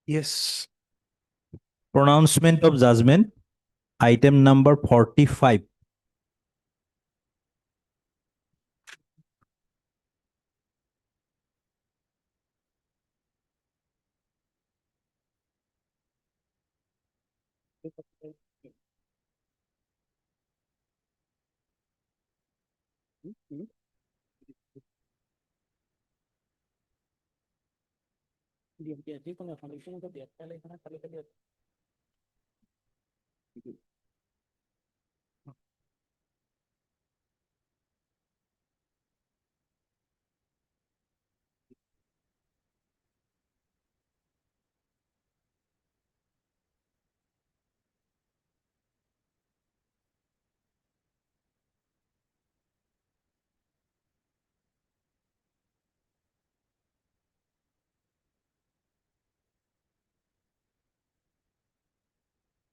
Yes. Pronouncement of judgment, item number 45.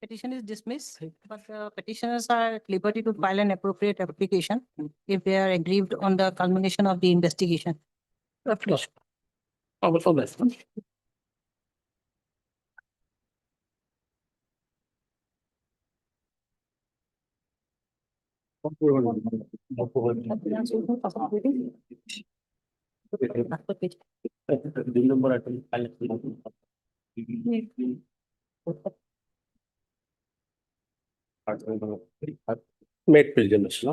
Petition is dismissed, but petitioners are at liberty to file an appropriate application if they are aggrieved on the culmination of the investigation. Made prisoners.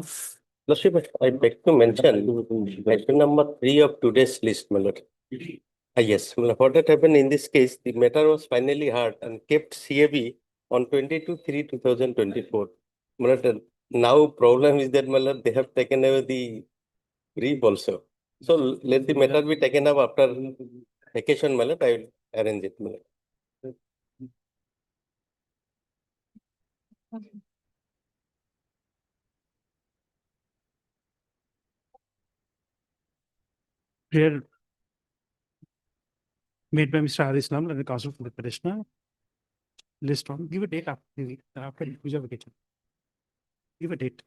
Lordship, I beg to mention item number 3 of today's list, my lord. Yes, my lord, what had happened in this case, the matter was finally heard and kept CAB on 22/3/2024. My lord, now problem is that, my lord, they have taken away the brief also. So let the matter be taken up after vacation, my lord. I will arrange it, my lord. Prayer made by Mr. Haris Lam and the counsel for the petitioner. List one. Give a date after puja vacation. Give a date.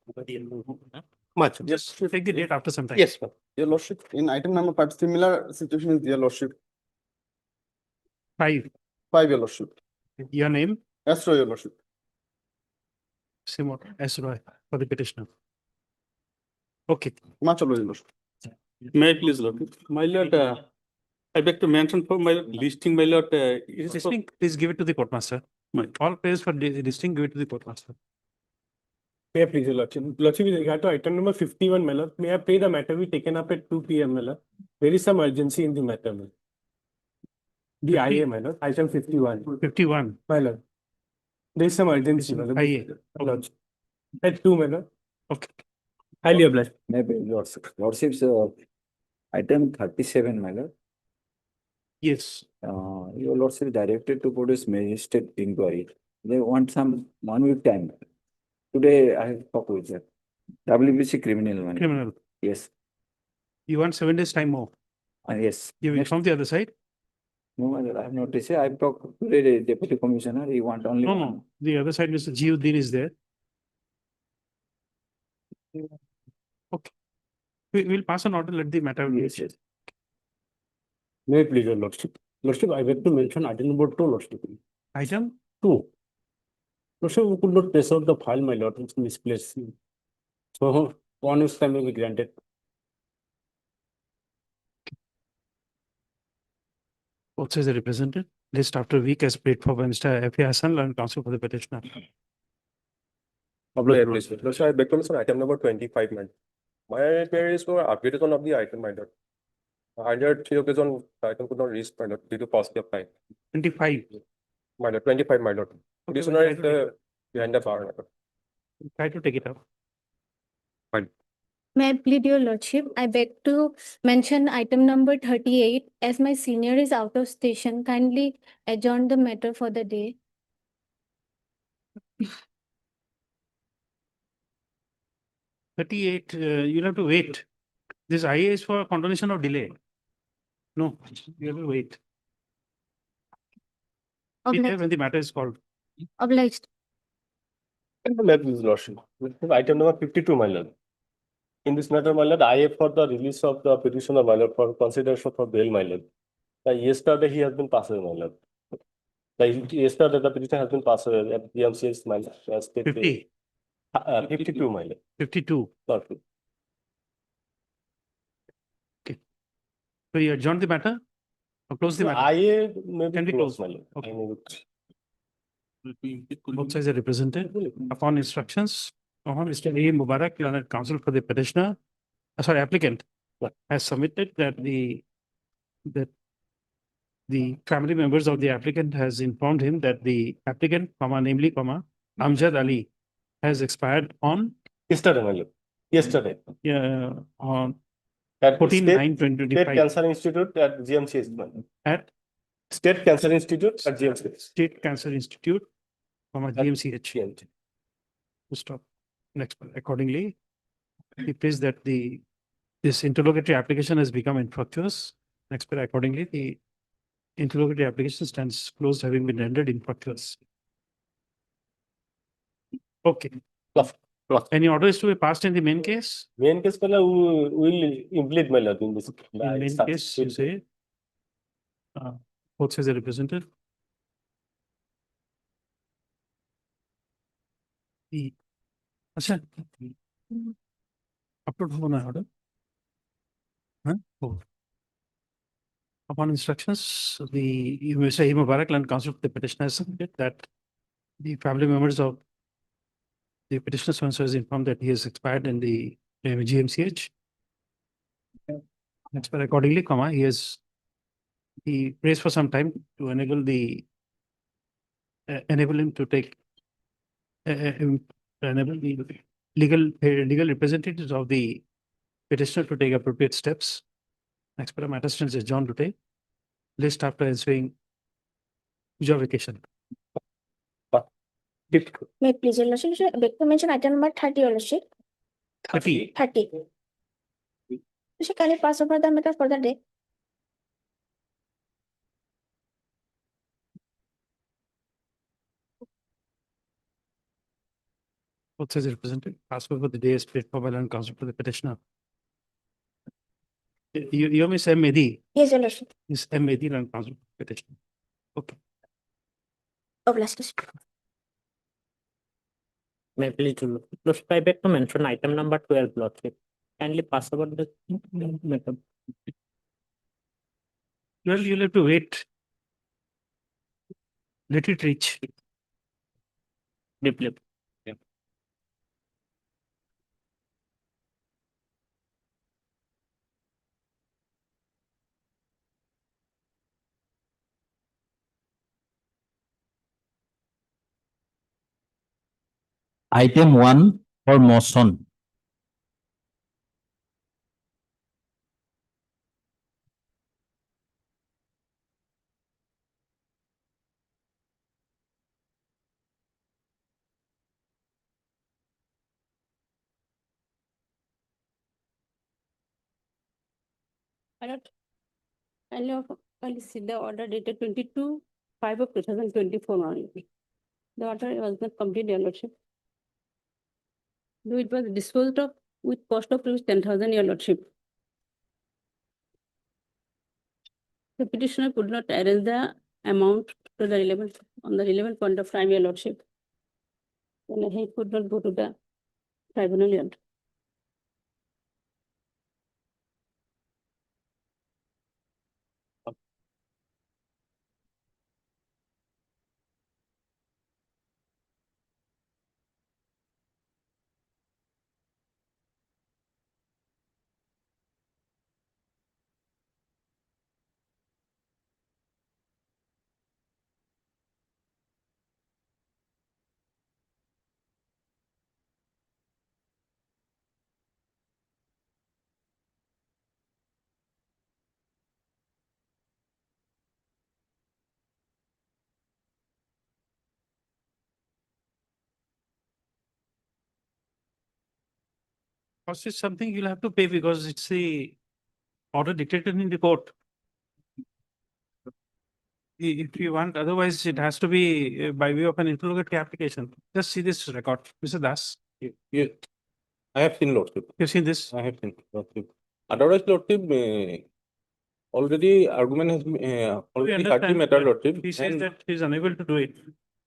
Much. Just take the date after some time. Yes, ma'am. Your lordship, in item number 5, similar situation is your lordship. 5. 5, your lordship. Your name? Astro, your lordship. Simon S. Roy for the petitioner. Okay. Much your lordship. May I please, Lord? My lord, I beg to mention for my listing, my lord. Listing, please give it to the courtmaster. All praise for listing, give it to the courtmaster. May I please, Your Lordship? Lordship, with regard to item number 51, my lord, may I pray the matter be taken up at 2 p.m., my lord? There is some urgency in the matter, my lord. The 50? IA, my lord, item 51. 51. My lord. There is some urgency, my lord. IA. My lord. At 2, my lord. Okay. Highly obliged. Maybe lordship's item 37, my lord. Yes. Your lordship directed to produce magistrate inquiry. They want some 1 week time. Today I have talked with them. WBC criminal one. Criminal. Yes. You want 7 days time more? Yes. You will from the other side? No, my lord, I have not received. I've talked to the deputy commissioner. He want only No, one. no. The other side, Mr. Jiuddin is there. Okay. We'll pass an order, let the matter. Yes, yes. May I please, Your Lordship? Lordship, I beg to mention item number 2, Lordship. Item? 2. Lordship, we could not trace out the file, my lord, it's misplaced. So, 1 week's time will be granted. Both sides are represented. List after week as paid for by Mr. F. A. Hassan and counsel for the petitioner. Lordship, I beg to mention item number 25, man. My prayer is for updation of the item, my lord. Earlier 3 occasions, item could not reach, my lord, due to paucity of time. 25. My lord, 25, my lord. Petitioner is behind the bar, my lord. Try to take it up. May I plead, Your Lordship? I beg to mention item number 38. As my senior is out of station, kindly adjourn the matter for the day. 38, you'll have to wait. This IA is for condonation of delay. No, you have to wait. Be there when the matter is called. Obliged. May I please, Lordship? Item number 52, my lord. In this matter, my lord, I for the release of the petitioner, my lord, for consideration for bail, my lord. Yesterday he has been passed, my lord. Yesterday, the petition has been passed at GMC's mile. 50, 52 mile. 52. Sorry. So you adjourn the matter or close the matter? I maybe Can we close? mile. Okay. I may- Both sides are represented. Upon instructions, Mr. A. Mubarak, learned counsel for the petitioner, sorry, applicant, has submitted that the family members of the applicant has informed him that the applicant, namely, Amjad Ali, has expired on Yesterday, mile. Yesterday. on At 14/9/2025 State Cancer Institute at GMC's mile. at State Cancer Institute at GMC. State Cancer Institute, GMCH. GMC. To stop. Next, accordingly, he plays that this interrogatory application has become infructuous. Next, accordingly, the interrogatory application stands closed, having been rendered infructuous. Okay. Plus. Any orders to be passed in the main case? Main case pala will implement my lord in this. In main case, you say, both sides are represented. अच्छा upload होना है order. Oh. Upon instructions, the Mr. A. Mubarak, land counsel for the petitioner, has submitted that the family members of the petitioner sponsor is informed that he has expired in the GMCH. Expired accordingly, he prays for some time to enable him to take enable the legal representatives of the petitioner to take appropriate steps. Next matter stands adjourned today. List after ensuing puja vacation. May it please your lordship, I beg to mention item number 30, your lordship. 30. 30. Lordship, can you pass over the matter for the day? Both sides represented. Pass over the day is paid for by land counsel for the petitioner. You Miss M. Mehdi. Yes, your lordship. Miss M. Mehdi, land counsel for the petitioner. Okay. Oh, bless you. May I please, Lordship, I beg to mention item number 12, Lordship. Kindly pass over the matter. Well, you'll have to wait. Let it reach. Deeply. Item 1 for motion. I'll see the order dated 22/5/2024 only. The order was not complete, your lordship. Though it was disposed of with cost of rupees 10,000, your lordship. The petitioner could not arrange the amount to the relevant on the relevant point of time, your lordship. And he could not go to the tribunal yet. Cost is something you'll have to pay because it's the order dictated in the court. If you want, otherwise it has to be by way of an interrogatory application. Just see this record, Mr. Das. Yeah. I have seen lordship. You've seen this? I have seen lordship. Otherwise, lordship, already argument has been, We already heard the understand, matter, but Lordship. he says and- that he is unable to do it.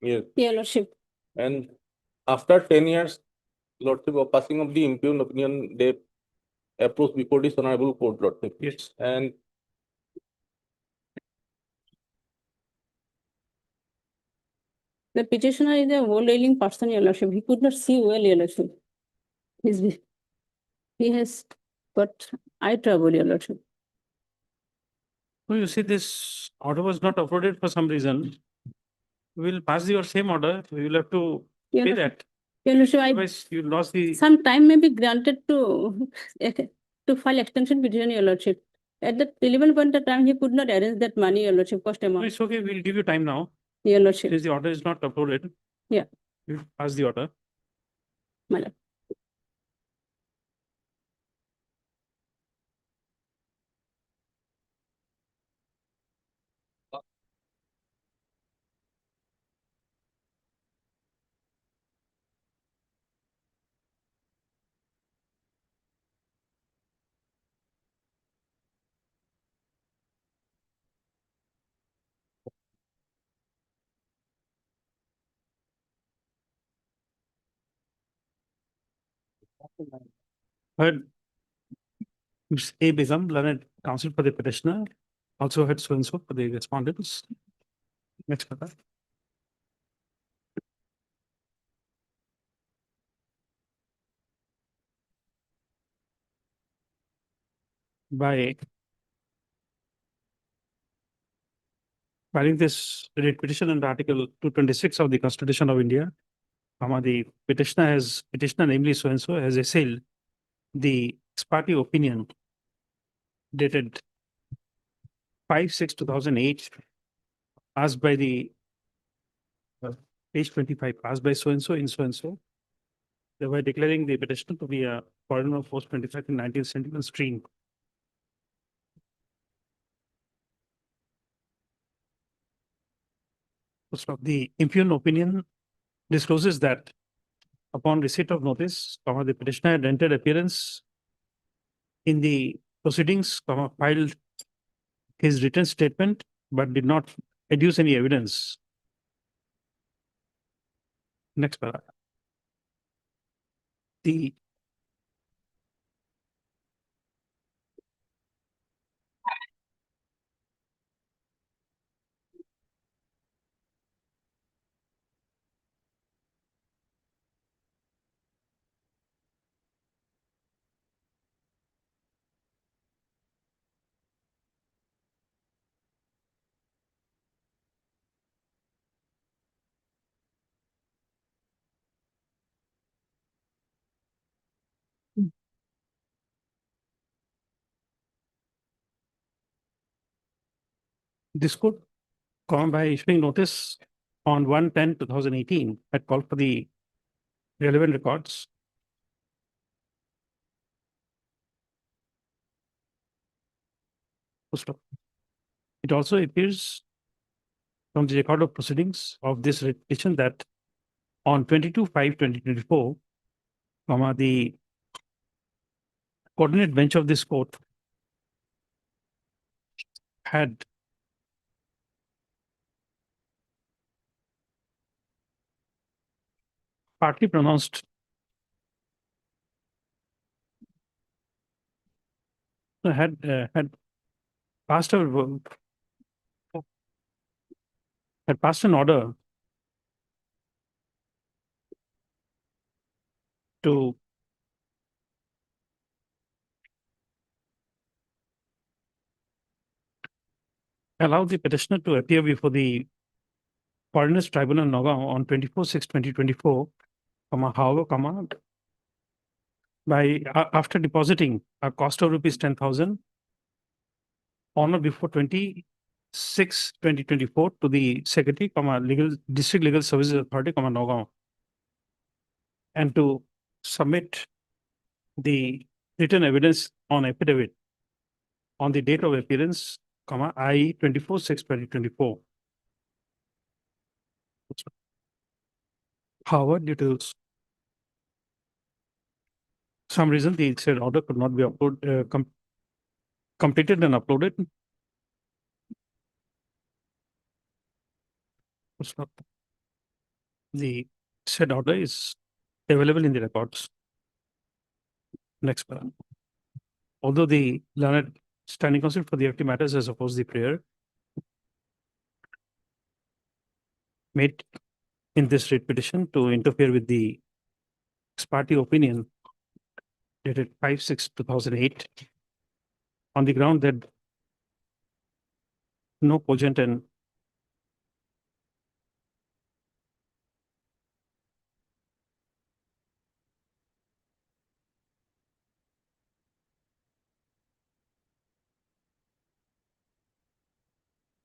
Yes, Your lordship, and after 10 years, Lordship, of passing of the impugned opinion, they approach before this honorable court, Lordship. Yes. And the petitioner is a old-ailing person, your lordship. He could not see well, your lordship. He has got eye trouble, your lordship. So you see, this order was not uploaded for some reason. We will pass your same order. We will have to Your pay lordship, that. your lordship, Otherwise, you lost the. some time may be granted to file extension petition, your lordship. At the relevant point of time, he could not arrange that money, your lordship, cost No, amount, it's okay. We'll give you time now. your lordship. Since the order is not uploaded. Yeah. We'll pass the order. My lord. Heard Ms. A. Begum, learned counsel for the petitioner, also heard so and so for the respondents. Next, Pata. By filing this writ petition under Article 226 of the Constitution of India, the petitioner namely so and so has assailed the ex parte opinion dated 5/6/2008, asked by the page 25, asked by so and so in so and so, thereby declaring the petitioner to be a foreigner of post 25 in 19th century stream. So the impugned opinion discloses that upon receipt of notice, the petitioner had entered appearance in the proceedings, filed his written statement, but did not adduce any evidence. Next paragraph. The this court, by issuing notice on 1/10/2018, had called for the relevant records. It also appears from the record of proceedings of this petition that on 22/5/2024, the coordinate bench of this court had partly pronounced had passed an order to allow the petitioner to appear before the Foreigners Tribunal Nagaon on 24/6/2024, however, after depositing a cost of rupees 10,000 on or before 26/2024 to the Secretary, District Legal Services Authority, Nagaon, and to submit the written evidence on affidavit on the date of appearance, i.e. 24/6/2024. However, due to some reason, the said order could not be completed and uploaded. Full stop. The said order is available in the records. Next para. Although the learned standing counsel for the FT matters has opposed the prayer made in this writ petition to interfere with the ex parte opinion dated 5/6/2008 on the ground that no cogent and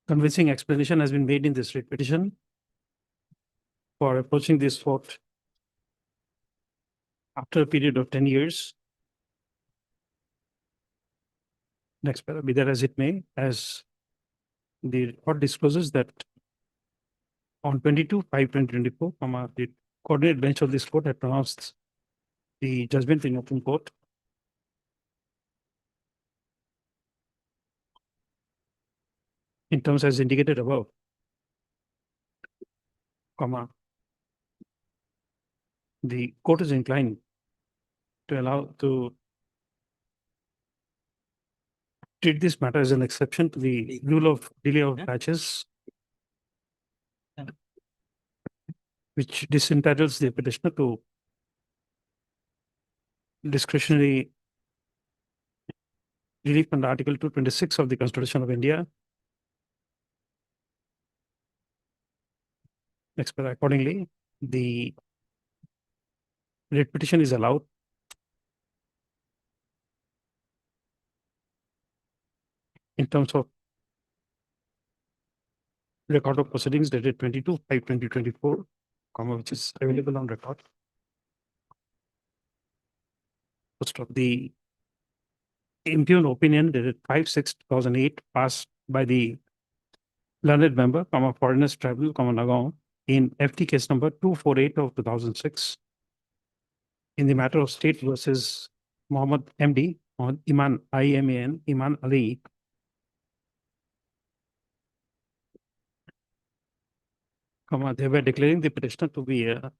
convincing explanation has been made in this writ petition for approaching this court after a period of 10 years. Next para, be that as it may, as the court discloses that on 22/5/2024, the coordinate bench of this court had pronounced the judgment in open court. In terms as indicated above, the court is inclined to allow to treat this matter as an exception to the rule of delay of batches, which disentitles the petitioner to discretionary relief under Article 226 of the Constitution of India. Next, accordingly, the writ petition is allowed in terms of record of proceedings dated 22/5/2024, which is available on record. First of the impugned opinion dated 5/6/2008 passed by the learned member, Foreigners Tribunal, Nagaon, in FT case number 248 of 2006 in the matter of State versus Mohammed MD on Iman IMAN Iman Ali. They were declaring the petitioner to be a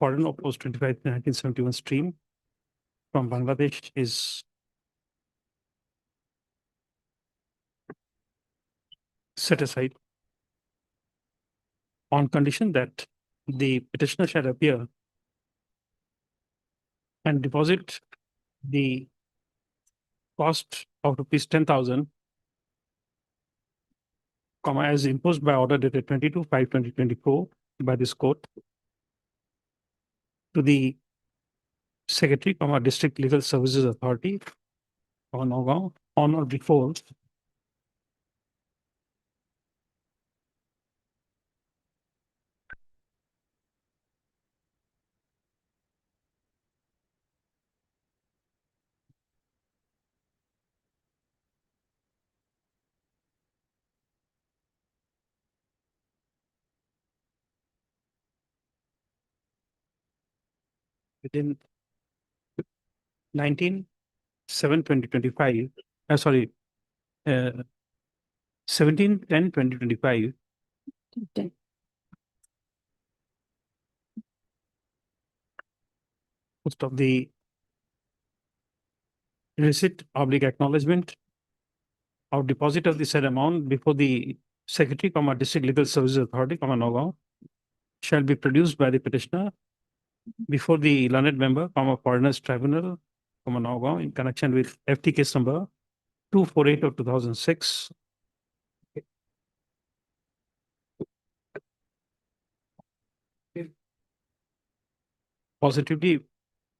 foreigner of post 25 1971 stream from Bangladesh is set aside on condition that the petitioner shall appear and deposit the cost of ₹10,000, as imposed by order dated 22/5/2024 by this court to the Secretary, District Legal Services Authority, Nagaon, on or before within 19/7/2025, 17/10/2025, post of the receipt/acknowledgement of deposit of the said amount before the Secretary, District Legal Services Authority, Nagaon, shall be produced by the petitioner before the learned member, Foreigners Tribunal, Nagaon, in connection with FT case number 248 of 2006. Positively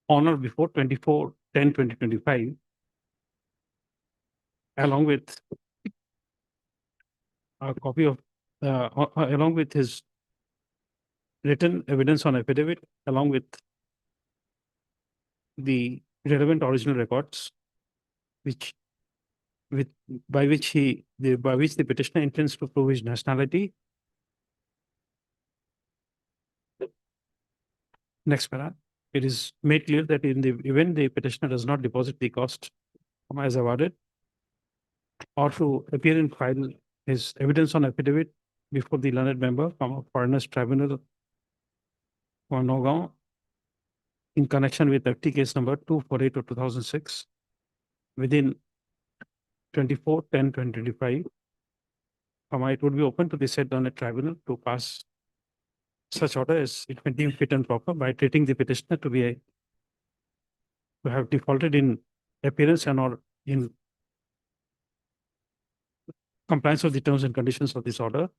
on or before 24/10/2025, along with a copy of, along with his written evidence on affidavit, along with the relevant original records, by which the petitioner intends to prove his nationality. Next para, it is made clear that in the event the petitioner does not deposit the cost as awarded, or to appear and file his evidence on affidavit before the learned member from a foreigners tribunal for Nagaon in connection with FT case number 248 of 2006 within 24/10/2025. It would be open to the said learned tribunal to pass such order as it may deem fit and proper by treating the petitioner to be to have defaulted in appearance and or in compliance with the terms and conditions of this order.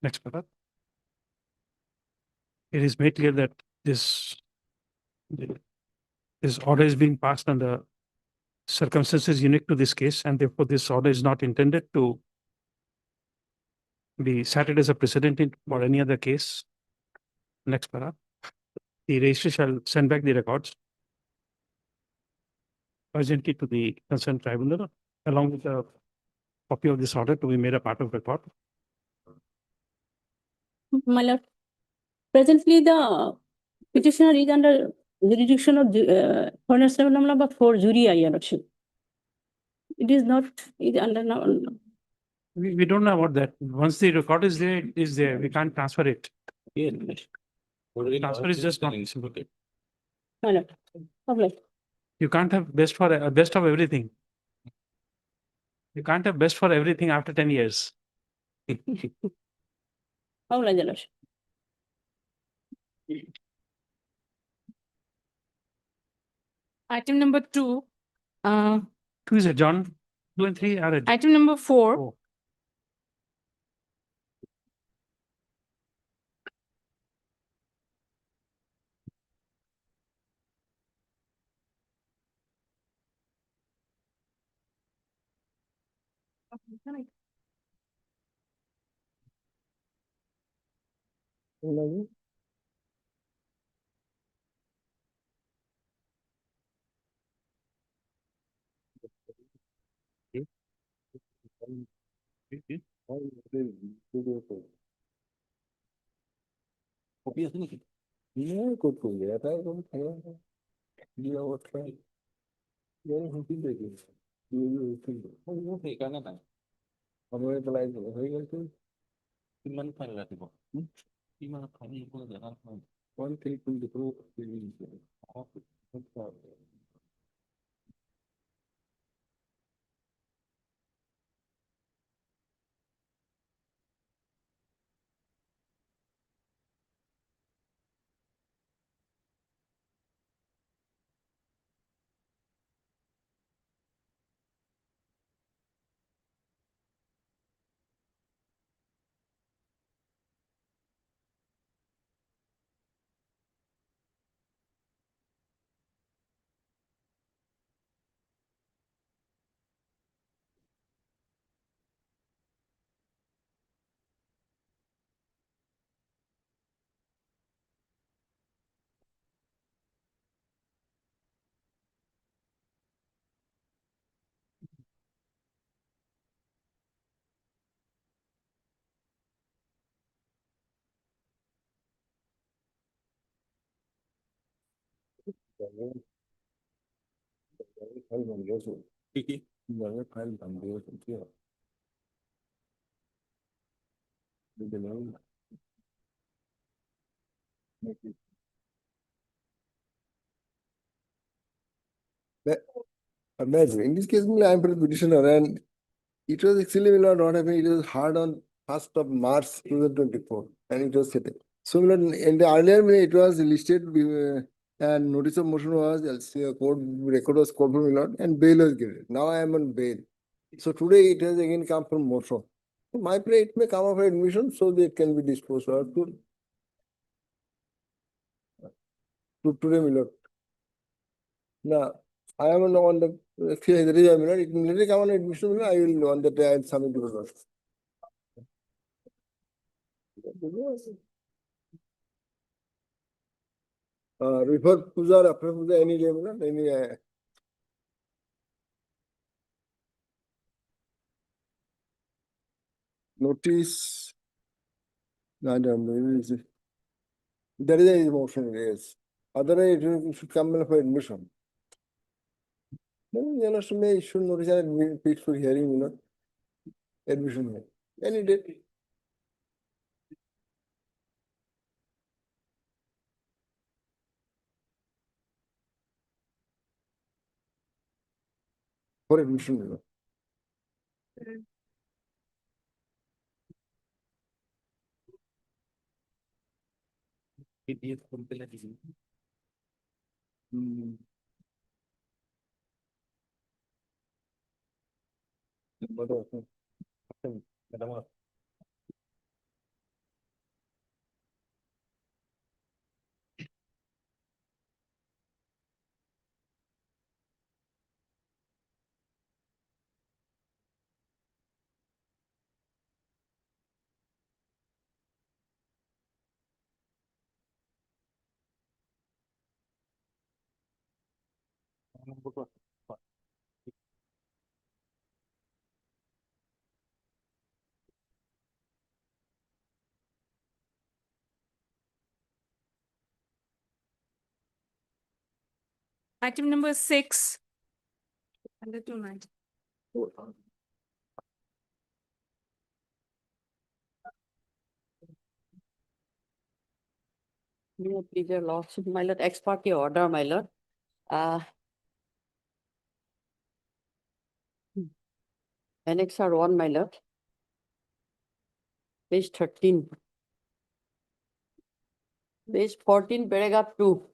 Next paragraph. It is made clear that this order is being passed under circumstances unique to this case, and therefore this order is not intended to be cited as a precedent for any other case. Next paragraph. The registry shall send back the records urgently to the concerned tribunal along with a copy of this order to be made a part of record. My lord, presently the petitioner is under jurisdiction of foreigners tribunal number 4 jury, your lordship. It is not, it under now. We don't know about that. Once the record is there, it is there. We can't transfer it. Transfer is just not possible. My lord, lovely. You can't have best of everything. You can't have best for everything after 10 years. How long, your lordship? Item number 2, Who is it, John? 2 and 3 are. item number 4. Oh. Amazing. In this case, I am for the petitioner, and it was actually not happening. It was hard on 1st of March 2024, and it was settled. So in the earlier it was listed, and notice of motion was court record was called for and bail was given. Now I am on bail. So today it has again come from motion. So my play it may come up for admission, so that it can be disposed of to today, my lord. Now I am on the it will come on admission. I will on that I will submit to the lord. Before puja or after puja, any day, any. Notice. I don't know. There is a motion, yes. Otherwise, it should come for admission. Then, you know, may issue notice and peaceful hearing, admission. Any day. For admission. Item number 6. Under 290. Please, your lordship, my lord, ex parte order, my lord. Annex R1, my lord. Page 13. Page 14, paragraph 2.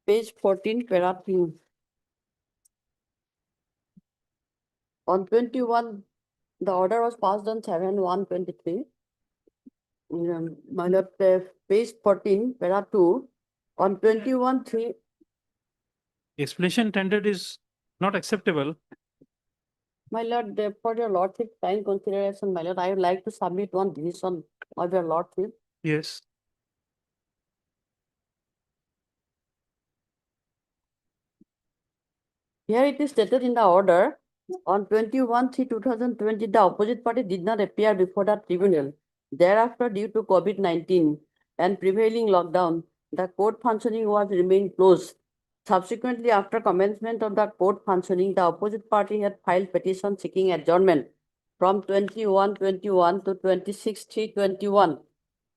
Page 14, paragraph 2. On 21, the order was passed on 7/1/23. My lord, page 14, paragraph 2. On 21/3, Explanation tendered is not acceptable. my lord, for your lordship time consideration, my lord, I would like to submit one decision of your lordship. Yes. Here it is stated in the order, on 21/3/2020, the opposite party did not appear before the tribunal. Thereafter, due to COVID-19 and prevailing lockdown, the court functioning was remained closed. Subsequently, after commencement of the court functioning, the opposite party had filed petition seeking adjournment from 21/21 to 26/3/21.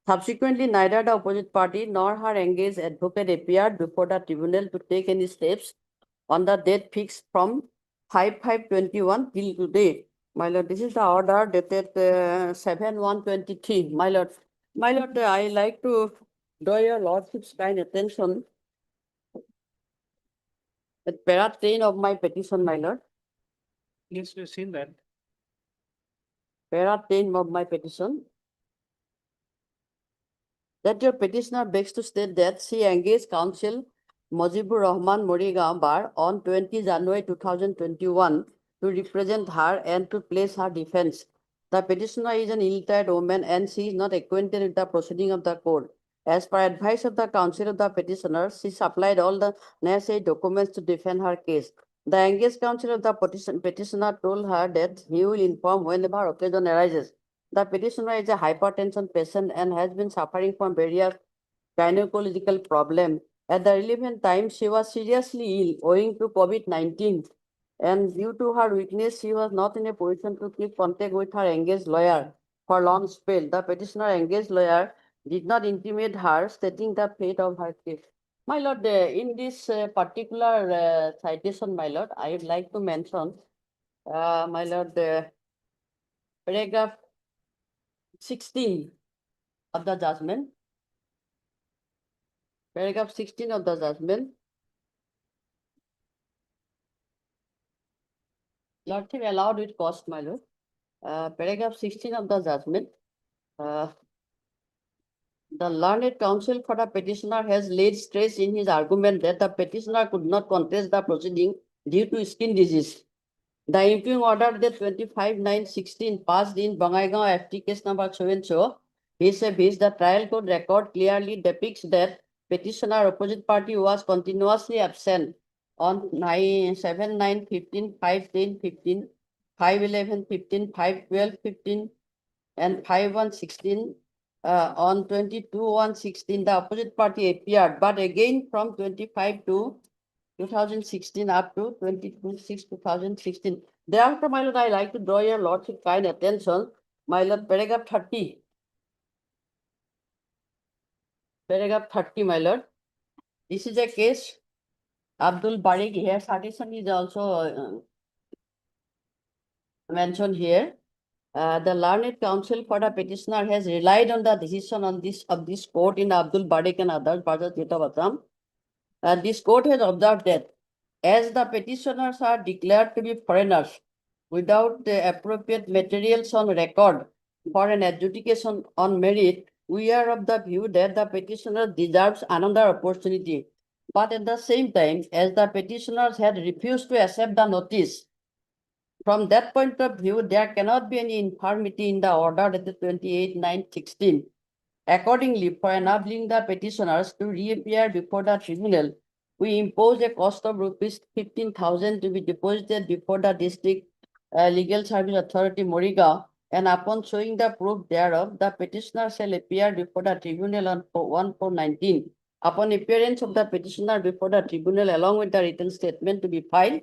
Subsequently, neither the opposite party nor her engaged advocate appeared before the tribunal to take any steps on the date fixed from 5/5/21 till today. My lord, this is the order dated 7/1/23. My lord, I like to draw your lordship's kind attention at para 10 of my petition, my lord. Yes, we've seen that. Para 10 of my petition. That your petitioner begs to state that she engaged counsel Mojibur Rahman Morigaon Bar on 20 January 2021 to represent her and to place her defense. The petitioner is an illiterate woman and she is not acquainted with the proceeding of the court. As per advice of the counsel of the petitioner, she supplied all the necessary documents to defend her case. The engaged counsel of the petitioner told her that he will inform whenever occasion arises. The petitioner is a hypertension patient and has been suffering from various gynecological problems. At the relevant time, she was seriously ill owing to COVID-19. And due to her weakness, she was not in a position to keep contact with her engaged lawyer for long spell. The petitioner engaged lawyer did not intimate her, stating the fate of her case. My lord, in this particular citation, my lord, I would like to mention, my lord, paragraph 16 of the judgment. Paragraph 16 of the judgment. Lordship allowed with cost, my lord. Paragraph 16 of the judgment. The learned counsel for the petitioner has laid stress in his argument that the petitioner could not contest the proceeding due to skin disease. The impugned order that 25/9/16 passed in Bangaigaon FT case number 7 the trial court record clearly depicts that petitioner opposite party was continuously absent on 7/9/15, 5/10/15, 5/11/15, 5/12/15, and 5/1/16. On 22/1/16, the opposite party appeared, but again from 25 to 2016 up to 2016. Thereafter, my lord, I like to draw your lordship kind attention, my lord, paragraph 30. Paragraph 30, my lord. This is a case, Abdul Barik here, citation is also mentioned here. The learned counsel for the petitioner has relied on the decision of this court in Abdul Barik and others, versus Jetabatam. This court has observed that as the petitioners are declared to be foreigners without the appropriate materials on record for an adjudication on merit, we are of the view that the petitioner deserves another opportunity. But at the same time, as the petitioners had refused to accept the notice, from that point of view, there cannot be any infirmity in the order dated 28/9/16. Accordingly, for enabling the petitioners to reappear before the tribunal, we impose a cost of rupees 15,000 to be deposited before the district legal service authority Morigaon, and upon showing the proof thereof, the petitioner shall appear before the tribunal on 1/4/19. Upon appearance of the petitioner before the tribunal along with the written statement to be filed,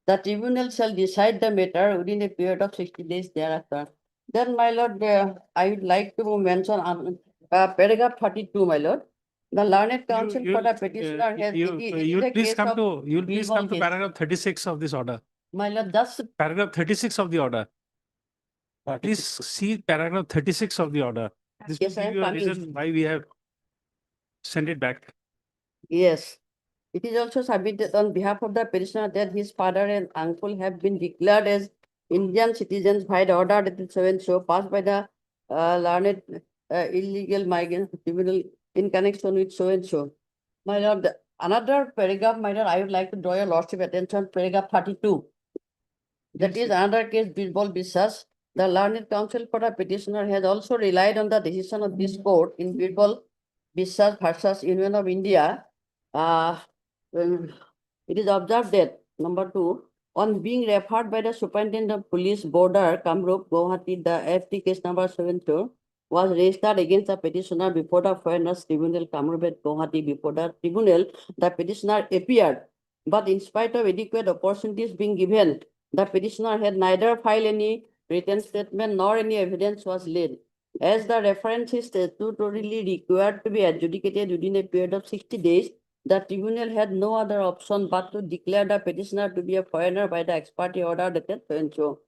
the tribunal shall decide the matter within a period of 60 days thereafter. Then, my lord, I would like to mention paragraph 32, my lord. The learned counsel for the petitioner has. You'll please come to paragraph 36 of this order. My lord, that's Paragraph 36 of the order. Please see paragraph 36 of the order. This will Yes, I give am you a coming. reason why we have sent it back. Yes. It is also submitted on behalf of the petitioner that his father and uncle have been declared as Indian citizens by the order dated so passed by the learned illegal migrant tribunal in connection with so. My lord, another paragraph, my lord, I would like to draw your lordship attention, paragraph 32. That is another case, Birbal Biswas. The learned counsel for the petitioner has also relied on the decision of this court in Birbal Biswas versus Union of India. It is observed that, number 2, on being referred by the Superintendent of Police Border, Kamrup, Guwahati, the FT case number 72 was registered against the petitioner before the Foreigners Tribunal, Kamrup at Guwahati. Before the tribunal, the petitioner appeared, but in spite of adequate opportunities being given, the petitioner had neither filed any written statement nor any evidence was laid. As the reference is statutorily required to be adjudicated within a period of 60 days, the tribunal had no other option but to declare the petitioner to be a foreigner by the ex parte order dated so.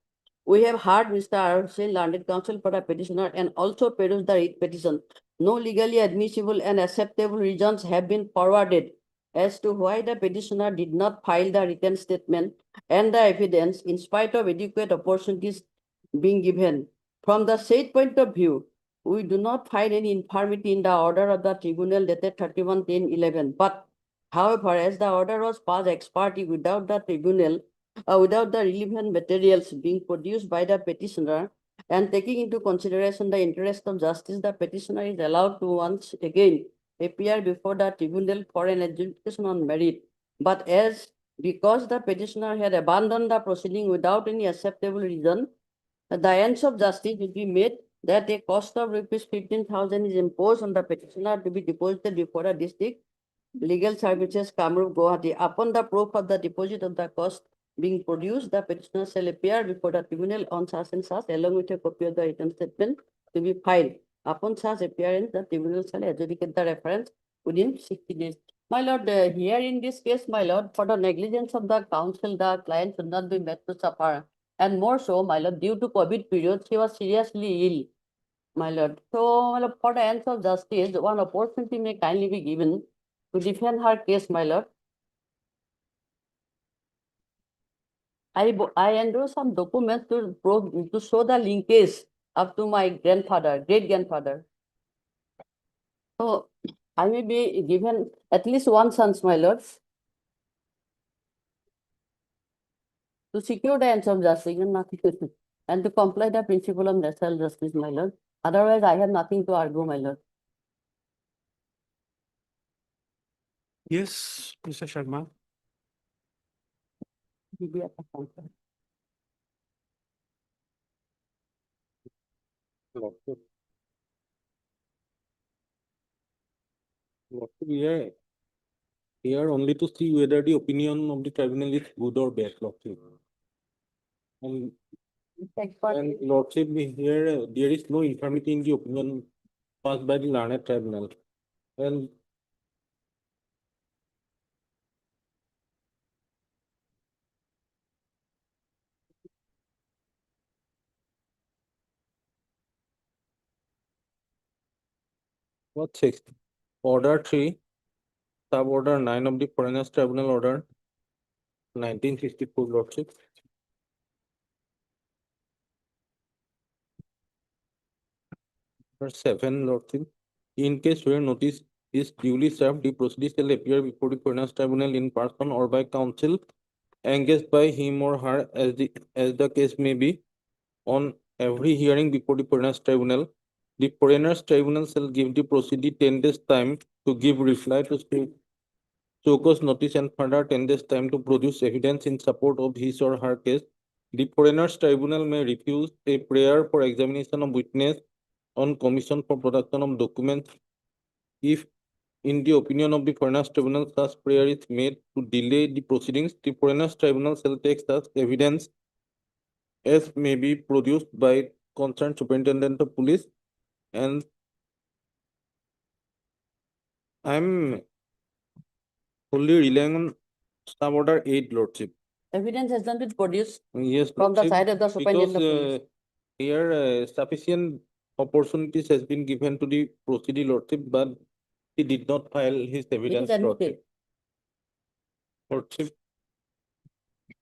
We have heard Mr. Arsin, learned counsel for the petitioner, and also perused the writ petition. No legally admissible and acceptable reasons have been forwarded as to why the petitioner did not file the written statement and the evidence in spite of adequate opportunities being given. From the said point of view, we do not find any infirmity in the order of the tribunal dated 31/10/11. But however, as the order was passed ex parte without the tribunal, without the relevant materials being produced by the petitioner, and taking into consideration the interest of justice, the petitioner is allowed to once again appear before the tribunal for an adjudication on merit. But because the petitioner had abandoned the proceeding without any acceptable reason, the ends of justice will be made that a cost of rupees 15,000 is imposed on the petitioner to be deposited before a district legal services, Kamrup, Guwahati. Upon the proof of the deposit of the cost being produced, the petitioner shall appear before the tribunal on such and such, along with a copy of the written statement to be filed. Upon such appearance, the tribunal shall adjudicate the reference within 60 days. My lord, here in this case, my lord, for the negligence of the counsel, the client should not be made to suffer. And more so, my lord, due to COVID period, she was seriously ill, my lord. So, my lord, for the ends of justice, one opportunity may kindly be given to defend her case, my lord. I endorsed some documents to show the linkage up to my grandfather, great grandfather. So I may be given at least one chance, my lord, to secure the ends of justice and nothing, and to comply the principle of natural justice, my lord. Otherwise, I have nothing to argue, my lord. Yes, Mr. Sharma. Lordship. Lordship, yeah. here only to see whether the opinion of the tribunal is good or bad, Lordship. And Lordship, here there is no infirmity in the opinion passed by the learned tribunal. And what sixth? Order 3, sub order 9 of the Foreigners Tribunal Order 1964, Lordship. Order 7, Lordship. In case where notice is duly served, the proceedings shall appear before the Foreigners Tribunal in person or by counsel engaged by him or her as the case may be. On every hearing before the Foreigners Tribunal, the Foreigners Tribunal shall give the proceeding 10 days time to give reply to state show cause notice and further 10 days time to produce evidence in support of his or her case. The Foreigners Tribunal may refuse a prayer for examination of witness on commission for production of documents if, in the opinion of the Foreigners Tribunal, such prayer is made to delay the proceedings. The Foreigners Tribunal shall take such evidence as may be produced by concerned superintendent of police. And I'm fully relying on sub order 8, Lordship. Evidence has not been produced Yes, from the Lordship, side of the superintendent of because police. here sufficient opportunities has been given to the proceeding, Lordship, but he did not file his It is evidence, admitted. Lordship. Lordship,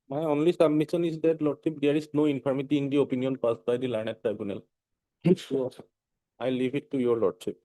my only submission is that, Lordship, there is no infirmity in the opinion passed by the learned tribunal. So I leave it to your Lordship.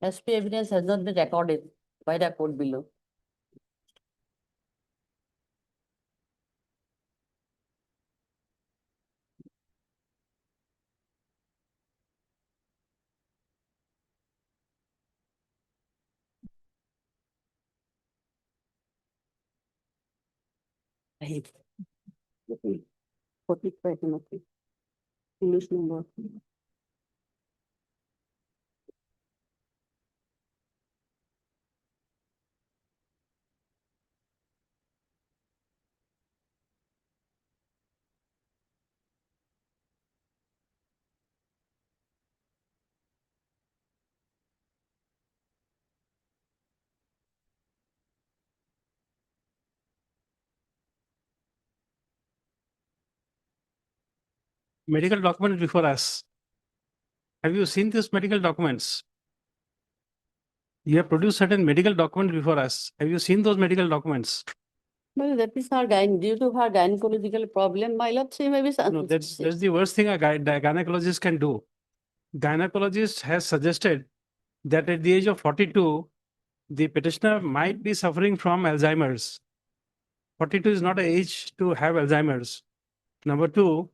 SP evidence has not been recorded by the court below. English number. Medical documents before us. Have you seen these medical documents? You have produced certain medical documents before us. Have you seen those medical documents? Well, that is her due to her gynecological problem, my lord, she may be. No, that's the worst thing a gynecologist can do. Gynecologist has suggested that at the age of 42, the petitioner might be suffering from Alzheimer's. 42 is not an age to have Alzheimer's. Number two,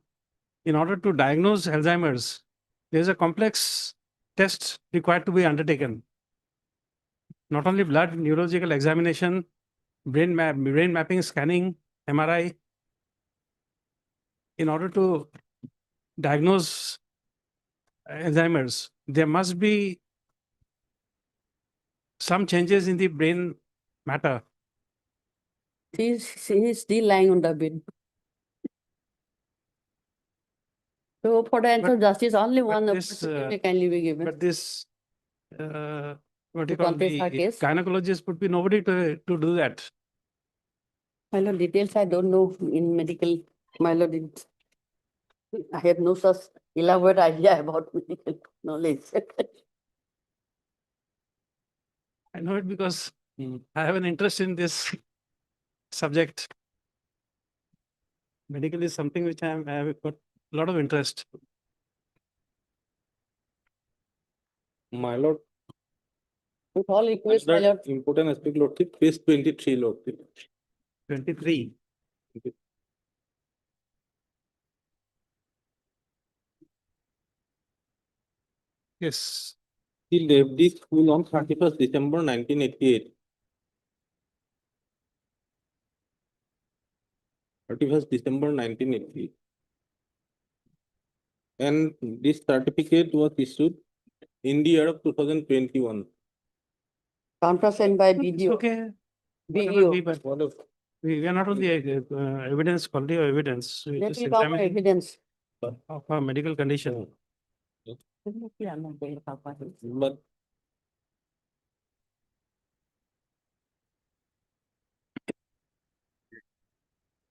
in order to diagnose Alzheimer's, there's a complex tests required to be undertaken. Not only blood, neurological examination, brain mapping, scanning, MRI, in order to diagnose Alzheimer's, there must be some changes in the brain matter. He's still lying on the bed. So for the answer of justice, only one this, opportunity kindly be given. But this, what do To you call, contest her the case. gynecologist would be nobody to do that. My lord, details I don't know in medical, my lord, I have no such elaborate idea about medical knowledge. I know it because I have an interest in this subject. Medical is something which I have got a lot of interest. My lord, With all requests, my another lord, important aspect, lordship, page 23, lordship. 23. Yes. He left the school on 31st December 1988. 31st December 1988. And this certificate was issued in the year of 2021. countersigned by It's BDO, okay. Whatever be, BEO. but we are not on the evidence, quality of evidence. We That just will cover examining evidence. of a medical condition. But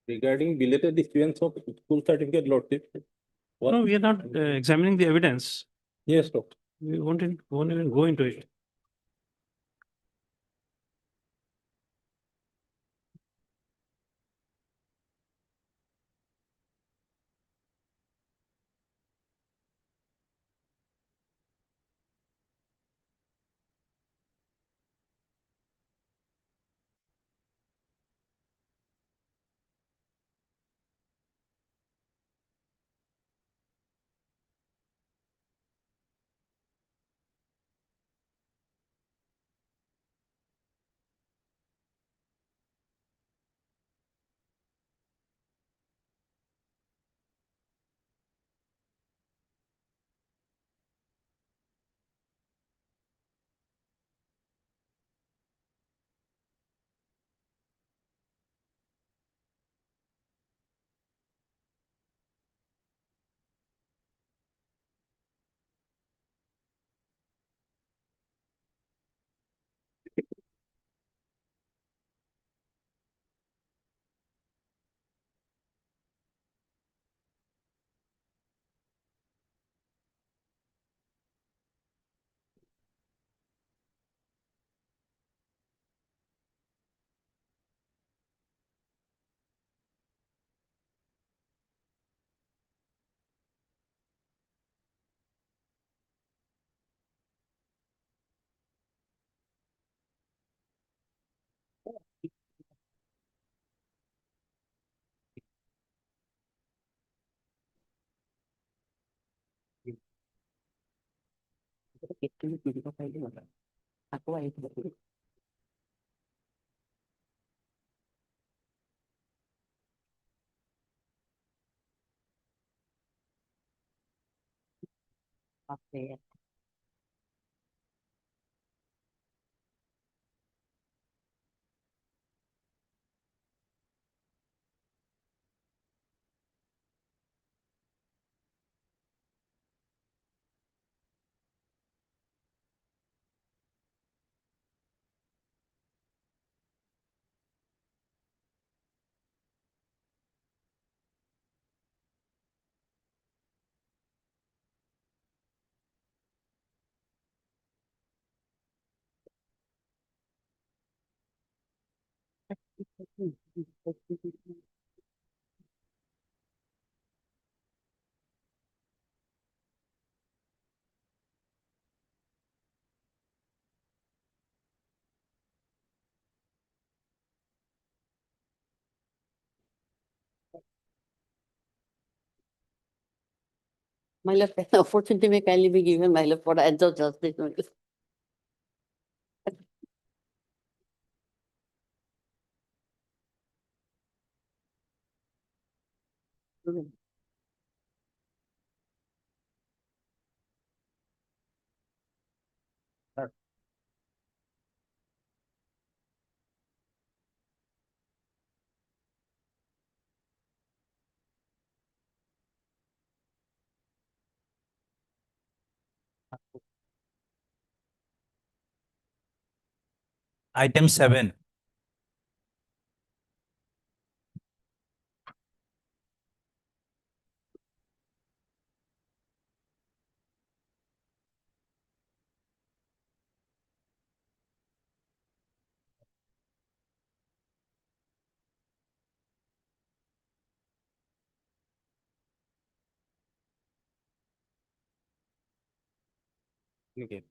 regarding belated issuance of school certificate, lordship. what- No, we are not examining the evidence. Yes, doctor. We won't even go into it. Okay. My love, an opportunity may kindly be given, my love, for the ends of justice. my love. Item 7. Okay.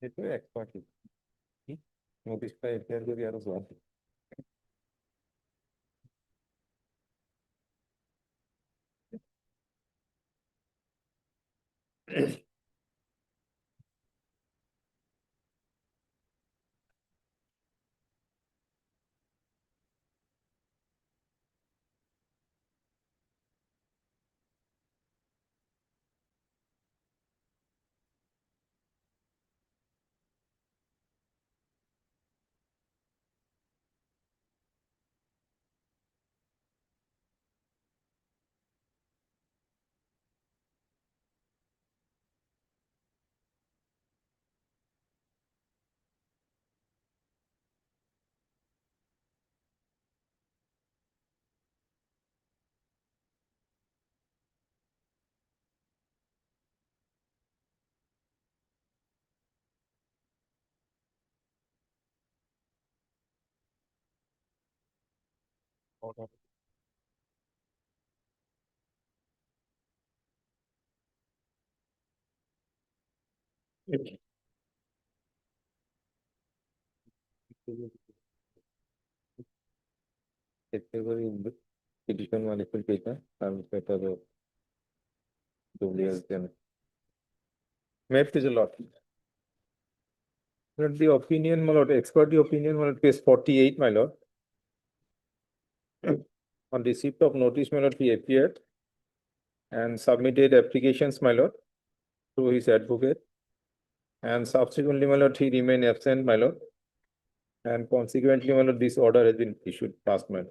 Itu expert. Notice by APR যদি আরো জোয়ার। Petition modification and better Map is a lot. But the opinion, my lord, expert opinion, my lord, page 48, my lord. On receipt of notice, my lord, he appeared and submitted applications, my lord, through his advocate. And subsequently, my lord, he remained absent, my lord. And consequently, my lord, this order has been issued last month.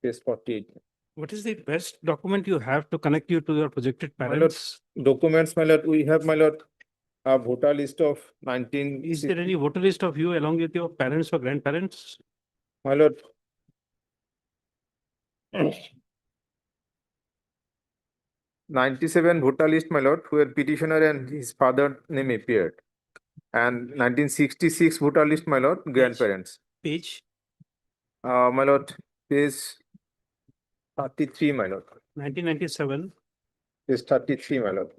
Page 48. What is the best document you have to connect you to your projected My lord, parents? documents, my lord, we have, my lord, a voter list of 19. Is there any voter list of you along with your parents or grandparents? My lord. 97 voter list, my lord, where petitioner and his father name appeared. And 1966 voter list, my lord, grandparents. Page My lord, page 33, my lord. 1997. Page 33, my lord.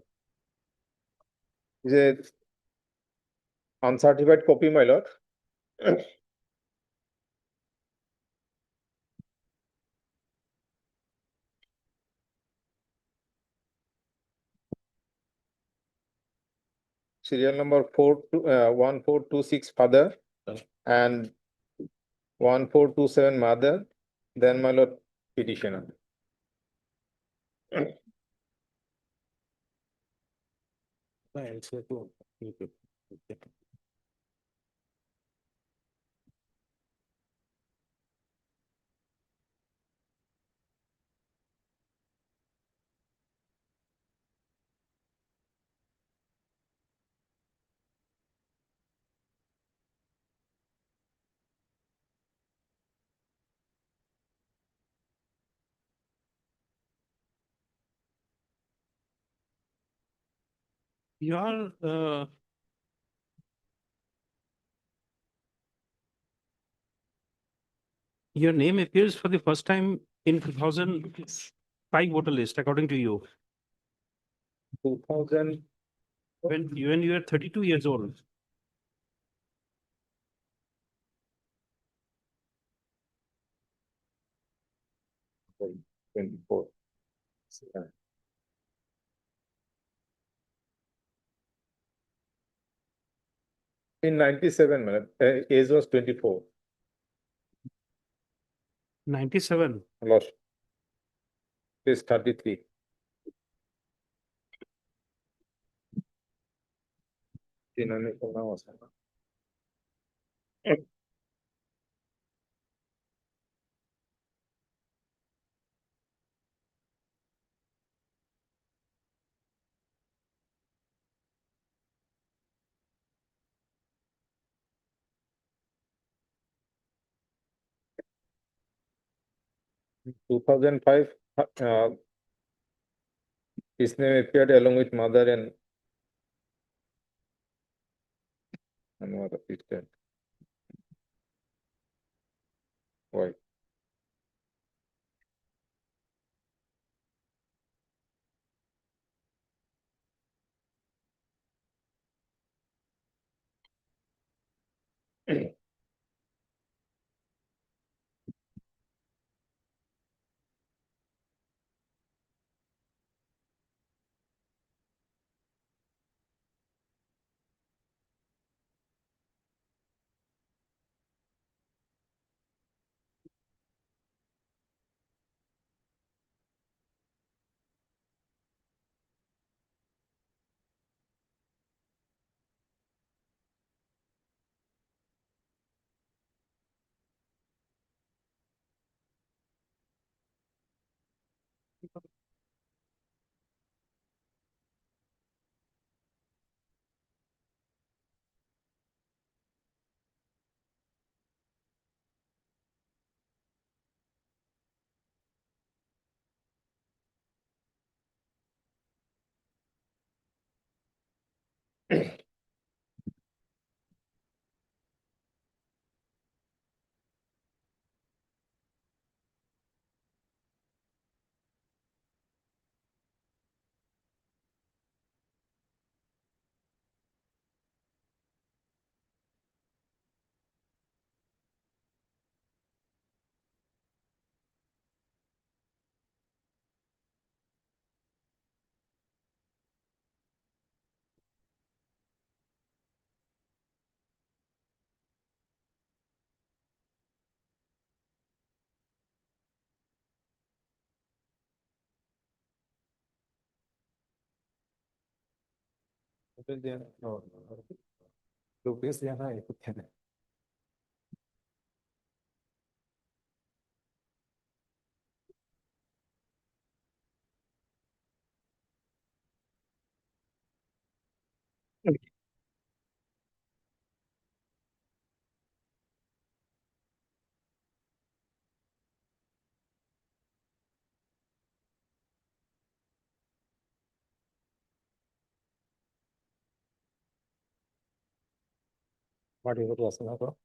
Is a uncertified copy, my lord. Serial number 1426 father and 1427 mother, then my lord petitioner. Your your name appears for the first time in 2005 voter list, according to you. 2000, when you were 32 years old. sorry, 24. In 97, madam, age was 24. 97. Lost. Is 33. In 2005, his name appeared along with mother and what is that? Why? What is it was now?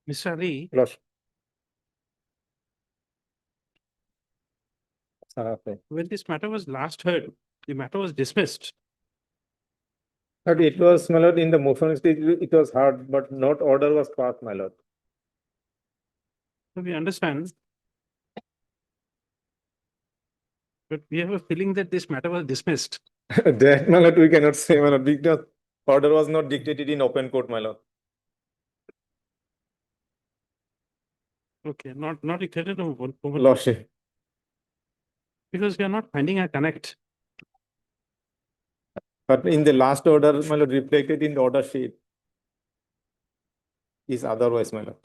Mr. Ali, Lost. when this matter was last heard, the matter was dismissed. But it was, my lord, in the motion stage, it was hard, but not order was passed, my lord. So we understand. But we have a feeling that this matter was dismissed. That, my lord, we cannot say, my lord, because order was not dictated in open court, my lord. Okay, not dictated of one. Lordship. Because we are not finding a connect. But in the last order, my lord, reflected in the order sheet is otherwise, my lord.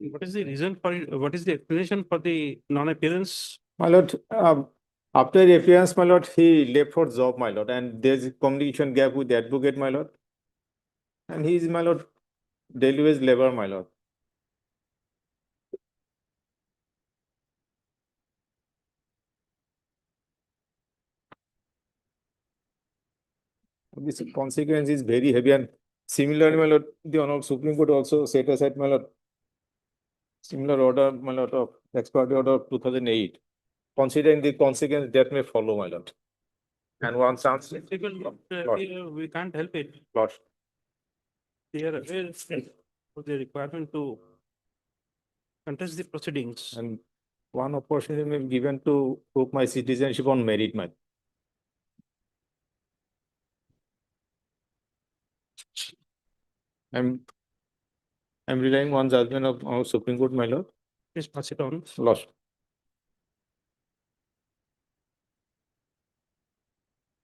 What is the reason for it? What is the explanation for the non-appearance? My lord, after appearance, my lord, he left for job, my lord, and there's a communication gap with the advocate, my lord. And he is, my lord, daily wage labor, my lord. This consequence is very heavy, and similarly, my lord, the Honorable Supreme Court also set aside, my lord, similar order, my lord, of expiry order of 2008, considering the consequence that may follow, my lord. And one chance, We can't help it. lost. They are aware of the requirement to contest the proceedings. And one opportunity may be given to prove my citizenship on merit, my. I'm relying on judgment of our Supreme Court, my lord. Please pass it on. Lost.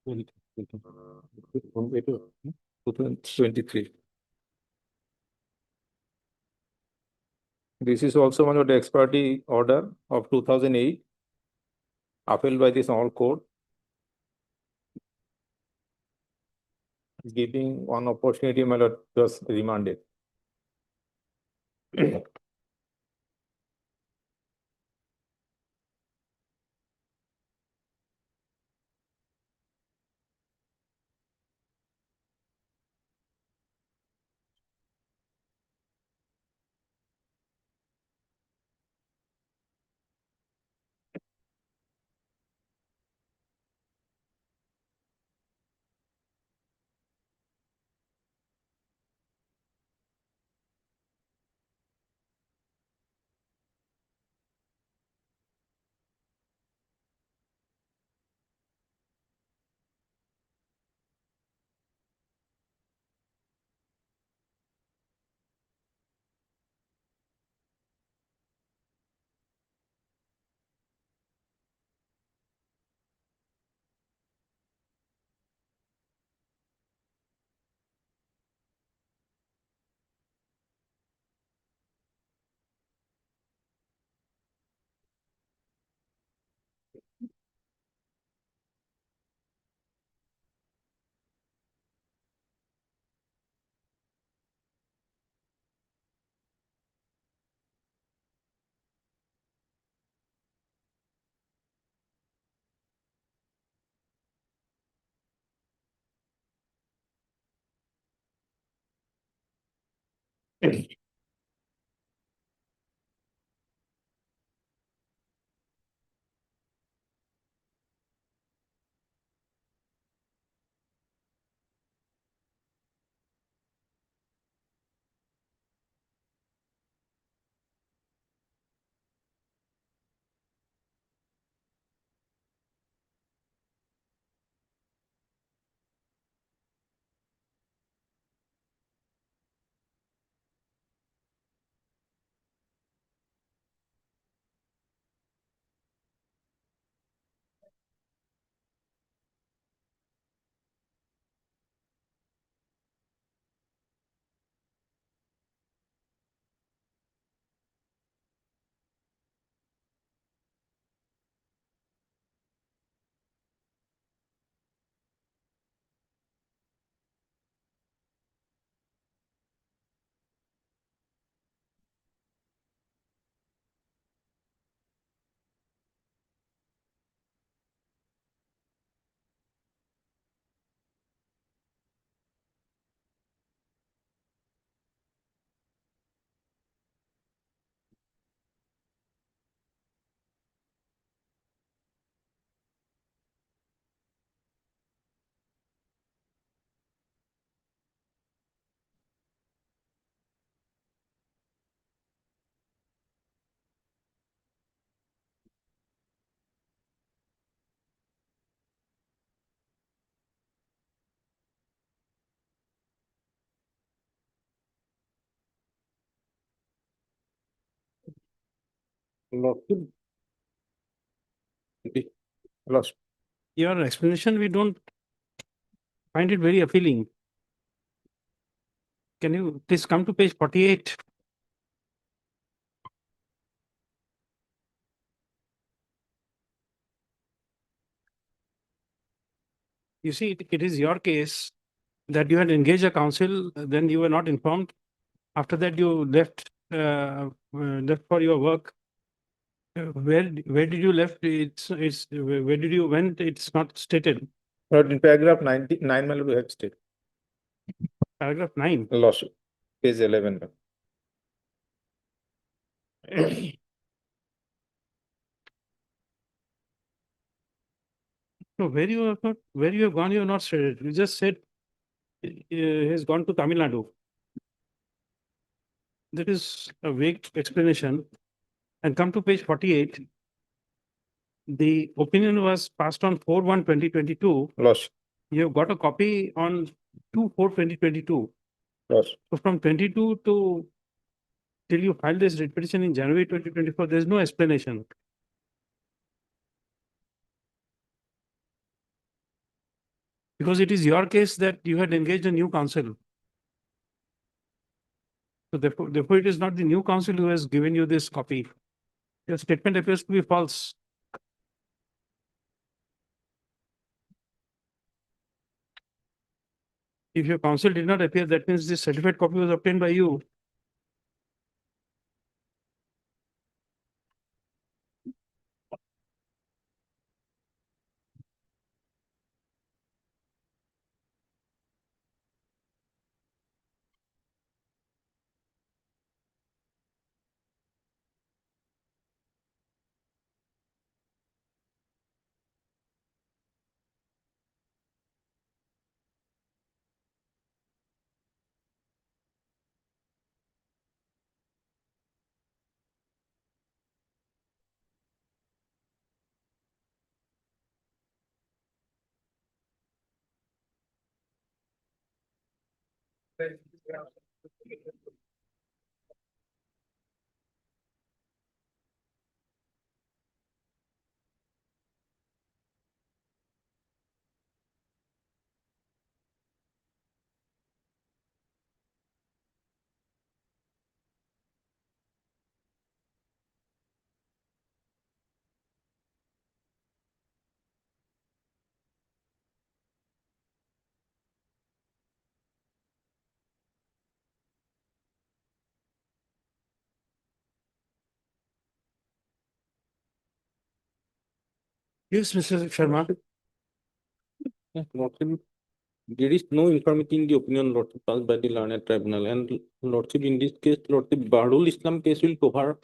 Wait, 2023. This is also one of the expiry order of 2008, upheld by this all court, giving one opportunity, my lord, just remanded. Lost. Your explanation, we don't find it very appealing. Can you please come to page 48? You see, it is your case that you had engaged a counsel, then you were not informed. After that, you left left for your work. Where did you left? Where did you went? It's not stated. But in paragraph 99, my lord, we have stated. Paragraph 9. Lordship, page 11. No, where you have not, where you have gone, you have not stated. You just said he has gone to Tamil Nadu. That is a vague explanation. And come to page 48. The opinion was passed on 4/1/2022. Lordship, You have got a copy on 2/4/2022. Lordship. So from 22 to till you filed this writ petition in January 2024, there is no explanation. Because it is your case that you had engaged a new counsel. So therefore it is not the new counsel who has given you this copy. Your statement appears to be false. If your counsel did not appear, that means this certified copy was obtained by you. Yes, Mr. Sharma. Yeah, Lordship, there is no infirmity in the opinion, Lordship, passed by the learned tribunal. And Lordship, in this case, Lordship, Baharul Islam case will cover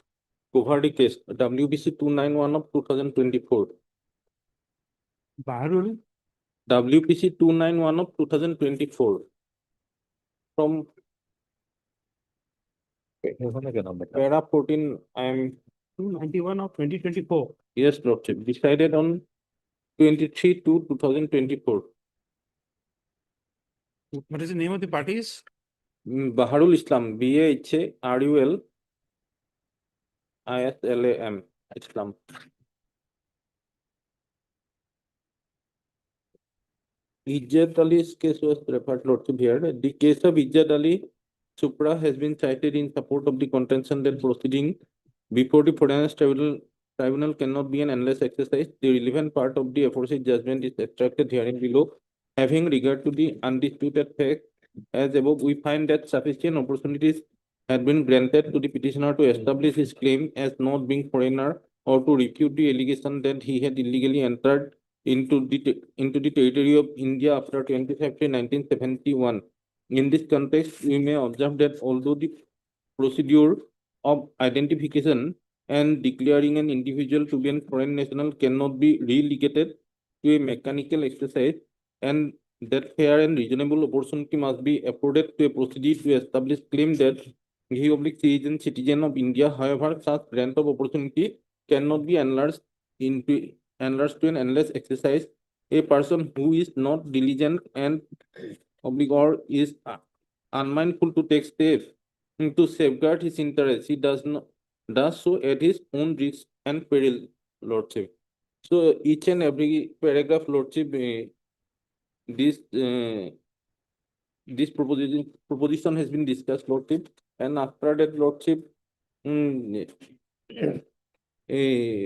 the case, WBC 291 of 2024. Baharul, WPC 291 of 2024. From para 14, I am 291 of 2024. yes, Lordship, decided on 23/2/2024. What is the name of the parties? Baharul Islam, BAHARUL ISLAM, Islam. Ijat Ali's case was referred, Lordship, here. The case of Ijat Ali Supra has been cited in support of the contention that proceeding before the foreigners tribunal cannot be an endless exercise. The relevant part of the aforesaid judgment is extracted herein below. Having regard to the undisputed fact, as above, we find that sufficient opportunities had been granted to the petitioner to establish his claim as not being foreigner or to refute the allegation that he had illegally entered into the territory of India after 20 February 1971. In this context, we may observe that although the procedure of identification and declaring an individual to be a foreign national cannot be relegated to a mechanical exercise, and that fair and reasonable opportunity must be afforded to a proceedee to establish claim that he is a citizen of India. However, such grant of opportunity cannot be enlarged to an endless exercise. A person who is not diligent and or is unmindful to take steps to safeguard his interests, he does so at his own risk and peril, Lordship. So each and every paragraph, Lordship, this proposition has been discussed, Lordship, and after that, Lordship, a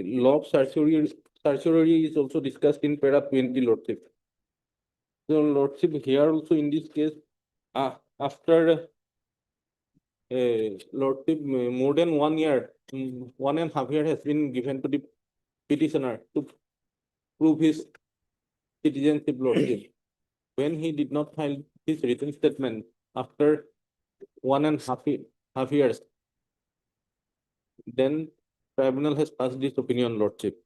law of certiorari is also discussed in para 20, Lordship. So Lordship, here also in this case, after Lordship, more than 1 year, 1.5 year has been given to the petitioner to prove his citizenship, Lordship. When he did not file his written statement after 1.5 years, then Tribunal has passed this opinion, Lordship.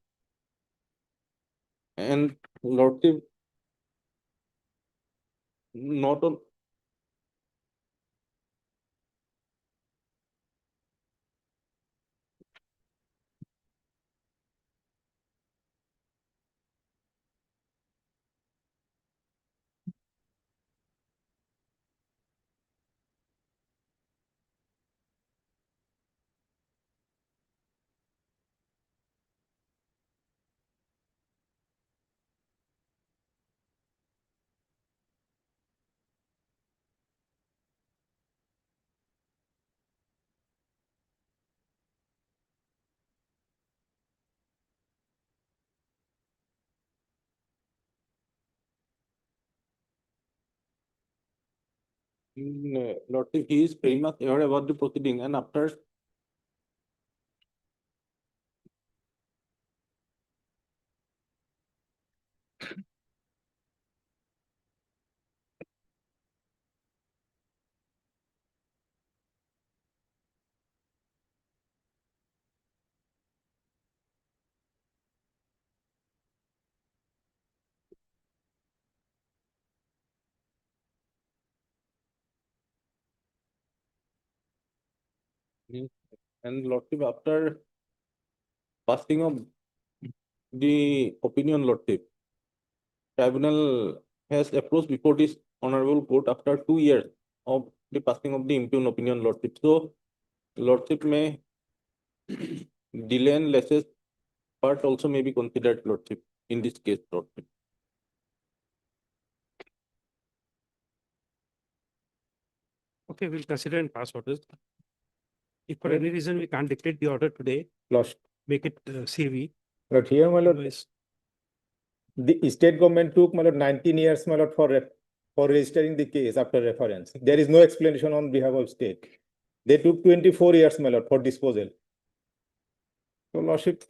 And Lordship, not on. Lordship, he is very much aware about the proceeding, and after and Lordship, after passing of the opinion, Lordship, Tribunal has approached before this honorable court after 2 years of the passing of the impugned opinion, Lordship. So Lordship may delay and laches part also may be considered, Lordship, in this case, Lordship. Okay, we'll consider and pass orders. If for any reason we can't dictate the order today, Lost. make it CV. But here, my lord, Otherwise, the state government took, my lord, 19 years, my lord, for registering the case after reference. There is no explanation on behalf of state. They took 24 years, my lord, for disposal. So, lordship,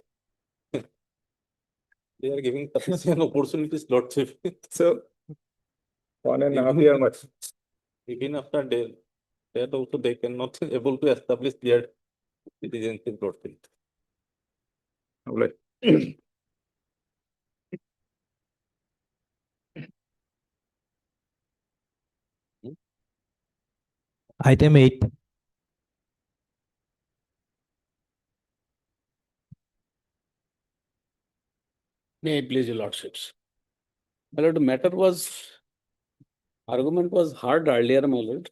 They are giving sufficient opportunities, Lordship. so 1.5 year much. Even after that also they cannot able to establish their citizenship, Lordship. Like, Item 8. May I please your lordships? My lord, the matter was, argument was heard earlier, my lord.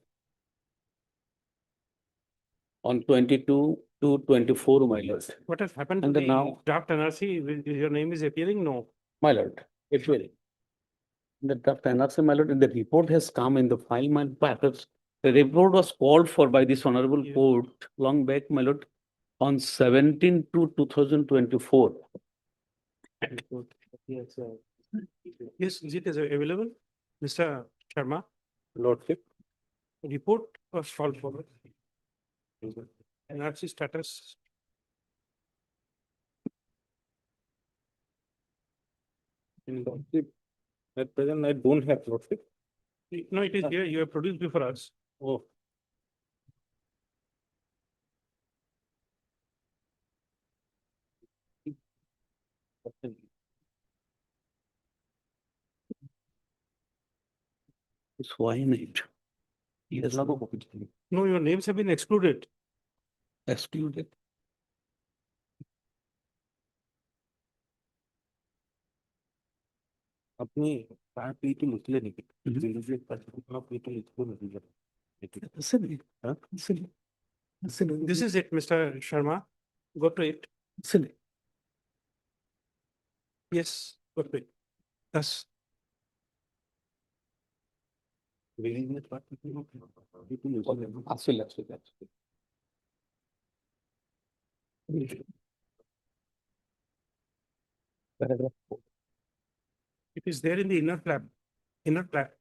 On 22 to 24, my lord. what has happened to And the then now, draft NRC? Your name is appearing? No. my lord, it will. The draft NRC, my lord, the report has come in the file, my perhaps. The report was called for by this honorable Yeah. court long back, my lord, on 17 to 2024. Yes, yes, is it is available? Mr. Sharma, Lordship. report was called for. NRC status. In Lordship, at present I don't have, Lordship. No, it is here. You have produced before us. Oh. It's why not? Yes, No, your names have been excluded. excluded. अपनी part P to लिख लेने की अपना P to लिख लो This is it, Mr. Sharma. Go to it. Yes, go to it. Thus, it is there in the inner flap. Inner track.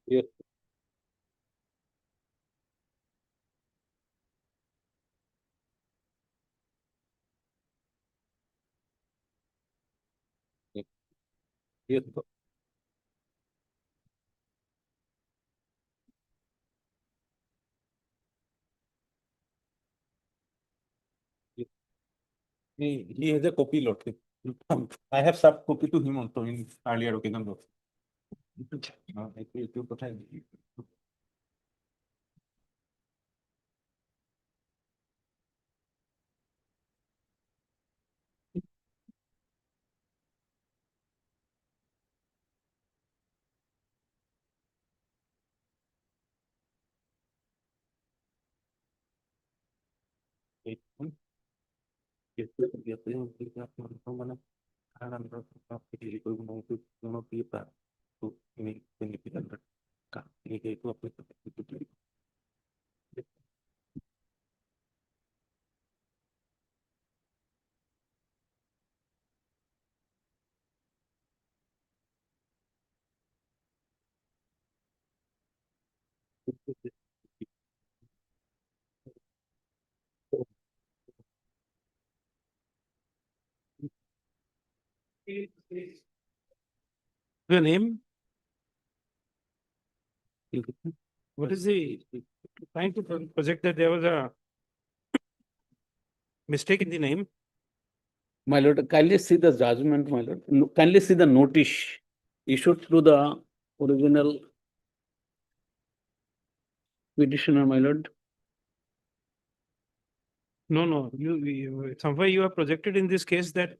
Yes. Yes. He has a copy, Lordship. I have sub copy to him also in earlier occasion. Your name? What is the, trying to project that there was a mistake in the name? My lord, kindly see the judgment, my lord. Kindly see the notice issued through the original petitioner, my lord. No, somewhere you have projected in this case that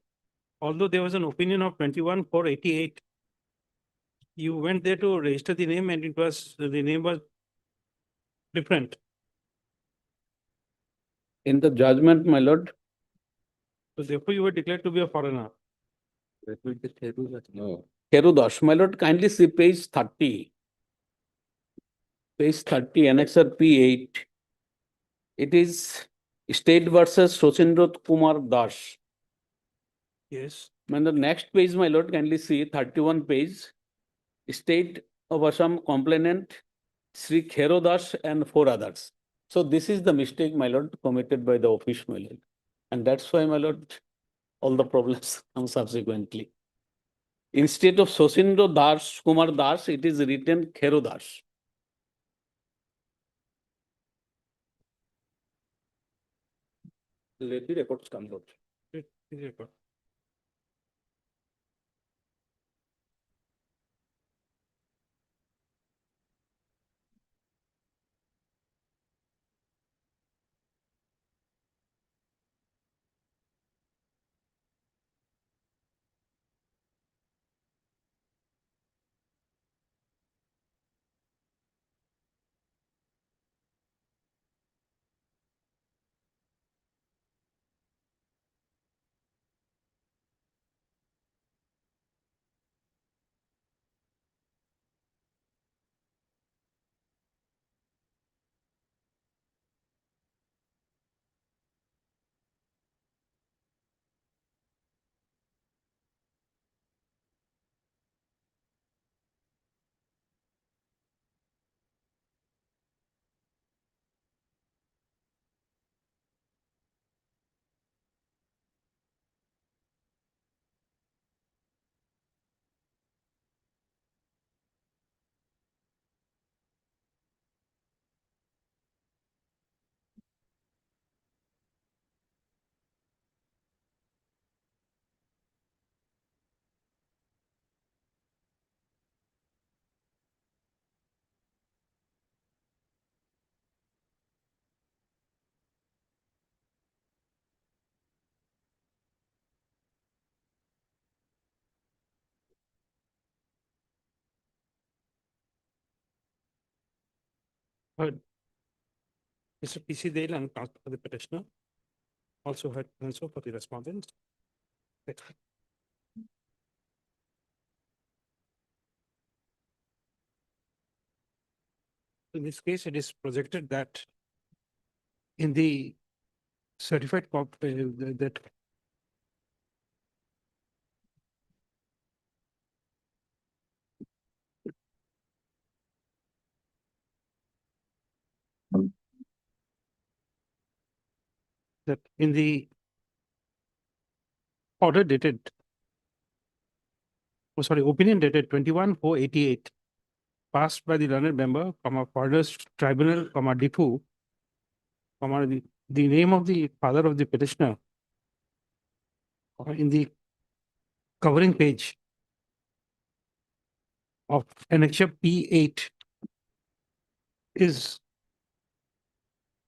although there was an opinion of 21,488, you went there to register the name and the name was different. In the judgment, my lord, So therefore you were declared to be a foreigner. No. Herudas, my lord, kindly see page 30. Page 30, annexer P8. It is State versus Sochindra Kumar Das. Yes. And the next page, my lord, kindly see 31 page. State of Assam complainant Sri Kherodas and 4 others. So this is the mistake, my lord, committed by the office, my lord. And that's why, my lord, all the problems come subsequently. Instead of Sochindra Das, Kumar Das, it is written Kherodas. Let the records come, Lord. Heard. Mr. PC Dale and counsel for the petitioner. Also heard counsel for the respondent. Next. In this case, it is projected that in the certified copy that in the order dated, opinion dated 21/4/88, passed by the learned member, Foreigners Tribunal, Defu, the name of the father of the petitioner in the covering page of annexure P8 is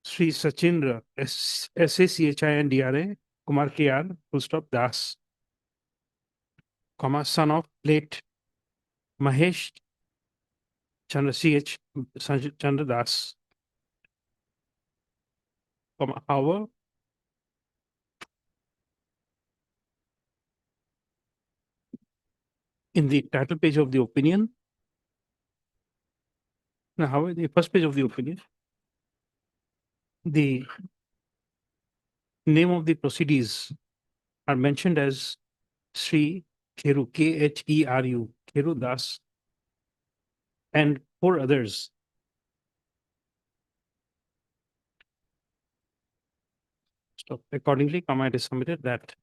Sri Sachindra, Sachindra, Kumar KR, full stop, Das, son of late Mahesh Chandra CH Chandra Das, however, in the title page of the opinion, however, the first page of the opinion, the name of the proceedings are mentioned as Sri Kheru, Kheru, Kheru Das, and 4 others. So accordingly, comment is submitted that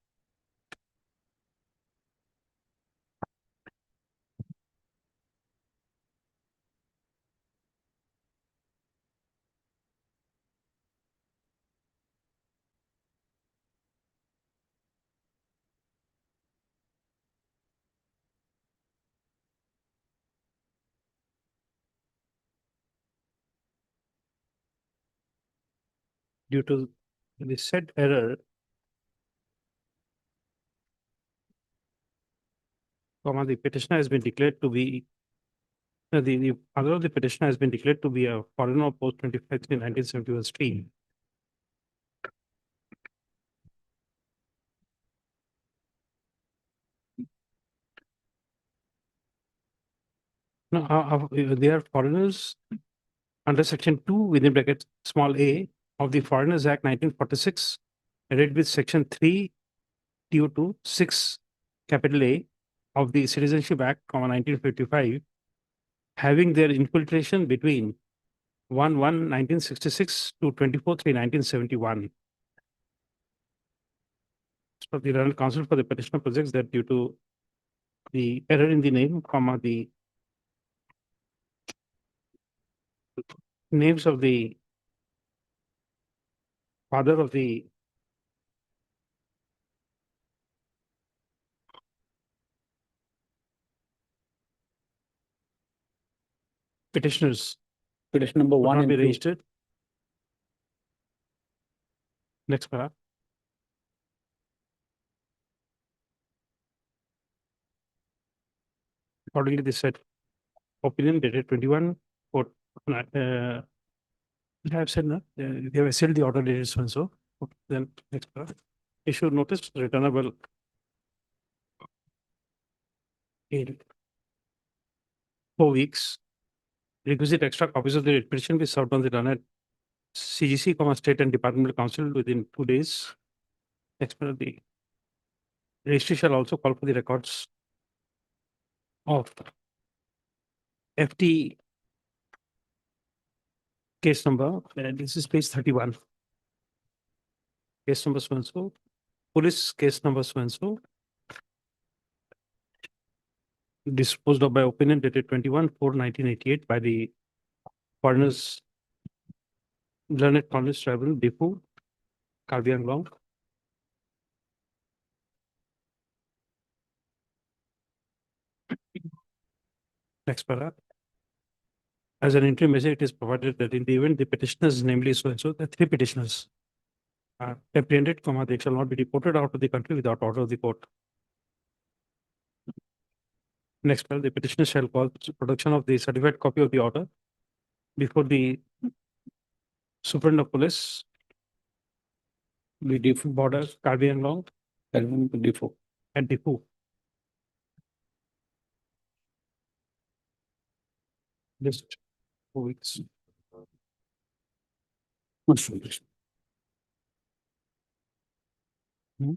due to the said error, the petitioner has been declared to be the father of the petitioner has been declared to be a foreigner post 25 in 1971 stream. No, they are foreigners under section 2 within bracket small a of the Foreigners Act 1946, read with section 3 TO2 6 capital A of the Citizenship Act, 1955, having their infiltration between 1/1/1966 to 24/3/1971. So the Learned Counsel for the petitioner projects that due to the error in the name, the names of the father of the petitioners Petition number would 1 not and be 2. registered. Next paragraph. Accordingly, this said opinion dated 21 for I have said no, they have sealed the order dated so and so. Okay, then next paragraph. Issue notice returnable in 4 weeks. Requisite extra copies of the petition be served on the runner CGC, State and Departmental Council within 2 days. Next paragraph, the registry shall also call for the records of FT case number, this is page 31. Case number so and so, police case number so and so, disposed of by opinion dated 21/4/1988 by the Foreigners Learned College Tribunal, Defu, Karbi Anglong. Next paragraph. As an interim measure, it is provided that in the event the petitioners, namely so and so, the 3 petitioners are apprehended, they shall not be deported out of the country without order of the court. Next paragraph, the petitioner shall call production of the certified copy of the order before the Superintendent of Police, the default border, Cardi and Long, and default, and default. Just 4 weeks. Hmm?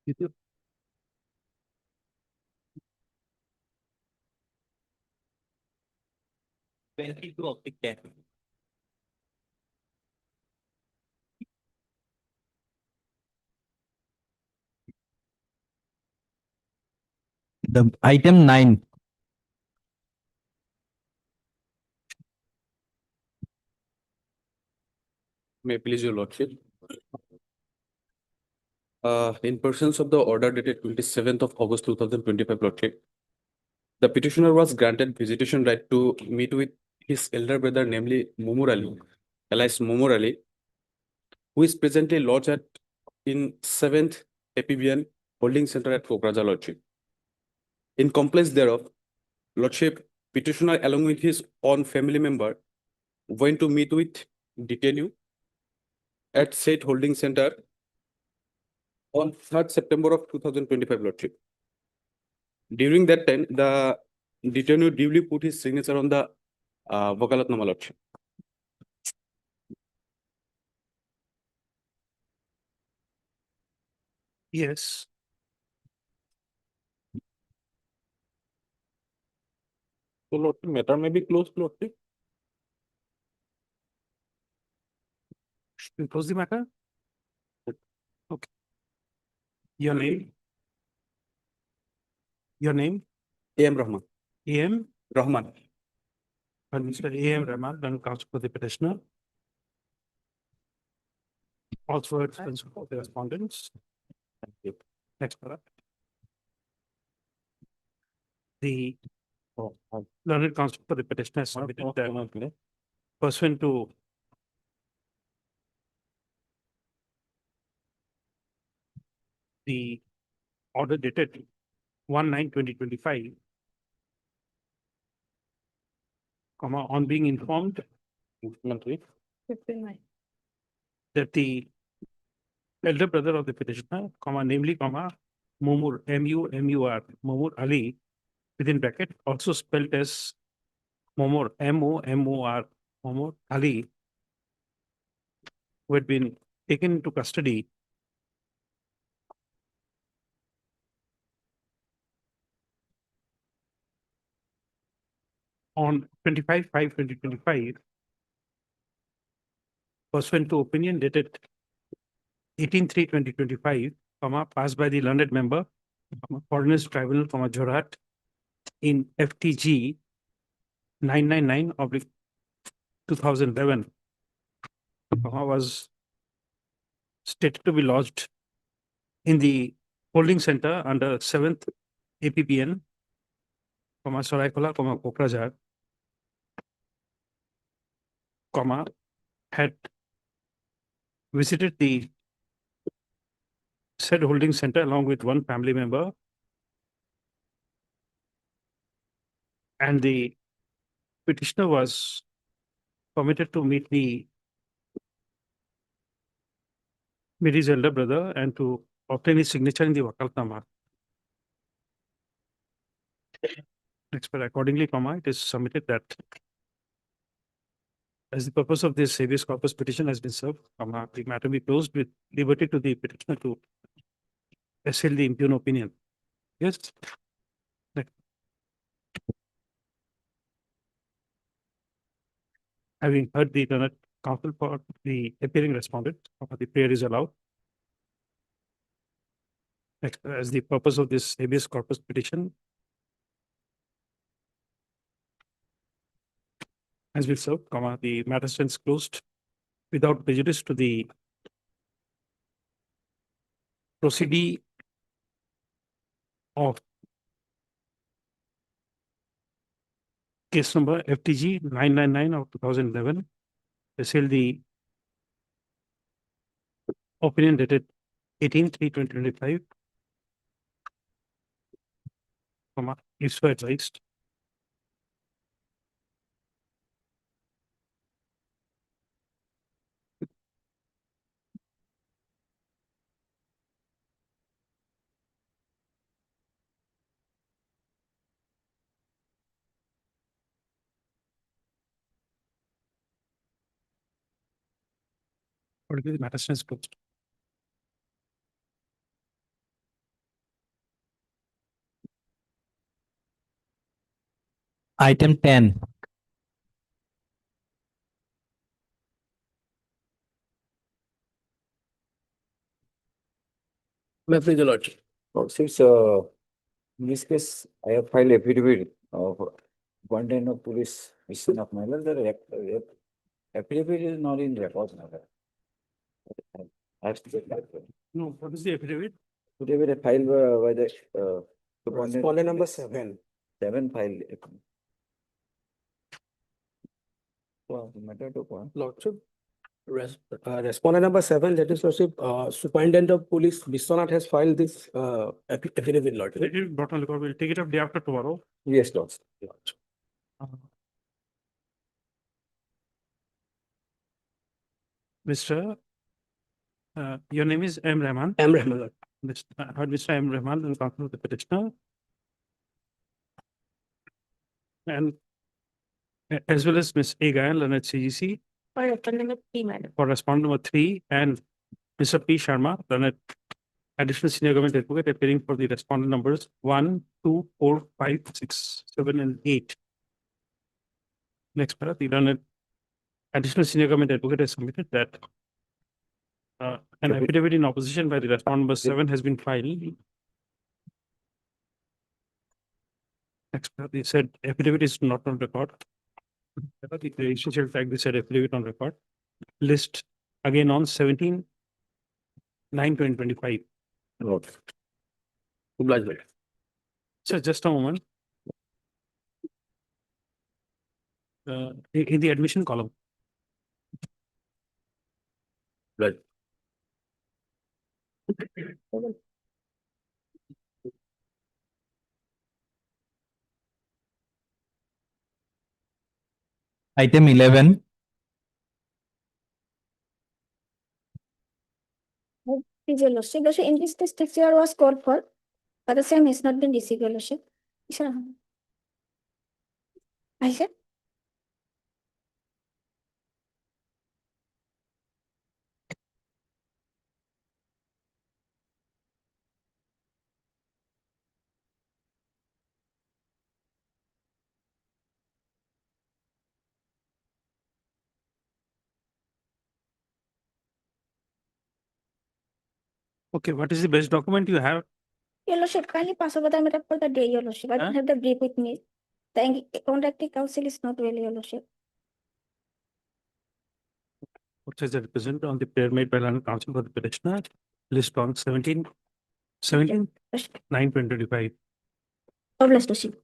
You too. The item 9, May please your lordship. In pursuance of the order dated 27th of August 2025, lordship, the petitioner was granted visitation right to meet with his elder brother, namely Mumur Ali, alias Mumur Ali, who is presently lodged at in 7th APBN Holding Center at Pokraja, lordship. In compliance thereof, lordship, petitioner along with his own family member went to meet with detainee at said holding center on 3rd September of 2025, lordship. During that time, the detainee duly put his signature on the Vakalatnama, lordship. Yes. So lordship, matter may be closed, lordship. Should we close the matter? Okay. Your name? Your name? A.M. Rahman. AM? Rahman. And Mr. AM Rahman, then counsel for the petitioner. Also, it's for the respondents. Thank you. Next product. The Oh, learned counsel for the petitioner has submitted that pursuant to the order dated 1/9/2025, comma, on being informed Supplementary. 59. that the elder brother of the petitioner, comma, namely, comma, Mumur, M-U-M-U-R, Mumur Ali, within bracket, also spelled as Mumur, M-O-M-O-R, Mumur Ali, who had been taken into custody on 25/5/2025, pursuant to opinion dated 18/3/2025, comma, passed by the learned member, Foreigners Tribunal, comma, Jorat, in FTG 999/2011, was stated to be lodged in the holding center under 7th APBN, comma, Soraikola, comma, Kokrajhar, comma, had visited the said holding center along with one family member, and the petitioner was permitted to meet his elder brother and to obtain his signature in the Wakaltnama. Next, but accordingly, comma, it is submitted that as the purpose of this habeas corpus petition has been served, comma, the matter be closed with liberty to the petitioner to assail the impugn opinion. Yes. Next. Having heard the learned counsel for the appearing respondent, the prayer is allowed. Next, as the purpose of this habeas corpus petition has been served, comma, the matter stands closed without prejudice to the proceedee of case number FTG 999 of 2011, assail the opinion dated 18/3/2025, comma, if so advised. Accordingly, the matter stands closed. Item 10. May I please the lordship? Since in this case, I have filed affidavit of content of police mission of my lord, the affidavit is not in record. I have to check that. No, what is the affidavit? Affidavit filed by the Respondent number 7. 7 filed. Matter to point. Lordship. Respondent number 7, that is lordship, Superintendent of Police Biswanath has filed this affidavit, lordship. It is brought on record. We'll take it up day after tomorrow. Yes, Lord. Mr. Your name is M. Rahman. M. Rahman, Lord. Mr. M. Rahman will conclude the petitioner. And as well as Ms. A. Gayan, learned CGC, For respondent number 3, madam. for respondent number 3, and Mr. P. Sharma, learned additional senior government advocate appearing for the respondent numbers 1, 2, 4, 5, 6, 7, and 8. Next paragraph, the learned additional senior government advocate has submitted that an affidavit in opposition by the respondent number 7 has been filed. Next paragraph, they said affidavit is not on record. The essential fact, they said affidavit on record. List again on 17/9/2025. Okay. Obliged, Lord. So just a moment. In the admission column. Right. Item 11. Please, your lordship. Lordship, in this case, textual was called for, but the same has not been received, your lordship. Sir. I said. Okay, what is the best document you have? Your lordship, kindly pass over the matter for the day, your lordship. I don't Huh? have the brief with me. The contracting council is not well, your lordship. What is the representative on the prayer made by London Council for the petitioner? List on 17/9/2025. Obliged, lordship.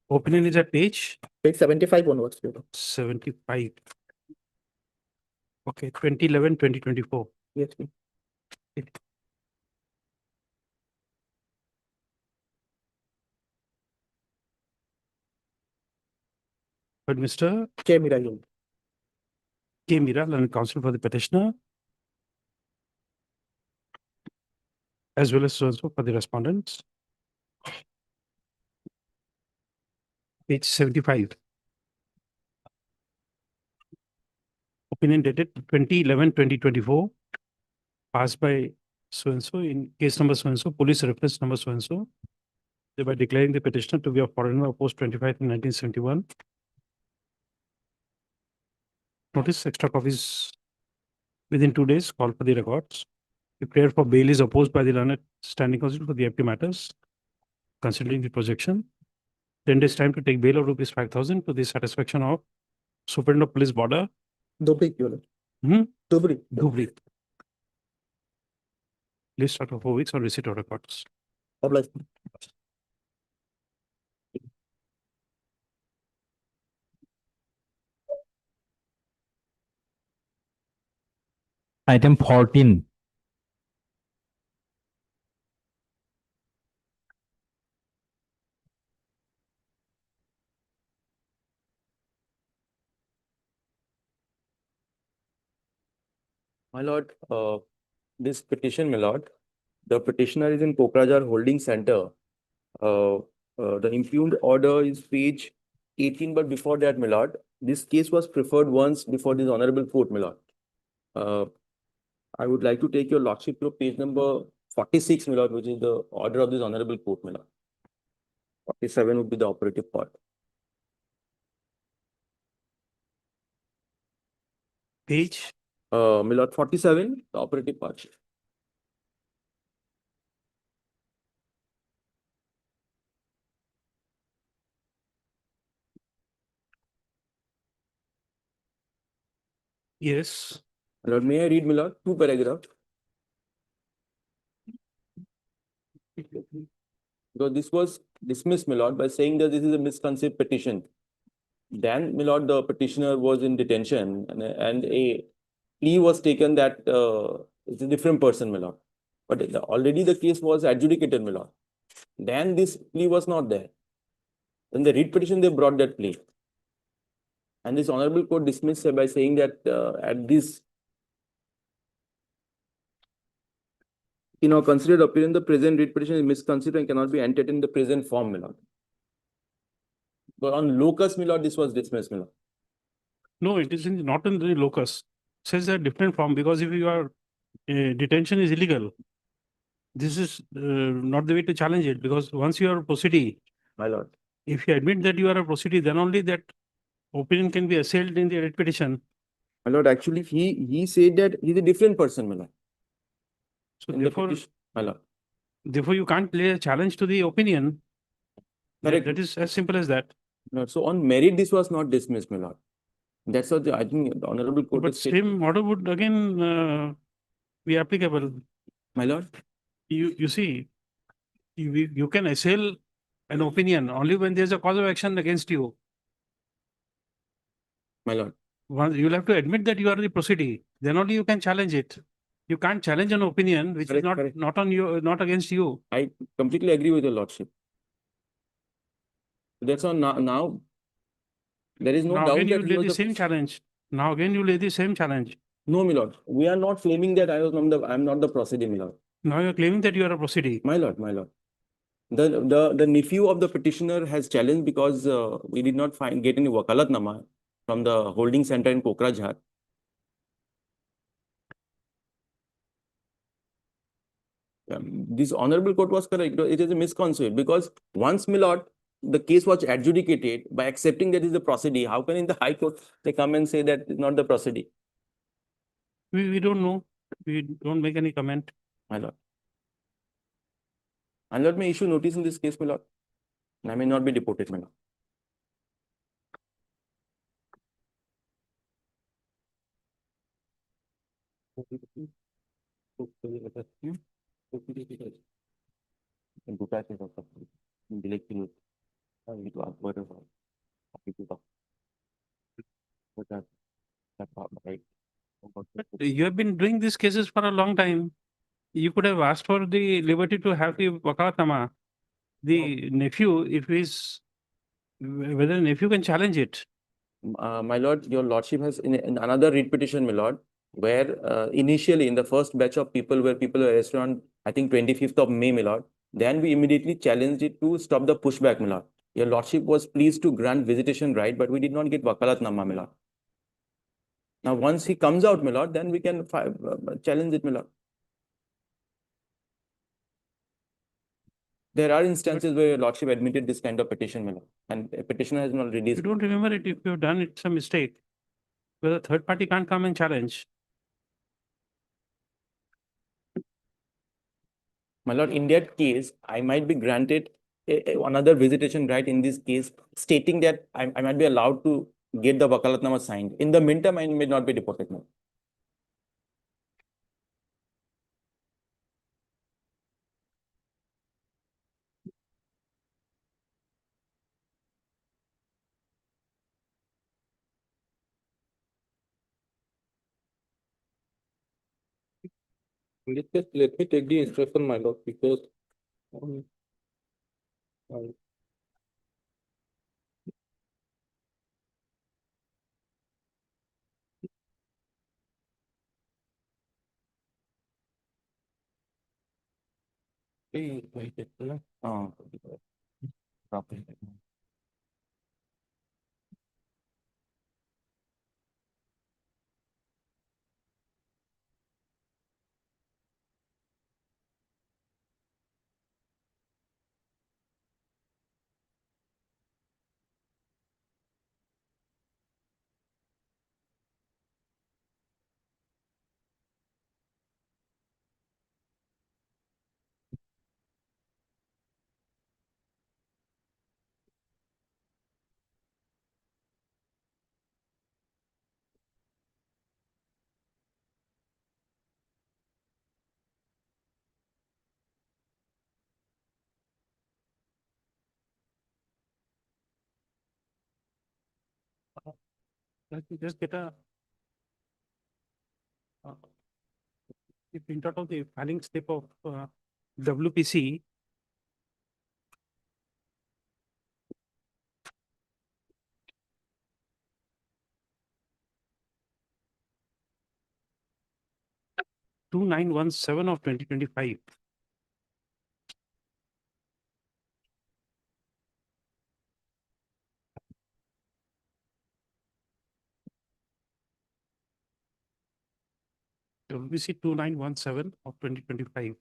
Opinion is at page Page 75 onwards, your lord. 75. Okay, 2011-2024. Yes, please. But Mr. K. Mira, K. Mira, London Council for the petitioner, as well as so for the respondents. Page 75. Opinion dated 2011-2024, passed by so-and-so in case number so-and-so, police reference number so-and-so. thereby declaring the petitioner to be a foreigner of post 25 in 1971. Notice extra copies within 2 days, call for the records. If prayer for bail is opposed by the learned standing counsel for the FT matters, considering the projection, 10 days time to take bail of rupees 5,000 to the satisfaction of Superintendent of Police Border. Dobrik, Your Lord. Hmm? Dobrik. Dhubri. List after 4 weeks or receipt of records. Obliged. Item 14. My lord, this petition, my lord, the petitioner is in Kokrajhar Holding Center. The impugned order is page 18, but before that, my lord, this case was preferred once before this honorable court, my lord. I would like to take your lordship to page number 46, my lord, which is the order of this honorable court, my lord. 47 would be the operative part. Page? My lord, 47, the operative part. Yes. My lord, may I read, my lord, two paragraphs? Because this was dismissed, my lord, by saying that this is a misconceived petition. Then, my lord, the petitioner was in detention and a plea was taken that it's a different person, my lord. But already the case was adjudicated, my lord. Then this plea was not there. In the read petition, they brought that plea. And this honorable court dismissed it by saying that at this, considered appearance, the present read petition is misconceived and cannot be entered in the present form, my lord. But on locus, my lord, this was dismissed, my lord. No, it is not in the locus. It says a different form because if you are detention is illegal, this is not the way to challenge it because once you are a proceedee, My lord. if you admit that you are a proceedee, then only that opinion can be assailed in the writ petition. My lord, actually, he said that he's a different person, my lord. So In therefore, my lord. therefore you can't lay a challenge to the opinion. Correct. That is as simple as that. No, so on merit, this was not dismissed, my lord. That's what I think the honorable court But has stated. same order would again be applicable. My lord. You see, you can assail an opinion only when there's a cause of action against you. My lord. You'll have to admit that you are the proceedee. Then only you can challenge it. You can't challenge an opinion which is not on you, not against you. I completely agree with your lordship. That's all now. There is no Now doubt again you that he lay was the same challenge. Now again you lay the same challenge. No, my lord. We are not claiming that I'm not the proceedee, my lord. Now you're claiming that you are a proceedee. My lord, my lord. The nephew of the petitioner has challenged because we did not get any wakalatnama from the holding center in Kokrajhar. This honorable court was correct. It is a misconceived because once, my lord, the case was adjudicated by accepting that is the proceedee. How can in the high court they come and say that it's not the proceedee? We don't know. We don't make any comment. My lord. And Lord may issue notice in this case, my lord. I may not be deported, my lord. You have been doing these cases for a long time. You could have asked for the liberty to have the wakalatnama. The nephew, if he's whether the nephew can challenge it. My lord, your lordship has in another writ petition, my lord, where initially in the first batch of people were arrested on, I think 25th of May, my lord. Then we immediately challenged it to stop the pushback, my lord. Your lordship was pleased to grant visitation right, but we did not get wakalatnama, my lord. Now, once he comes out, my lord, then we can challenge it, my lord. There are instances where your lordship admitted this kind of petition, my lord, and a petitioner has not If released. you don't remember it, if you've done it, it's a mistake. Whether third party can't come and challenge. My lord, in that case, I might be granted another visitation right in this case, stating that I might be allowed to get the wakalatnama signed. In the meantime, I may not be deported. My lord. In this case, let me take the instruction, my lord, because Oh, properly. Let me just get a the printout of the filing slip of WPC. Two nine one seven of 2025. WPC 2917 of 2025.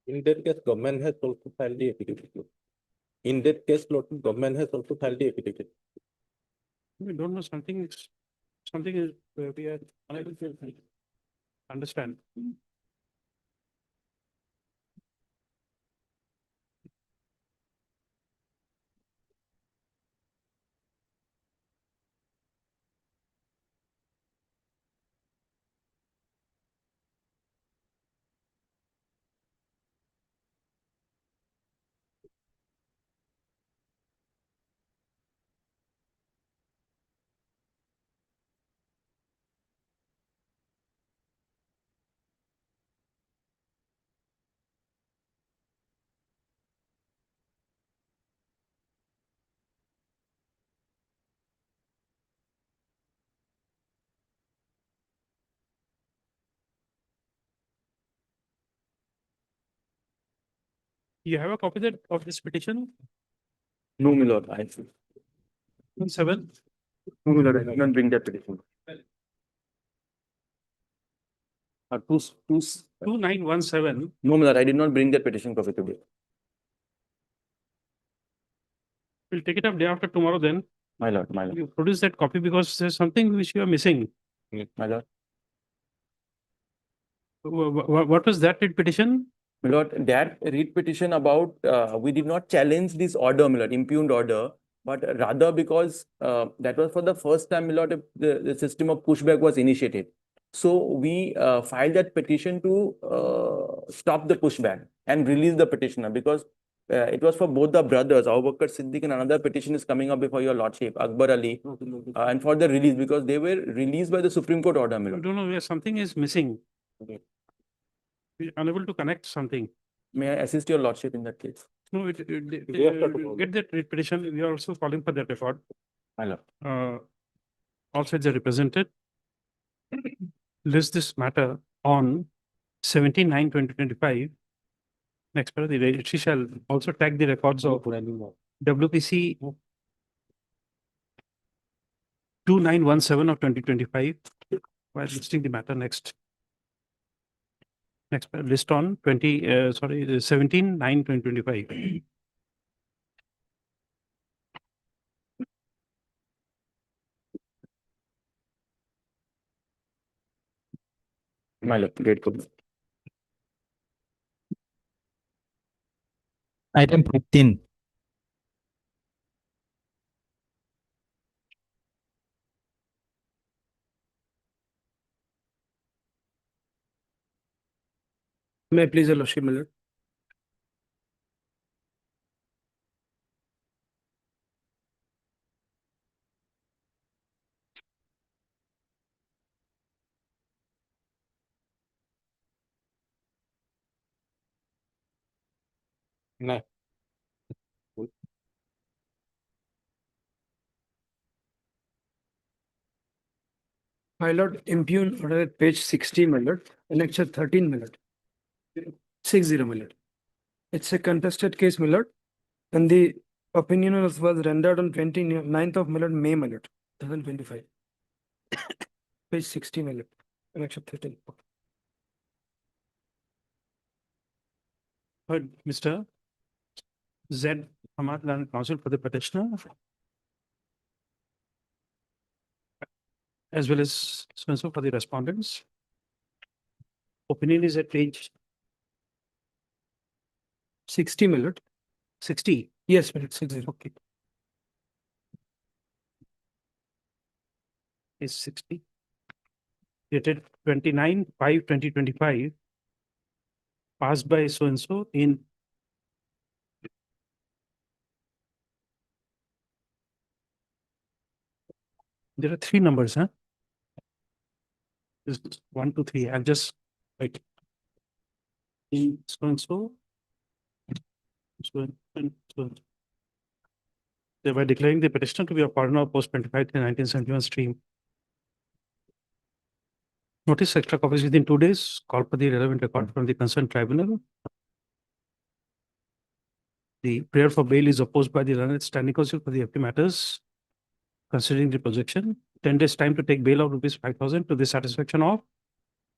in that case, government has also filed the affidavit. In that case, lord, government has also filed the affidavit. We don't know, something is we are unable to understand. You have a copy of this petition? No, my lord, I see. 7. No, my lord, I did not bring that petition. 2917. No, my lord, I did not bring that petition copy today. We'll take it up day after tomorrow then. My lord, my lord. You produce that copy because there's something which you are missing. My lord. What was that petition? My lord, that read petition about, we did not challenge this order, my lord, impugned order, but rather because that was for the first time, my lord, the system of pushback was initiated. So we filed that petition to stop the pushback and release the petitioner because it was for both the brothers, Abu Bakr Siddiq, and another petition is coming up before your lordship, Akbar Ali, and for the release because they were released by the Supreme Court order. my I lord. don't know where something is missing. Okay. We're unable to connect something. May I assist your lordship in that case? No, get that petition. We are also calling for that record. My lord. All sides are represented. List this matter on 17/9/2025. Next, the registry shall also tag the records of WPC 2917 of 2025 while listing the matter next. Next, list on 17/9/2025. My lord, grateful. Item 15. May I please, your lordship, my lord? No. My lord, impugn order at page 60, my lord, lecture 13, my lord. 60, my lord. It's a contested case, my lord, and the opinion was rendered on 29th of May, my lord, 2025. Page 60, my lord, lecture 13. Heard Mr. Z. Hamad Land Counsel for the petitioner, as well as so for the respondents. Opinion is at page 60, my lord. 60. Yes, my lord, 60. Okay. Is 60. Dated 29/5/2025. Passed by so and so in there are three numbers, huh? This is 1, 2, 3. I'll just write in so and so. So and so. Thereby declaring the petitioner to be a partner of post 25 to 1971 stream. Notice extra copies within 2 days. Call for the relevant record from the concerned tribunal. The prayer for bail is opposed by the learned standing counsel for the FT matters. Considering the projection, 10 days time to take bail of rupees 5,000 to the satisfaction of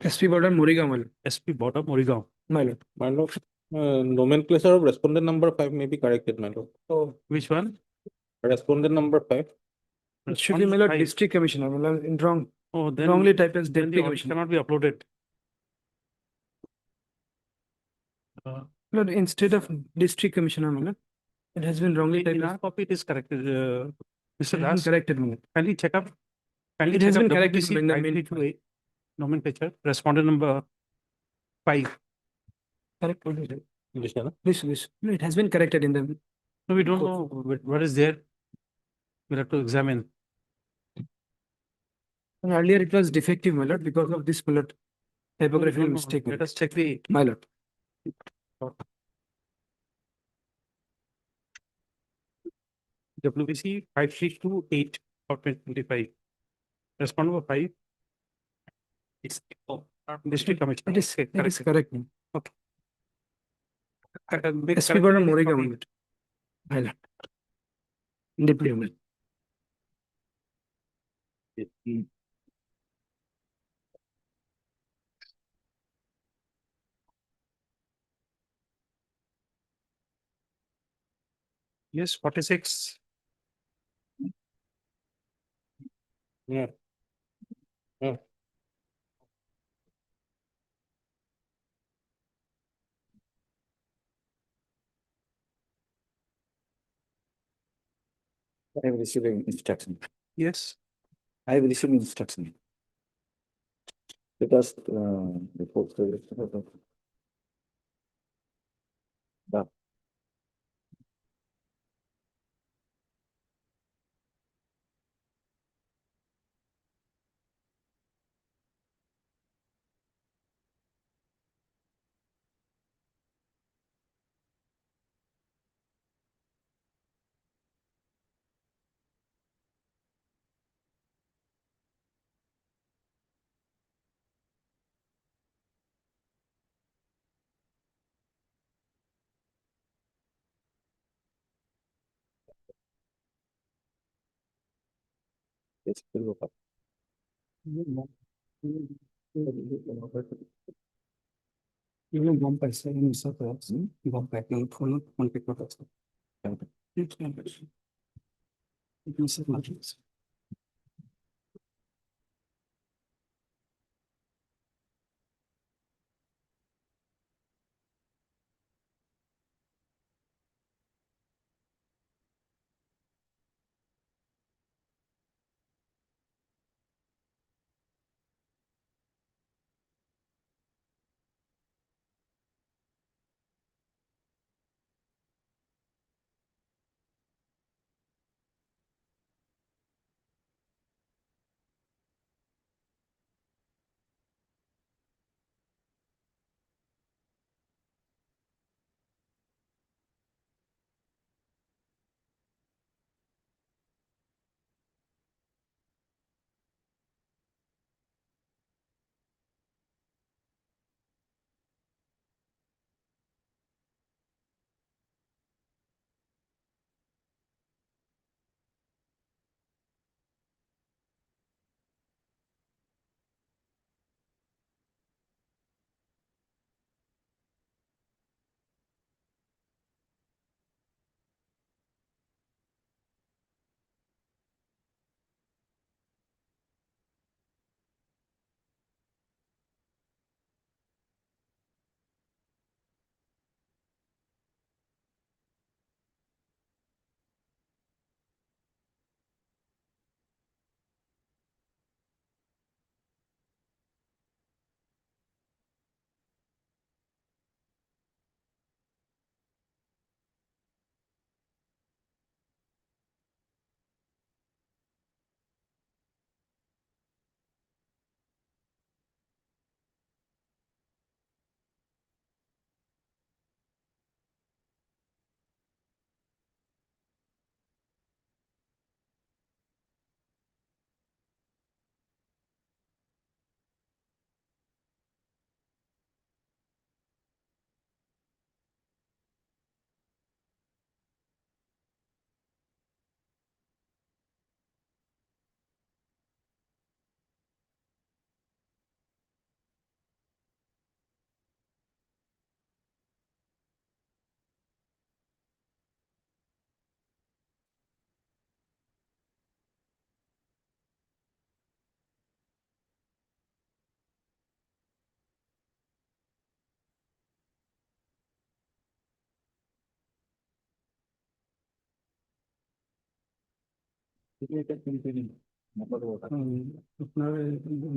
SP Border Morigaon, my lord. SP Bottom Morigaon. My lord. My lord, nomenclature of respondent number 5 may be corrected, my lord. Oh, Which one? Respondent number 5. it should be, my lord, district commissioner, my lord, in wrong. Oh, then Wrongly typed as then the deputy audit commissioner. cannot be uploaded. Lord, instead of district commissioner, my lord, it has been wrongly typed In as. our copy, it is corrected. Mr. It has been Das, corrected, my lord. kindly check up. Kindly It has check up been corrected WPC in the main 532A nomenclature, respondent number 5. Correct. Please. No, it has been corrected in the. No, we don't know what is there. We'll have to examine. And earlier it was defective, my lord, because of this, my lord, typographical No. mistake. Let us check the My lord. WPC 5328 of 2025. Respondent number 5. It's district commissioner. It is correct. Okay. SP Border Morigaon, my lord. My lord. Deputy, my lord. Yes, 46. Yeah. Yeah. I have received an instruction. Yes. I have received instruction. Let us report. The Yes, will go. Even one person in support, one packing for one pick up. It's competition. It is margins.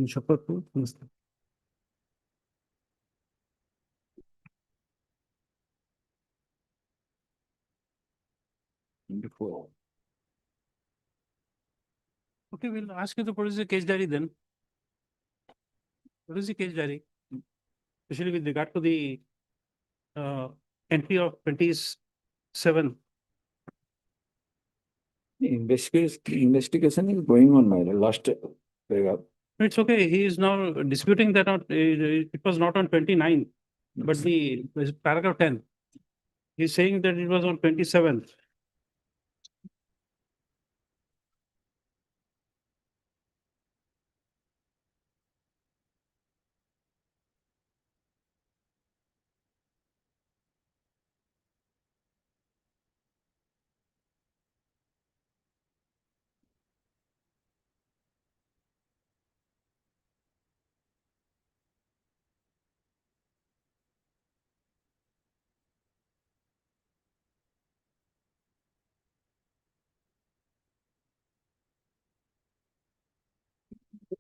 Shopper. Before. Okay, we'll ask you to produce the case diary then. Produce the case diary, especially with regard to the entry of 27. Investigation is going on, my last paragraph. It's okay. He is now disputing that it was not on 29, but the paragraph 10. He's saying that it was on 27th.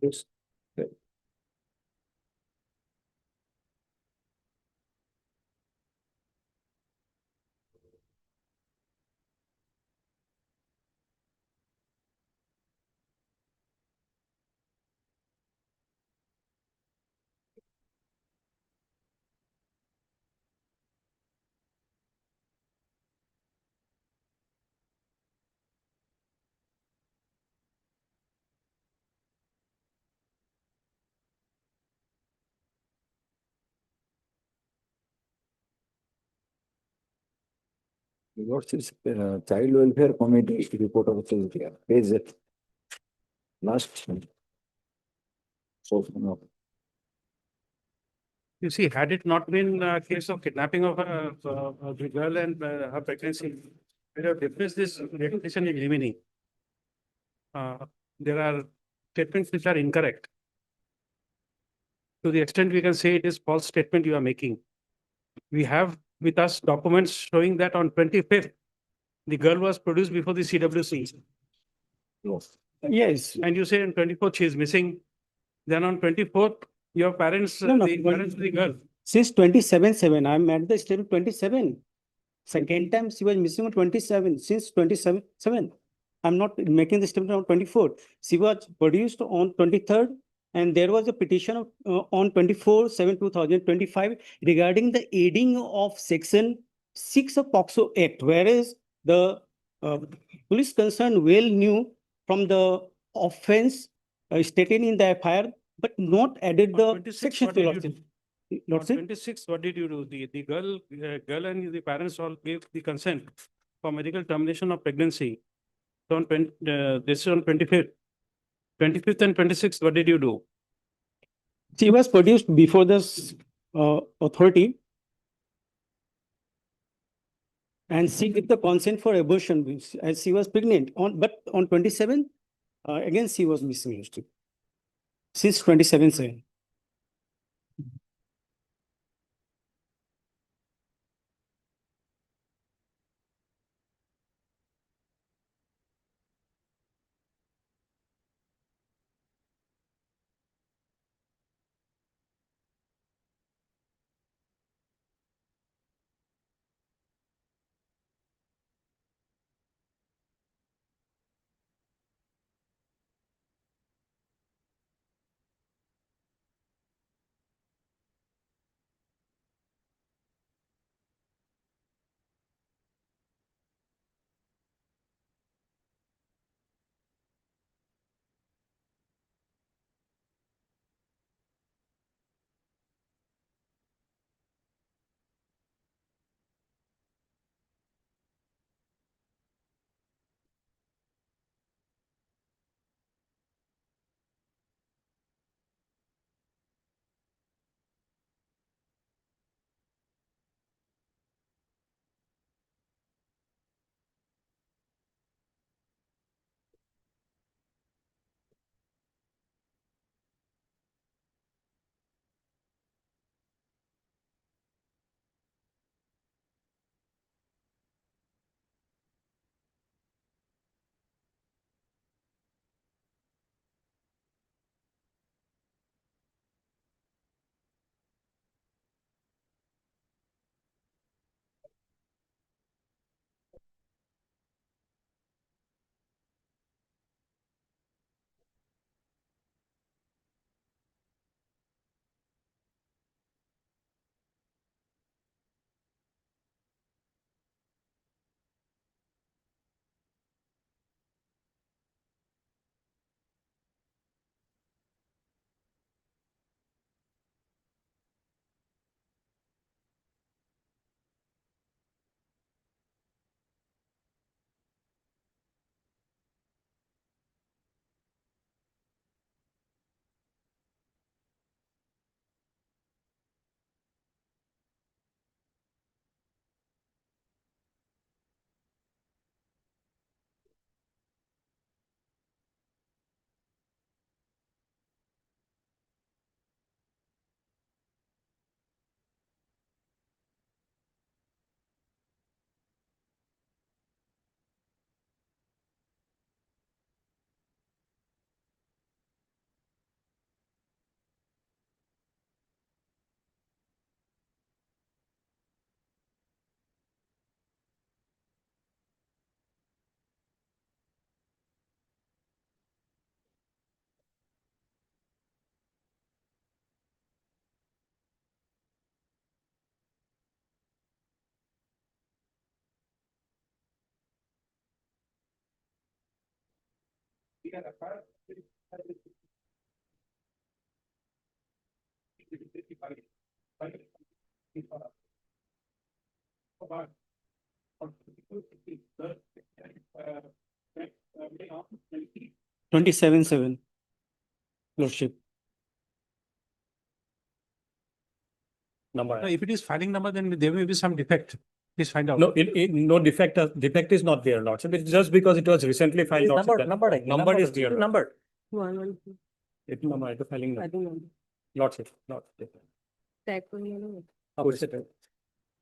Yes. What's this child welfare committee report of the page last. So, no. You see, had it not been a case of kidnapping of the girl and her pregnancy, we have dismissed this recognition in limine. There are statements which are incorrect. To the extent we can say it is false statement you are making. We have with us documents showing that on 25th, the girl was produced before the CWC. Yes. Yes, and you say on 24th she is missing. Then on 24th, your parents, the parents of the girl. Since 27/7, I'm at the state of 27. Second time she was missing on 27, since 27/7. I'm not making the statement on 24th. She was produced on 23rd, and there was a petition of, on 24/7/2025 regarding the aiding of section 6 of POCSO Act, whereas the police concerned well knew from the offense stated in the FIR, but not added the 26, section. what did you do? Lordship? 26, what did you do? The girl and the parents all gave the consent for medical termination of pregnancy. So on this is on 25th. 25th and 26th, what did you do? She was produced before this authority. And she gave the consent for abortion as she was pregnant but on 27, again, she was misused. Since 27/7. 27/7. Lordship. No, if it is filing number, then there may be some defect. Please find out. No, no defect, defect is not there, Lordship. It's just because it was recently filed. Lordship, that number is there. Number. It number, the filing I number. don't know. Lordship, not. That one, you know. Opposite.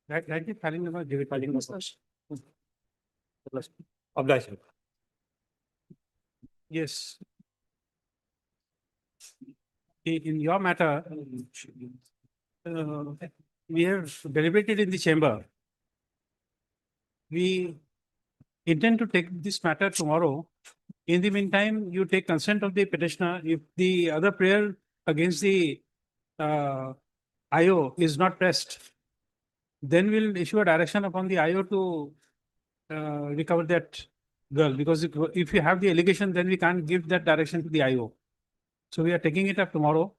Write the filing number, give it filing number. Obligation. Yes. In your matter, we have deliberated in the chamber. We intend to take this matter tomorrow. In the meantime, you take consent of the petitioner. If the other prayer against the IO is not pressed, then we'll issue a direction upon the IO to recover that girl. Because if you have the allegation, then we can't give that direction to the IO. So we are taking it up tomorrow.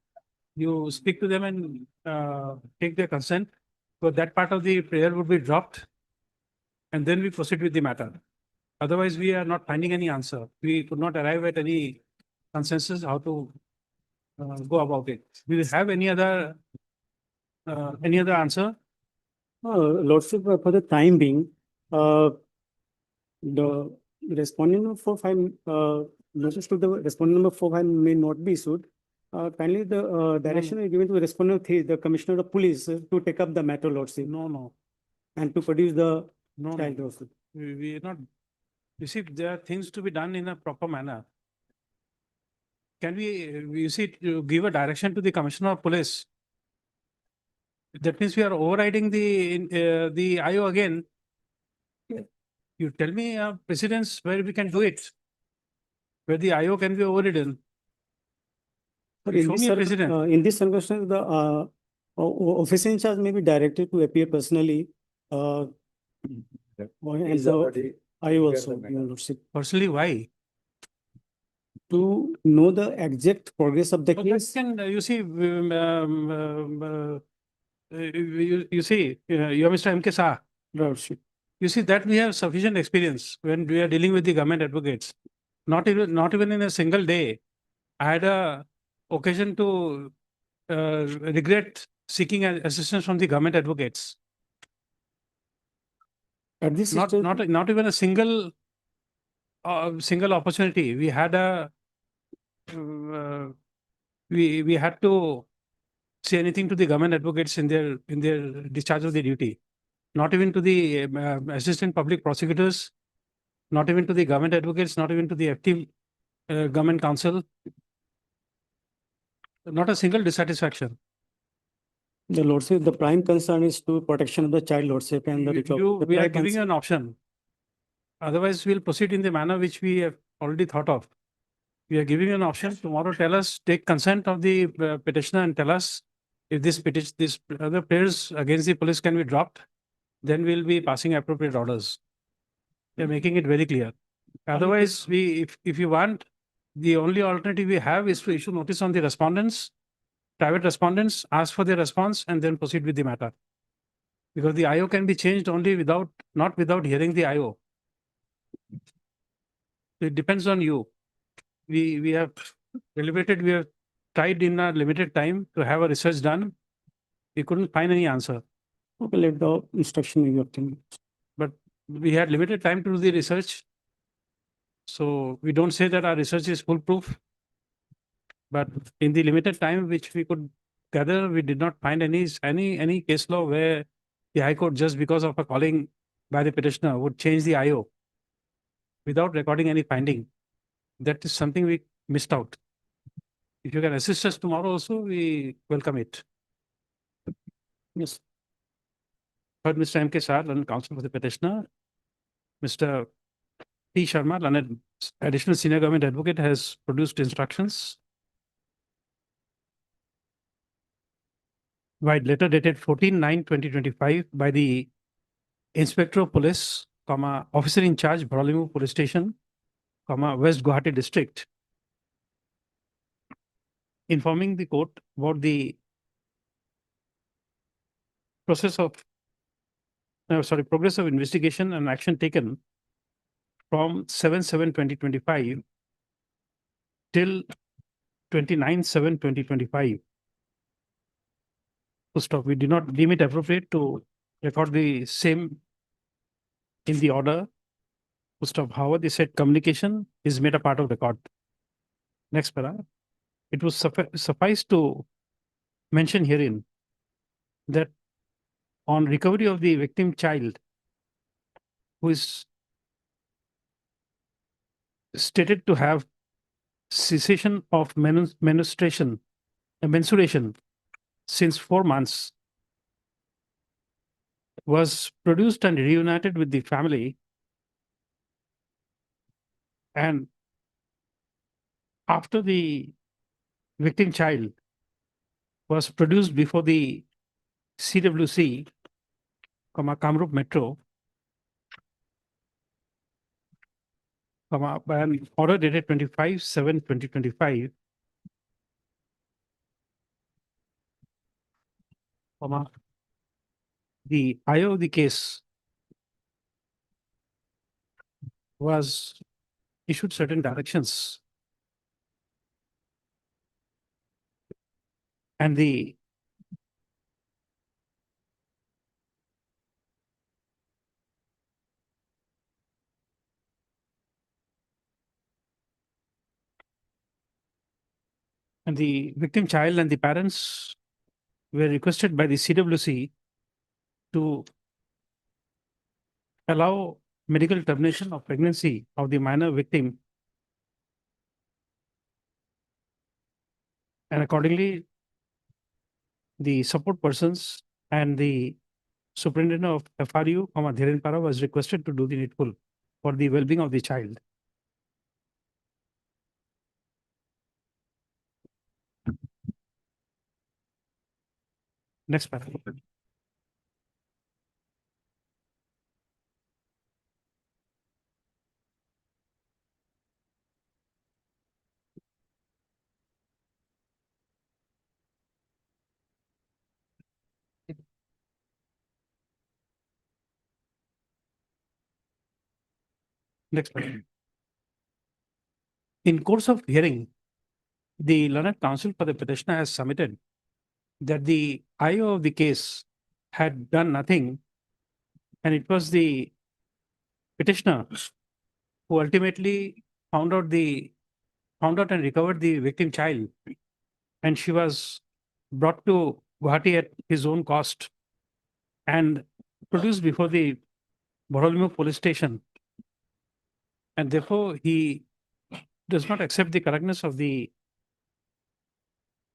You speak to them and take their consent. So that part of the prayer would be dropped. And then we proceed with the matter. Otherwise, we are not finding any answer. We could not arrive at any consensus how to go about it. Do you have any other answer? Lordship, for the time being, the respondent number 45, notice to the respondent number 45 may not be issued. Kindly the direction is given to the respondent 3, the Commissioner of Police, to take up the matter, Lordship. No. And to produce the No. child also. We are not. You see, there are things to be done in a proper manner. Can we to give a direction to the Commissioner of Police? That means we are overriding the IO again. You tell me precedents where we can do it, where the IO can be overridden. But Show me a precedent. in this circumstance, the officer in charge may be directed to appear personally. And the I also, Your Lordship, Personally, why? to know the exact progress of the case. You see, you see, you are Mr. M.K. Shah. Lordship. You see that we have sufficient experience when we are dealing with the government advocates. Not even in a single day, I had a occasion to regret seeking assistance from the government advocates. At this Not even a single opportunity. We had we had to say anything to the government advocates in their discharge of their duty. Not even to the assistant public prosecutors, not even to the government advocates, not even to the FT government counsel. Not a single dissatisfaction. The Lordship, the prime concern is to protection of the child, Lordship, and the We are giving you an option. Otherwise, we'll proceed in the manner which we have already thought of. We are giving you an option. Tomorrow, tell us, take consent of the petitioner and tell us if this other prayers against the police can be dropped. Then we'll be passing appropriate orders. We are making it very clear. Otherwise, if you want, the only alternative we have is to issue notice on the respondents, private respondents, ask for their response, and then proceed with the matter. Because the IO can be changed only not without hearing the IO. It depends on you. We have deliberated, we have tried in a limited time to have a research done. We couldn't find any answer. Okay, let the instruction be obtained. But we had limited time to do the research. So we don't say that our research is foolproof. But in the limited time which we could gather, we did not find any case law where the High Court, just because of a calling by the petitioner, would change the IO without recording any finding. That is something we missed out. If you can assist us tomorrow also, we welcome it. Yes. Heard Mr. M.K. Shah, learned counsel for the petitioner. Mr. P. Sharma, learned additional senior government advocate, has produced instructions. By letter dated 14/9/2025 by the Inspector of Police, Officer in Charge, Brawleymoor Police Station, West Guwahati District, informing the court about the progress of investigation and action taken from 7/7/2025 till 29/7/2025. Full stop. We did not deem it appropriate to record the same in the order. Full stop. However, the said communication is made a part of record. Next para. It was suffice to mention herein that on recovery of the victim child, who is stated to have cessation of menstruation since 4 months, was produced and reunited with the family, and after the victim child was produced before the CWC, Kamrup Metro, by an order dated 25/7/2025, the IO of the case was issued certain directions, and the victim child and the parents were requested by the CWC to allow medical termination of pregnancy of the minor victim, and accordingly, the support persons and the superintendent of FRU, Dhirenpara, was requested to do the needful for the well-being of the child. Next paragraph. Next paragraph. In course of hearing, the learned counsel for the petitioner has submitted that the IO of the case had done nothing, and it was the petitioner who ultimately found out and recovered the victim child, and she was brought to Guwahati at his own cost and produced before the Borolimo police station, and therefore he does not accept the correctness of the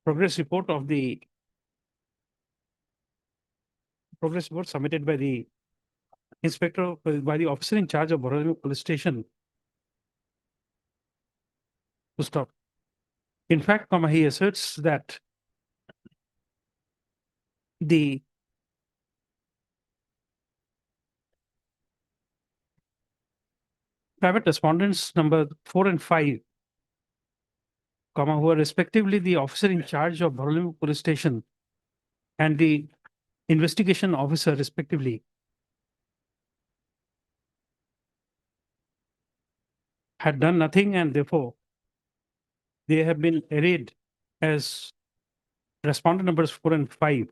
progress report submitted by the by the officer in charge of Borolimo police station. To stop. In fact, he asserts that the private respondents number 4 and 5, who are respectively the officer in charge of Borolimo police station and the investigation officer respectively, had done nothing, and therefore they have been arrayed as respondent numbers 4 and 5.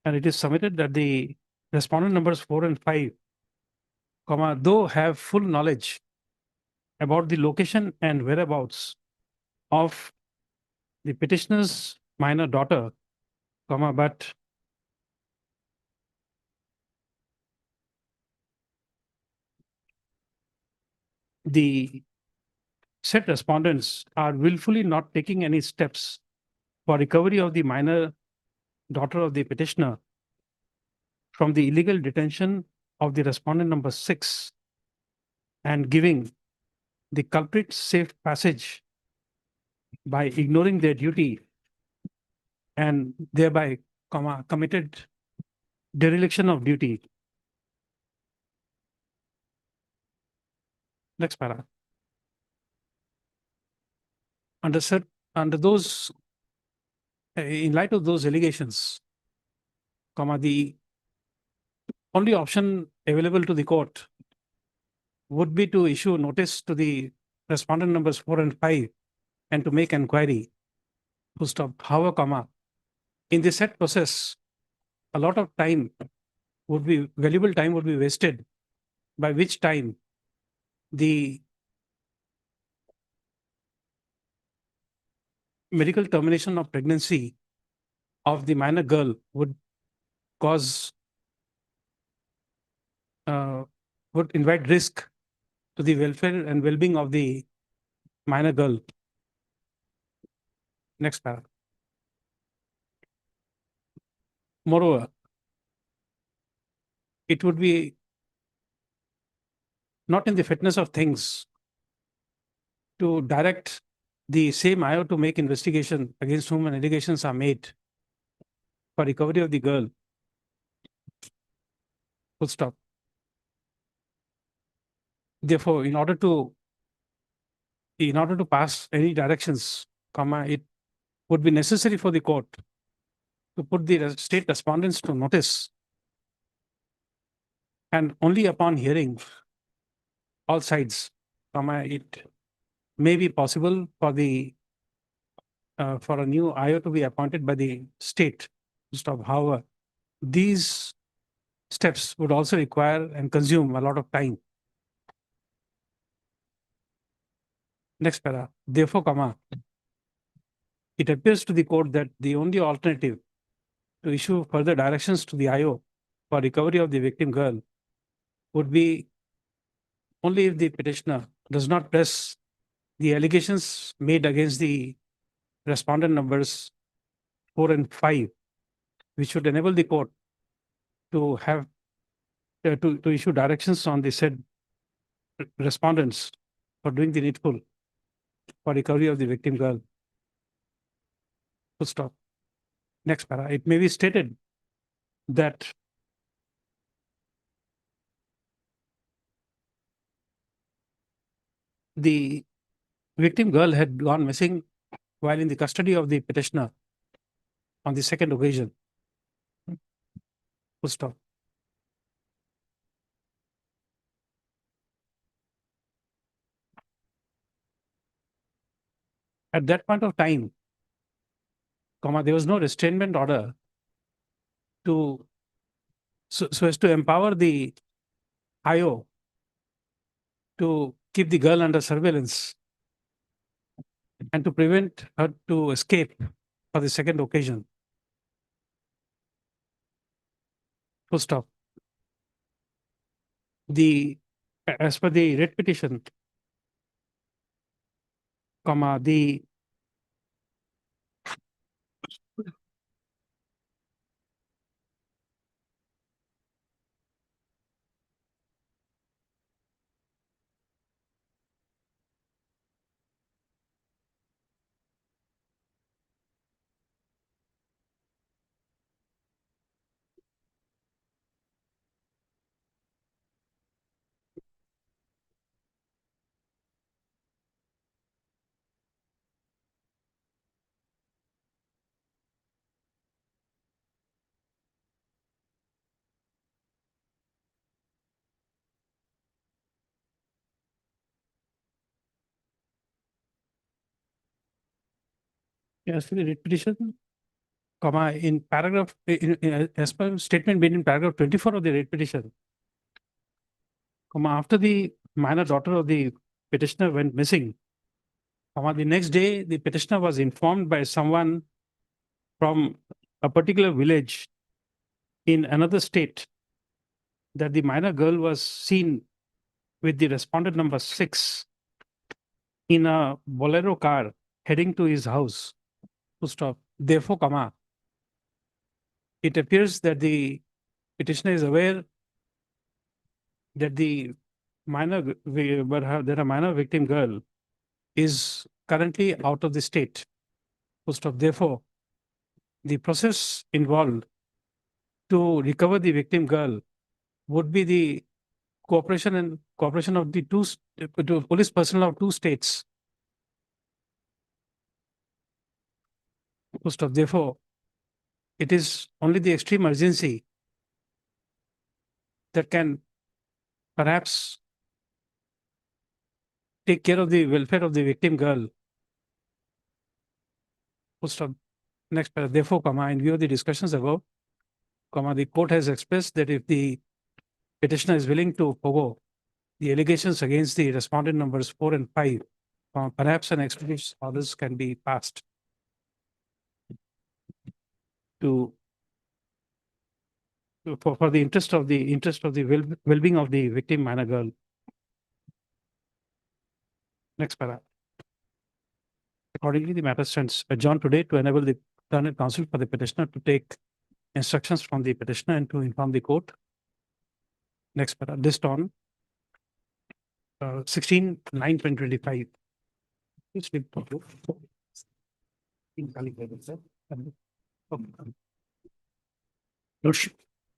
And it is submitted that the respondent numbers 4 and 5, though have full knowledge about the location and whereabouts of the petitioner's minor daughter, but the said respondents are willfully not taking any steps for recovery of the minor daughter of the petitioner from the illegal detention of the respondent number 6 and giving the culprit safe passage by ignoring their duty and thereby committed dereliction of duty. Next para. Under those, in light of those allegations, the only option available to the court would be to issue notice to the respondent numbers 4 and 5 and to make inquiry. Full stop. However, comma, in the said process, a lot of time would be, valuable time would be wasted, by which time the medical termination of pregnancy of the minor girl would cause, would invite risk to the welfare and well-being of the minor girl. Next paragraph. Moreover, it would be not in the fitness of things to direct the same IO to make investigation against whom allegations are made for recovery of the girl. Full stop. Therefore, in order to pass any directions, comma, it would be necessary for the court to put the state respondents to notice, and only upon hearing all sides, comma, it may be possible for the for a new IO to be appointed by the state. Stop. However, these steps would also require and consume a lot of time. Next para. Therefore, comma, it appears to the court that the only alternative to issue further directions to the IO for recovery of the victim girl would be only if the petitioner does not press the allegations made against the respondent numbers 4 and 5, which would enable the court to have to issue directions on the said respondents for doing the needful for recovery of the victim girl. Full stop. Next para. It may be stated that the victim girl had gone missing while in the custody of the petitioner on the second occasion. Full stop. At that point of time, comma, there was no restrainment order to so as to empower the IO to keep the girl under surveillance and to prevent her to escape for the second occasion. Full stop. As per the writ petition, comma, the as per the writ petition, comma, in paragraph, as per statement made in paragraph 24 of the writ petition, comma, after the minor daughter of the petitioner went missing, comma, the next day the petitioner was informed by someone from a particular village in another state that the minor girl was seen with the respondent number 6 in a Bolero car heading to his house. Full stop. Therefore, comma, it appears that the petitioner is aware that the minor, that a minor victim girl is currently out of the state. Full stop. Therefore, the process involved to recover the victim girl would be the cooperation of the two police personnel of two states. Full stop. Therefore, it is only the extreme urgency that can perhaps take care of the welfare of the victim girl. Full stop. Next paragraph. Therefore, comma, in view of the discussions above, comma, the court has expressed that if the petitioner is willing to forgo the allegations against the respondent numbers 4 and 5, perhaps an explanation others can be passed to for the interest of the well-being of the victim minor girl. Next paragraph. Accordingly, the matter stands adjourned today to enable the learned counsel for the petitioner to take instructions from the petitioner and to inform the court. Next paragraph. List on 16/9/2025. Which slip to you? Sir. Okay. Lordship,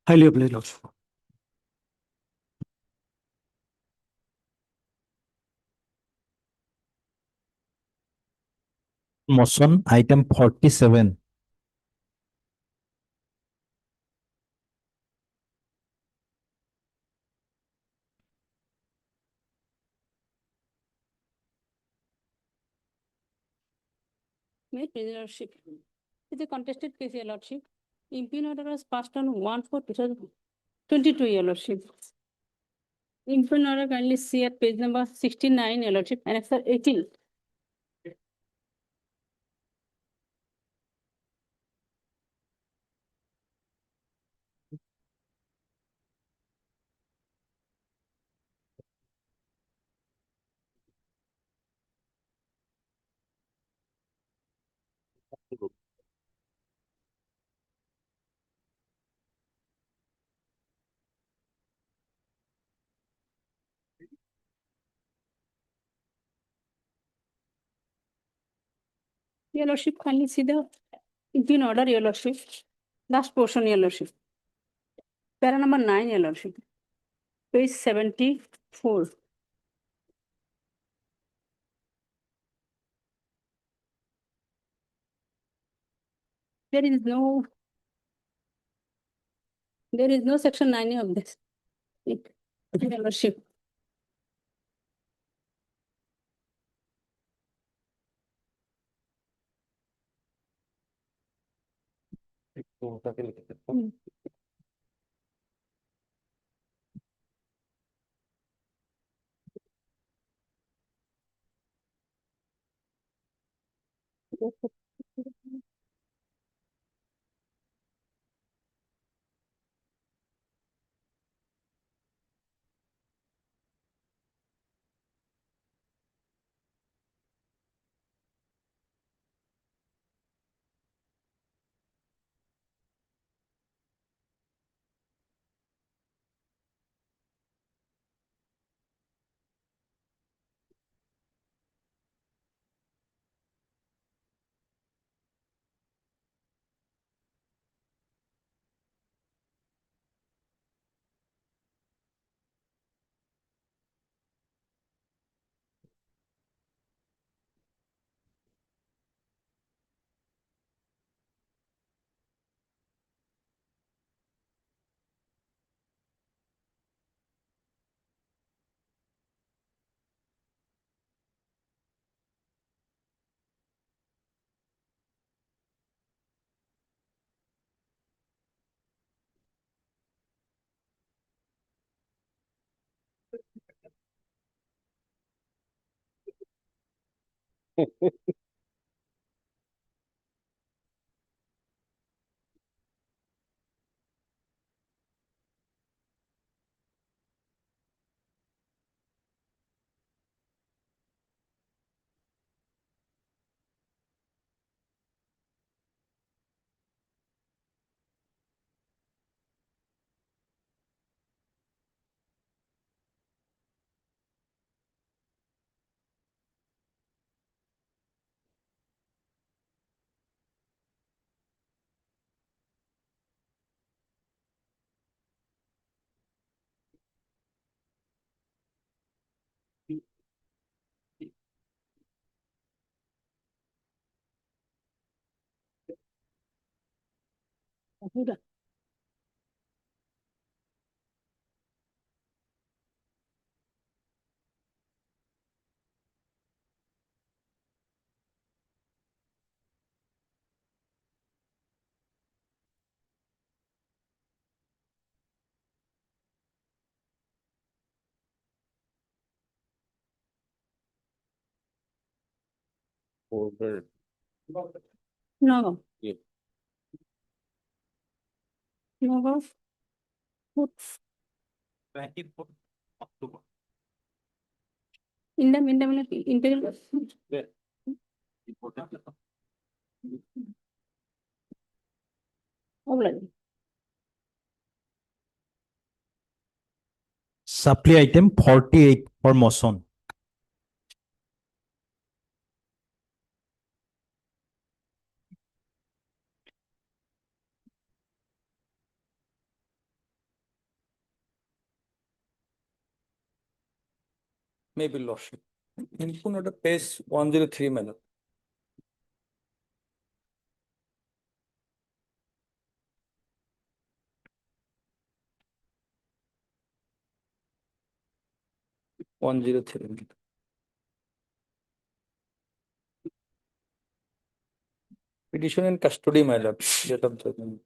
highly obliged, Lordship. Motion item 47. May please, Lordship. It's a contested case, Your Lordship. Impugn order was passed on 1/4/2022, Your Lordship. Impugn order kindly see at page number 69, Your Lordship, and Annexure 18. Your Lordship, kindly see the impugn order, Your Lordship. Last portion, Your Lordship. Para number 9, Your Lordship. Page 74. There is no section 9 of this. Your Lordship. order. No. Yeah. No. Integral. Supply item 48 for motion. Maybe lordship. Input order page 103, my lord. One zero three. Petition in custody, my lord. Date of judgment.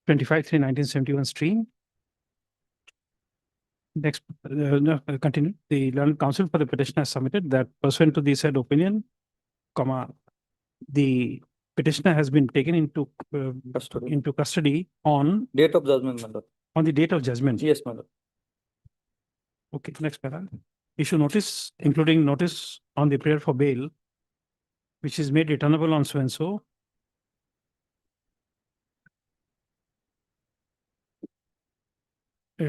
Twenty-five, 1971 stream. Next, continue. The learned counsel for the petitioner has submitted that pursuant to the said opinion, the petitioner has been taken into custody on Date of judgment, my lord. on the date of judgment. Yes, my lord. Okay, next para. Issue notice, including notice on the prayer for bail, which is made returnable on so and so.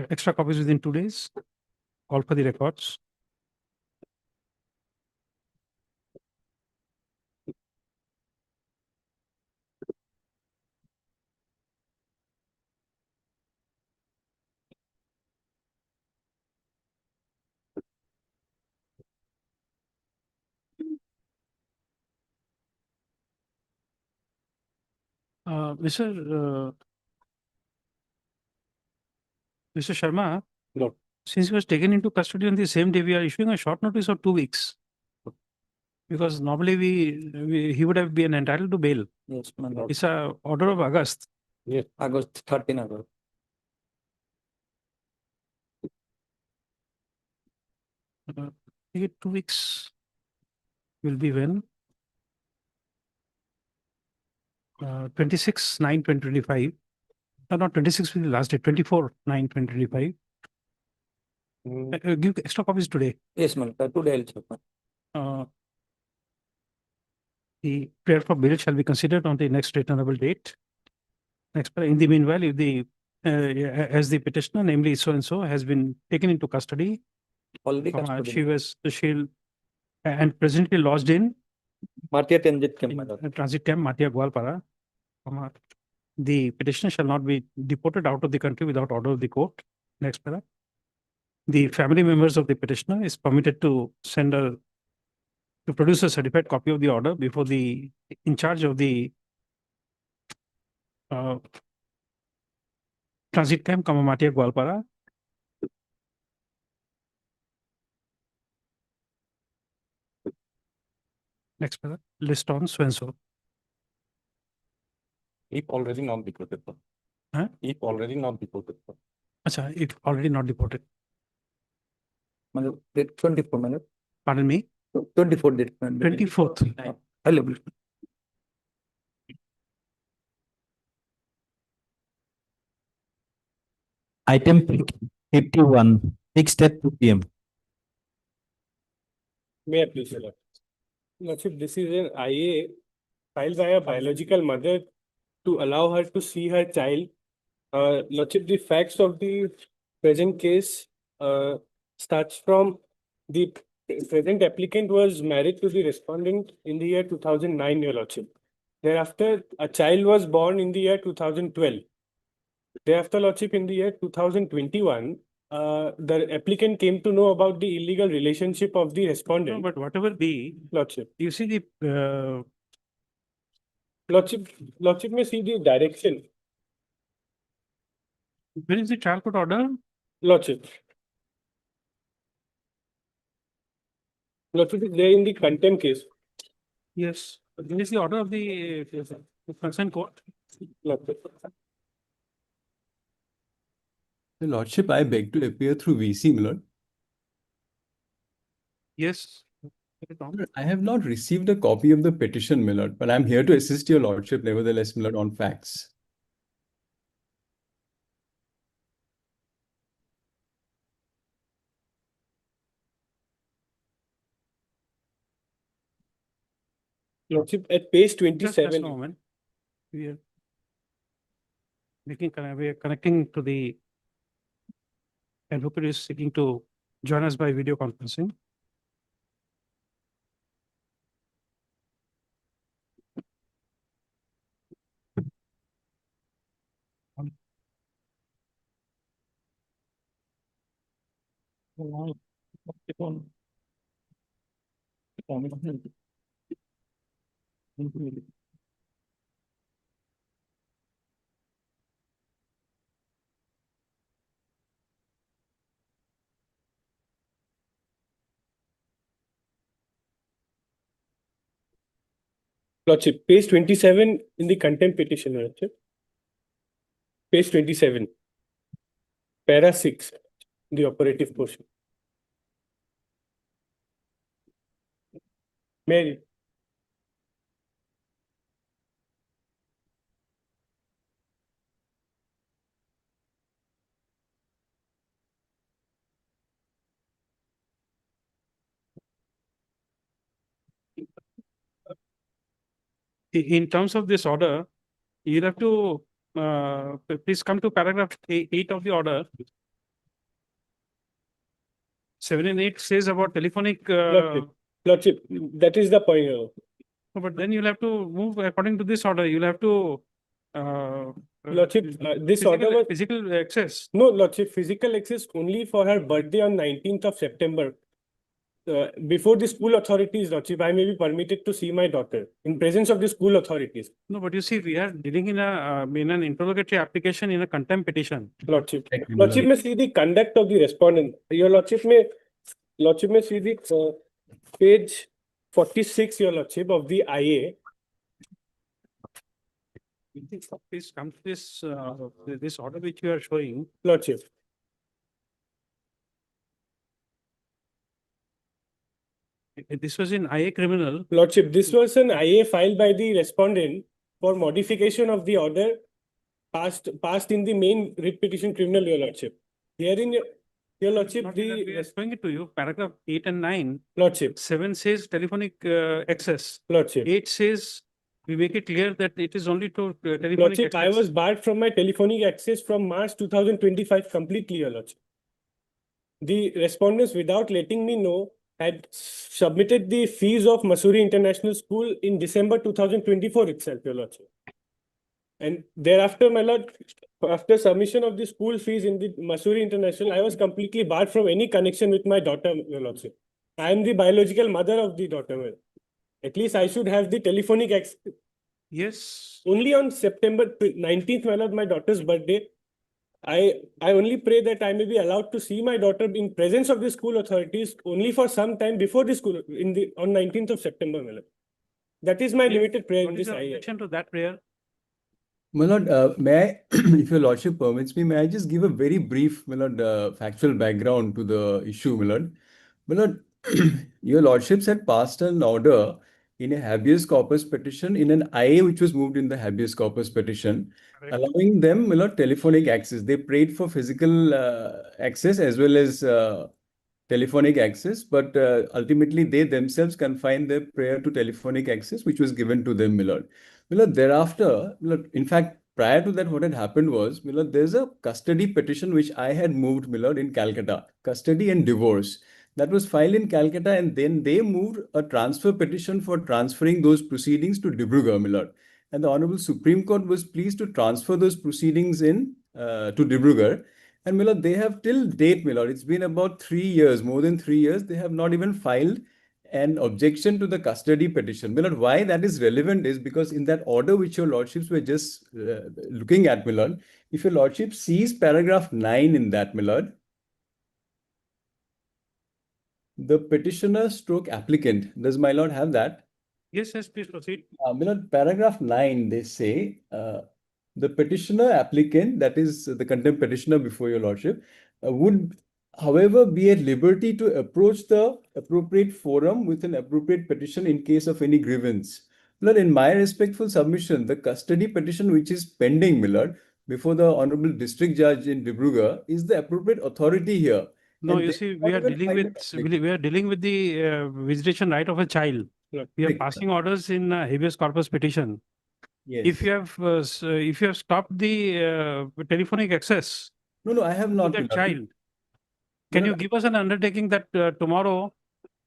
Extra copies within 2 days. All for the records. Mr. Sharma, Lord. Since he was taken into custody on the same day, we are issuing a short notice of 2 weeks. Because normally he would have been entitled to bail. Yes, my lord. It's a order of August. Yes, August 13 August. You get 2 weeks will be when? 26/9/2025. Not 26 will be the last day, 24/9/2025. Give extra copies today. Yes, my lord. Today I'll check. The prayer for bail shall be considered on the next returnable date. Next, in the meanwhile, if the as the petitioner, namely so and so, has been taken into custody, Already custody. she and presently lodged in Martia Transit Camp, my lord. transit camp Matia Gwalpara. The petitioner shall not be deported out of the country without order of the court. Next para. The family members of the petitioner is permitted to produce a certified copy of the order before the in charge of the transit camp Matia Gwalpara. Next para. List on so and so. If already not deported. Huh? If already not deported. Acha, if already not deported. Date 24, my lord. Pardon me? 24 date. 24th. Available. Item 51, fixed at 2 p.m. May I please, Your Lordship? Lordship, this is an IA filed by a biological mother to allow her to see her child. Lordship, the facts of the present case starts from the present applicant was married to the respondent in the year 2009, Your Lordship. Thereafter, a child was born in the year 2012. Thereafter, Lordship, in the year 2021, the applicant came to know about the illegal relationship of the respondent. No, but whatever be, Lordship. you see Lordship may see the direction. Where is the trial court order? Lordship. Lordship is there in the contempt case. Yes, where is the order of the concerned court? Lordship. The Lordship, I beg to appear through VC, my lord. Yes. I have not received a copy of the petition, my lord, but I'm here to assist your lordship nevertheless, my lord, on facts. Lordship, at page Just a 27. moment. We are we are connecting to the advocate is seeking to join us by video conferencing. Lordship, page 27 in the contempt petition, Lordship. Page 27. Para 6, the operative portion. Mary. In terms of this order, you'll have to please come to paragraph 8 of the order. 7 and 8 says about telephonic. Lordship, that is the point here. But then you'll have to move according to this order. You'll have to. Lordship, this order was physical access. No, Lordship, physical access only for her birthday on 19th of September. Before the school authorities, Lordship, I may be permitted to see my daughter in presence of the school authorities. No, but you see, we are dealing in an interrogatory application in a contempt petition. Lordship, Lordship may see the conduct of the respondent. Your Lordship may see the page 46, Your Lordship, of the IA. Please come to this this order which you are showing. Lordship. This was in IA criminal. Lordship, this was an IA filed by the respondent for modification of the order passed in the main writ petition criminal, Your Lordship. Herein, Your Lordship, We are showing it to you, paragraph 8 and 9. Lordship. 7 says telephonic access. Lordship. 8 says we make it clear that it is only to telephonic Lordship, access. I was barred from my telephonic access from March 2025 completely, Your Lordship. The respondents, without letting me know, had submitted the fees of Missouri International School in December 2024 itself, Your Lordship. And thereafter, my lord, after submission of the school fees in the Missouri International, I was completely barred from any connection with my daughter, Your Lordship. I am the biological mother of the daughter, my lord. At least I should have the telephonic access. Yes. Only on September 19th, my lord, my daughter's birthday, I only pray that I may be allowed to see my daughter in presence of the school authorities only for some time before the school on 19th of September, my lord. That is my limited prayer in this IA. Objection to that prayer? My lord, may I, if your lordship permits me, may I just give a very brief, my lord, factual background to the issue, my lord? My lord, your lordships had passed an order in a habeas corpus petition in an IA which was moved in the habeas corpus petition, allowing them, my lord, telephonic access. They prayed for physical access as well as telephonic access, but ultimately they themselves confined their prayer to telephonic access, which was given to them, my lord. My lord, thereafter, my lord, in fact, prior to that, what had happened was, my lord, there's a custody petition which I had moved, my lord, in Calcutta, custody and divorce. That was filed in Calcutta, and then they moved a transfer petition for transferring those proceedings to Dibrugarh, my lord. And the Honorable Supreme Court was pleased to transfer those proceedings in to Dibrugarh. And Milord, they have till date, Milord, it's been about 3 years, more than 3 years, they have not even filed an objection to the custody petition. My lord, why that is relevant is because in that order which your lordships were just looking at, my lord, if your lordship sees paragraph 9 in that, my lord, the petitioner stroke applicant, does my lord have that? Yes, yes, please proceed. My lord, paragraph 9, they say, the petitioner applicant, that is the contempt petitioner before your lordship, would, however, be at liberty to approach the appropriate forum with an appropriate petition in case of any grievance. My lord, in my respectful submission, the custody petition which is pending, my lord, before the Honorable District Judge in Dibrugarh is the appropriate authority here. No, And you they see, have we not are even dealing filed with, it. we are dealing with the visitation right of a child. We are Correct. passing orders in habeas corpus petition. Yes. If you have stopped the telephonic access No, I have to not. that my lord. child, can No, you give us an undertaking that tomorrow,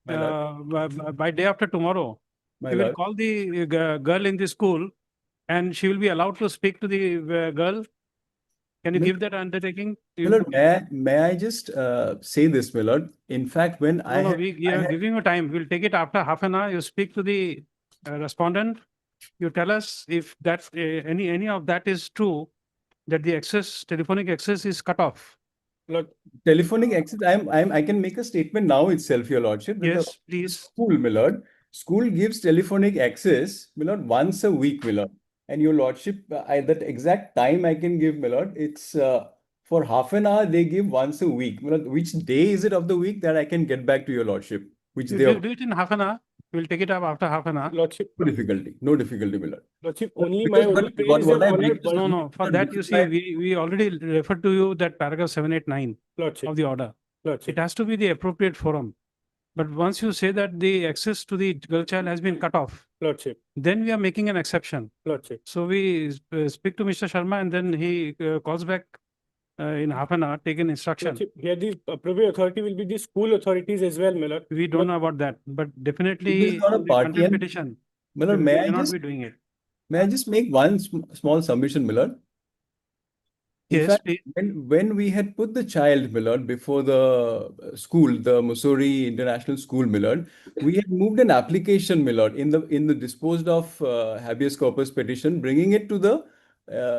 My lord. by day after tomorrow, My we will lord. call the girl in the school and she will be allowed to speak to the girl? Can you No. give that undertaking? My lord, may I just say this, my lord? In fact, when I No, had, we I are had- giving you time. We'll take it after half an hour. You speak to the respondent. You tell us if that's any of that is true, that the access, telephonic access is cut off. telephonic access, I can make a statement now itself, your lordship. That Yes, the please. School, my lord, school gives telephonic access, my lord, once a week, my lord. And your lordship, that exact time I can give, my lord, it's for half an hour they give once a week. My lord, which day is it of the week that I can get back to your lordship? Which You day of do it in half an hour. We'll take it up after half an hour. Lordship, no difficulty, my lord. Lordship, only Because my only what query is I on beg to No, say, no. For sir, that, because you see, we already referred to you that paragraph 789 Lordship, of the order. Lordship. It has to be the appropriate forum. But once you say that the access to the girl child has been cut off, Lordship, then we are making an exception. Lordship. So we speak to Mr. Sharma and then he calls back in half an hour, take an instruction. Lordship, here the appropriate authority will be the school authorities as well, my lord. We don't know about that, but definitely It is not a on the party contempt and- petition, my lord, we may I cannot just be doing it. May I just make one small submission, my lord? In Yes, fact, please. when we had put the child, my lord, before the school, the Mussoorie International School, my lord, we had moved an application, my lord, in the disposed of habeas corpus petition, bringing it to the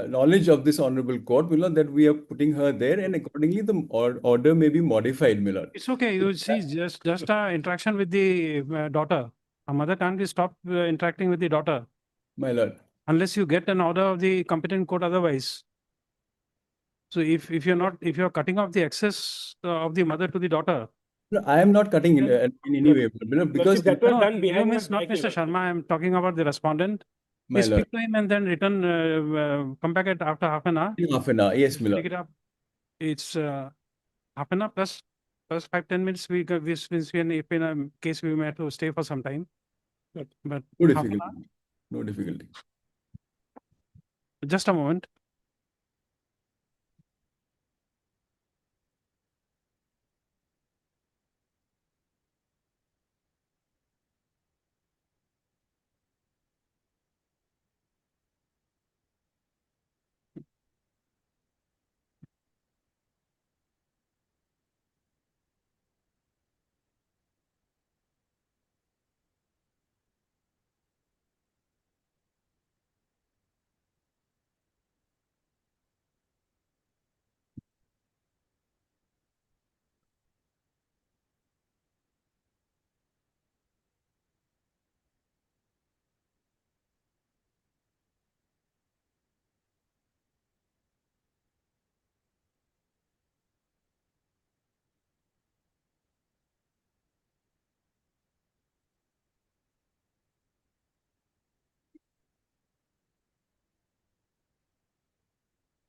knowledge of this honorable court, my lord, that we are putting her there, and accordingly the order may be modified, my lord. It's okay. You see, just interaction with the daughter. A mother can't be stopped interacting with the daughter My lord. unless you get an order of the competent court otherwise. So if you're cutting off the access of the mother to the daughter. No, I am not cutting in any way, my lord, because Lordship, that was No, done you behind my means not back, Mr. Lordship. Sharma. I'm talking about the respondent. My Please lord. speak to him and then return, come back at after half an hour. In half an hour, yes, my Take lord. it up. It's half an hour plus 5-10 minutes. Since we if in a case we may have to stay for some time. But No half an difficulty. hour, No difficulty. just a moment.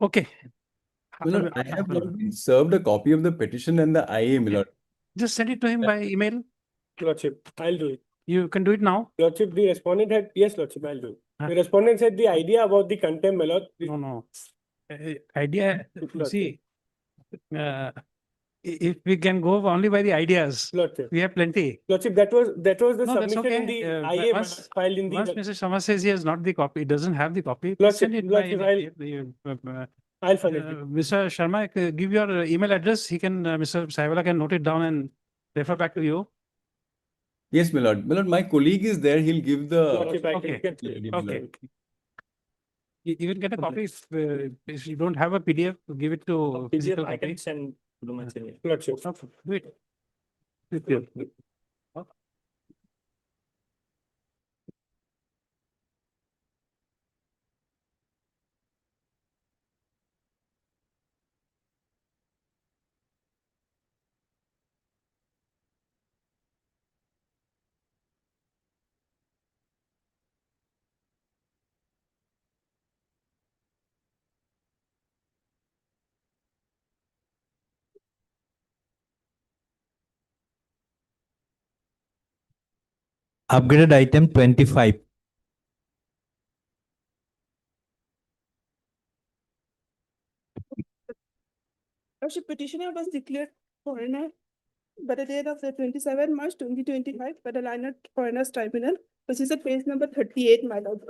Okay. My lord, I have not been served a copy of the petition and the IA, my lord. Just send it to him by email. Lordship, I'll do it. You can do it now. Lordship, the respondent had, yes, Lordship, I'll do it. The respondent said the idea about the contempt, my lord. No. Idea. See, if we can go only by the ideas, Lordship. we have plenty. Lordship, that was the No, that's submission in okay. the IA Once filed in the. Mr. Sharma says he has not the copy, doesn't have the copy, please Lordship, send it by. Lordship, I'll find it. Mr. Sharma, give your email address. He can, Mr. Saiwala can note it down and refer back to you. Yes, my lord. My lord, my colleague is there. He'll give the. Lordship, I Okay. can. Okay. You can get a copy if you don't have a PDF, give it to PDF, physical I can copy. send to my senior. Lordship. Do it. Do it. Upgraded item 25. Lordship, petitioner was declared foreigner by the date of the 27 March 2025 by the Liner Foreigners Tribunal, which is at page number 38, my lord.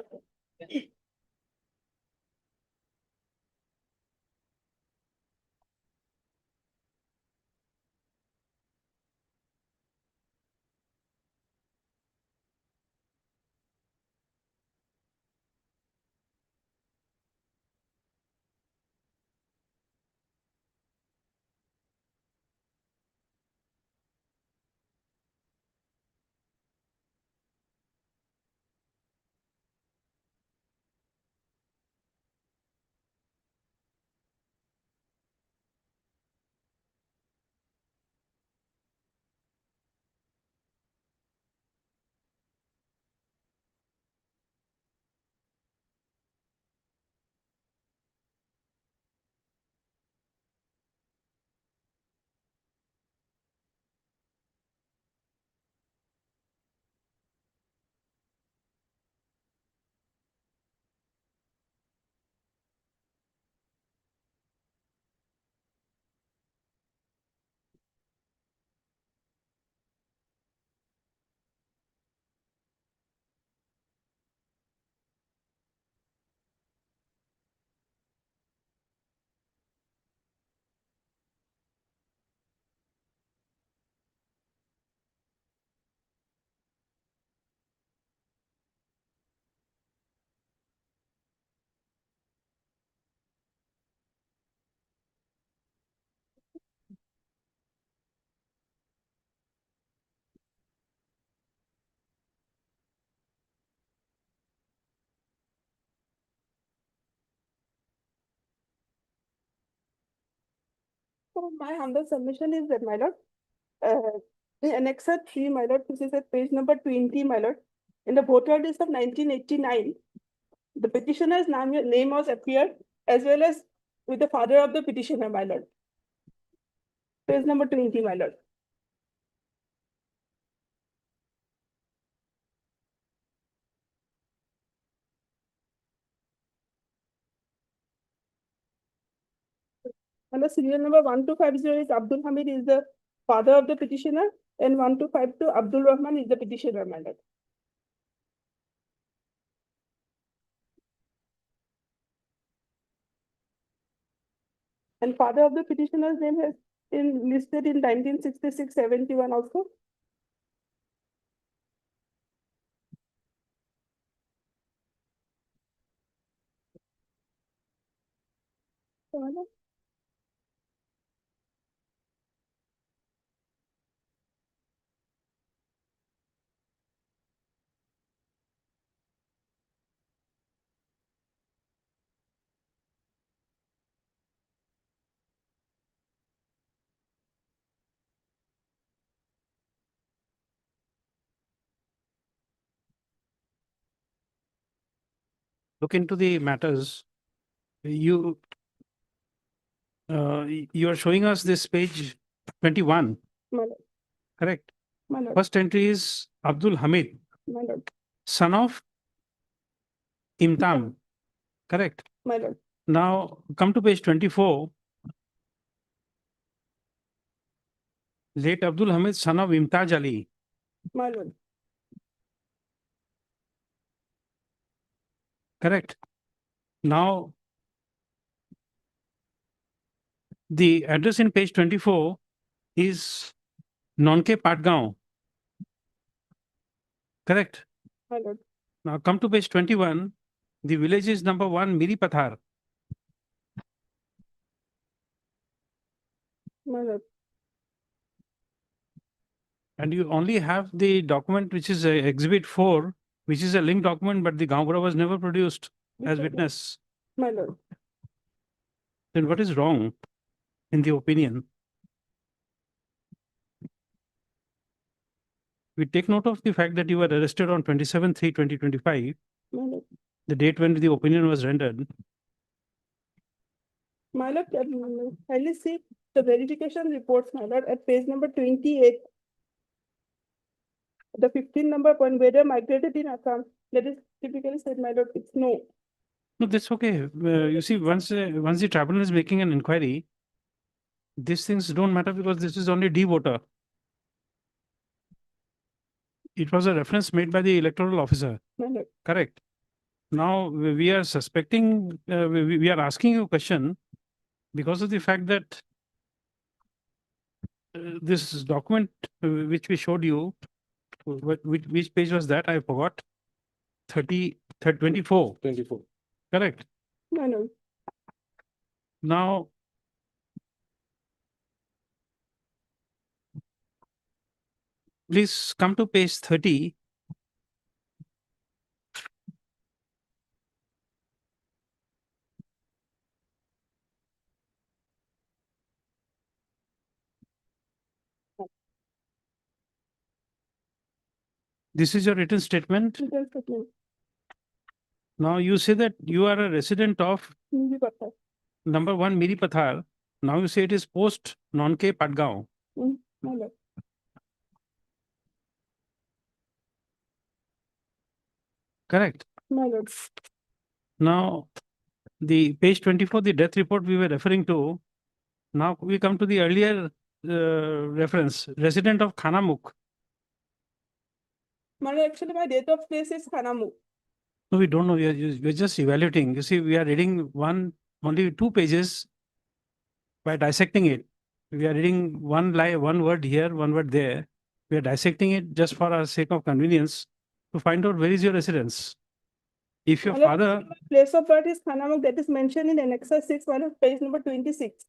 So my humble submission is that, my lord, in Annexure 3, my lord, this is at page number 20, my lord, in the voter list of 1989, the petitioner's name was appeared as well as with the father of the petitioner, my lord. Page number 20, my lord. And the serial number 1250 is Abdul Hamid is the father of the petitioner, and 1252 Abdul Rahman is the petitioner, my lord. And father of the petitioner's name has been listed in 1966-71 also. So, my lord, Look into the matters. You you are showing us this page 21, my lord, correct? my lord, First entry is Abdul Hamid, my lord, son of Imtam, correct? my lord. Now come to page 24. Late Abdul Hamid, son of Imtaj Ali, My lord, correct? Now the address in page 24 is Nonke Patgaon, correct? My lord. Now come to page 21. The village is number 1, Miri Pathar. My lord. And you only have the document which is exhibit 4, which is a linked document, but the Gambura was never produced as witness. My lord. Then what is wrong in the opinion? We take note of the fact that you were arrested on 27/3/2025, My lord. the date when the opinion was rendered. My lord, kindly see the verification reports, my lord, at page number 28. The 15 number point, whether migrated in Assam, that is typically said, my lord, it's no. No, that's okay. You see, once the tribunal is making an inquiry, these things don't matter because this is only D voter. It was a reference made by the electoral officer. My lord. Correct. Now we are suspecting, we are asking you a question because of the fact that this document which we showed you, which page was that? I forgot. 24. 24. Correct. My lord. Now, please come to page 30. This is your written statement. Written statement. Now you say that you are a resident of Miri Pathar. number 1 Miri Pathar. Now you say it is post Nonke Patgaon. My lord. Correct. My lord. Now the page 24, the death report we were referring to. Now we come to the earlier reference, resident of Khanamuk. My lord, actually, my date of place is Khanamu. No, we don't know. We're just evaluating. You see, we are reading only 2 pages by dissecting it. We are reading one word here, one word there. We are dissecting it just for our sake of convenience to find out where is your residence. If your My lord, father, my place of birth is Khanamu, that is mentioned in Annex 6, my lord, page number 26.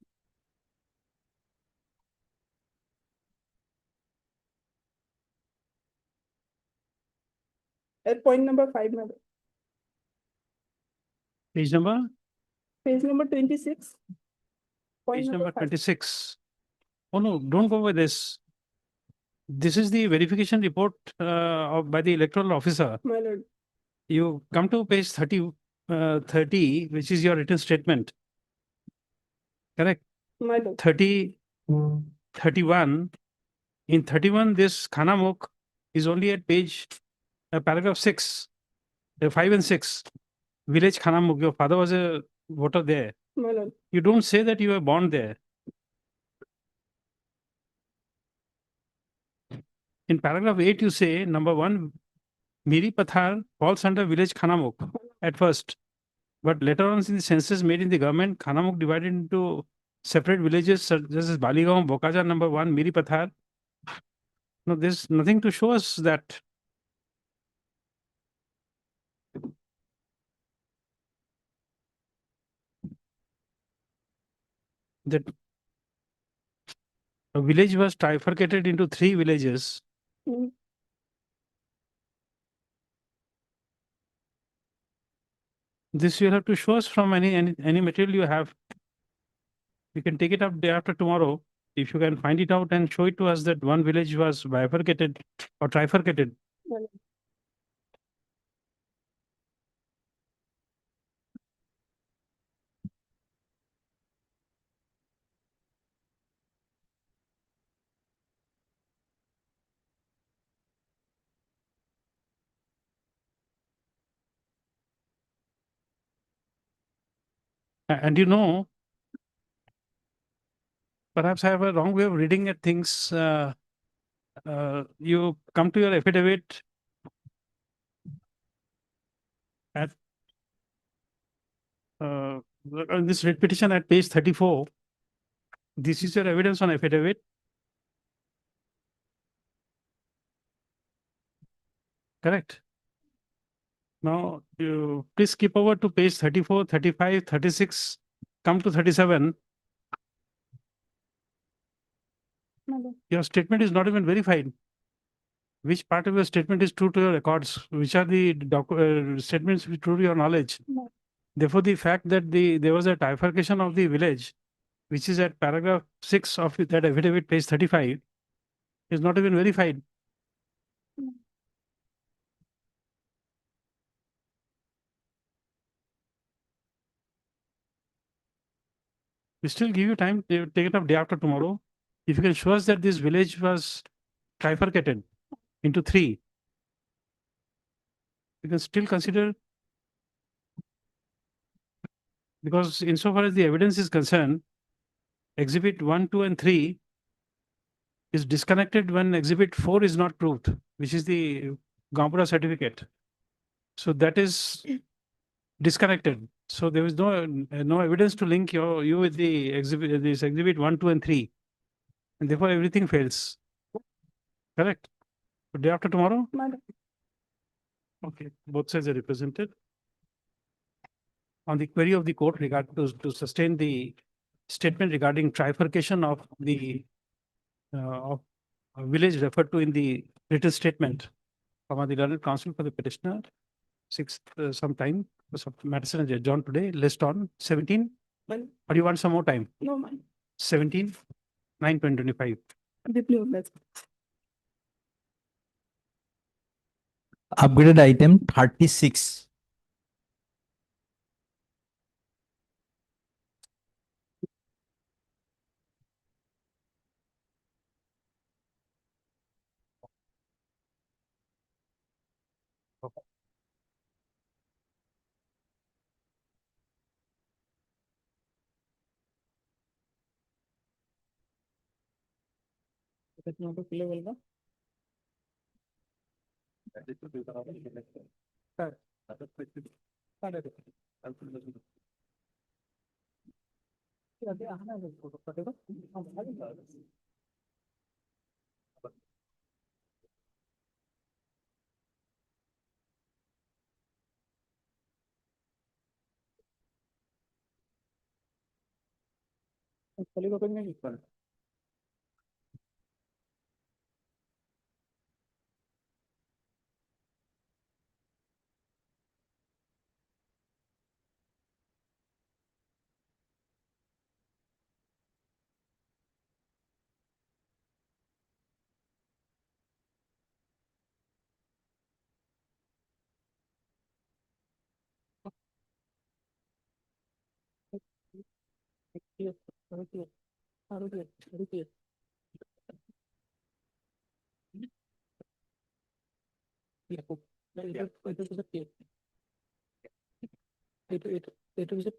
At point number 5, my lord. page number, Page number 26. Point page number 5. 26. Oh no, don't go by this. This is the verification report by the electoral officer. My lord. You come to page 30, which is your written statement. Correct. My lord. 31. In 31, this Khanamuk is only at page, paragraph 6, 5 and 6. Village Khanamuk, your father was a voter there. My lord. You don't say that you were born there. In paragraph 8, you say, number 1, Miri Pathar falls under village Khanamuk at first. But later on, in the census made in the government, Khanamuk divided into separate villages such as Baligaon, Bokaja, number 1, Miri Pathar. No, there's nothing to show us that. That a village was trifurcated into 3 villages. This you'll have to show us from any material you have. You can take it up day after tomorrow. If you can find it out and show it to us that one village was bifurcated or trifurcated. And you know, perhaps I have a wrong way of reading at things. You come to your affidavit at this writ petition at page 34. This is your evidence on affidavit. correct? Now, you please skip over to page 34, 35, 36, come to 37. Your statement is not even verified. Which part of your statement is true to your records? Which are the statements which true to your knowledge? Therefore, the fact that there was a bifurcation of the village, which is at paragraph 6 of that affidavit, page 35, is not even verified. We still give you time, take it up day after tomorrow. If you can show us that this village was trifurcated into 3, you can still consider, because insofar as the evidence is concerned, exhibit 1, 2, and 3 is disconnected when exhibit 4 is not proved, which is the Gampura certificate. So that is disconnected. So there is no evidence to link you with the exhibit 1, 2, and 3. And therefore everything fails. Correct? So day after tomorrow? Okay, both sides are represented. On the query of the court regard to sustain the statement regarding trifurcation of the of a village referred to in the written statement from the learned counsel for the petitioner, 6th sometime, so matters are adjourned today, list on 17. Or you want some more time? No, man. 17, 9, 25. Upgraded item 36. It is a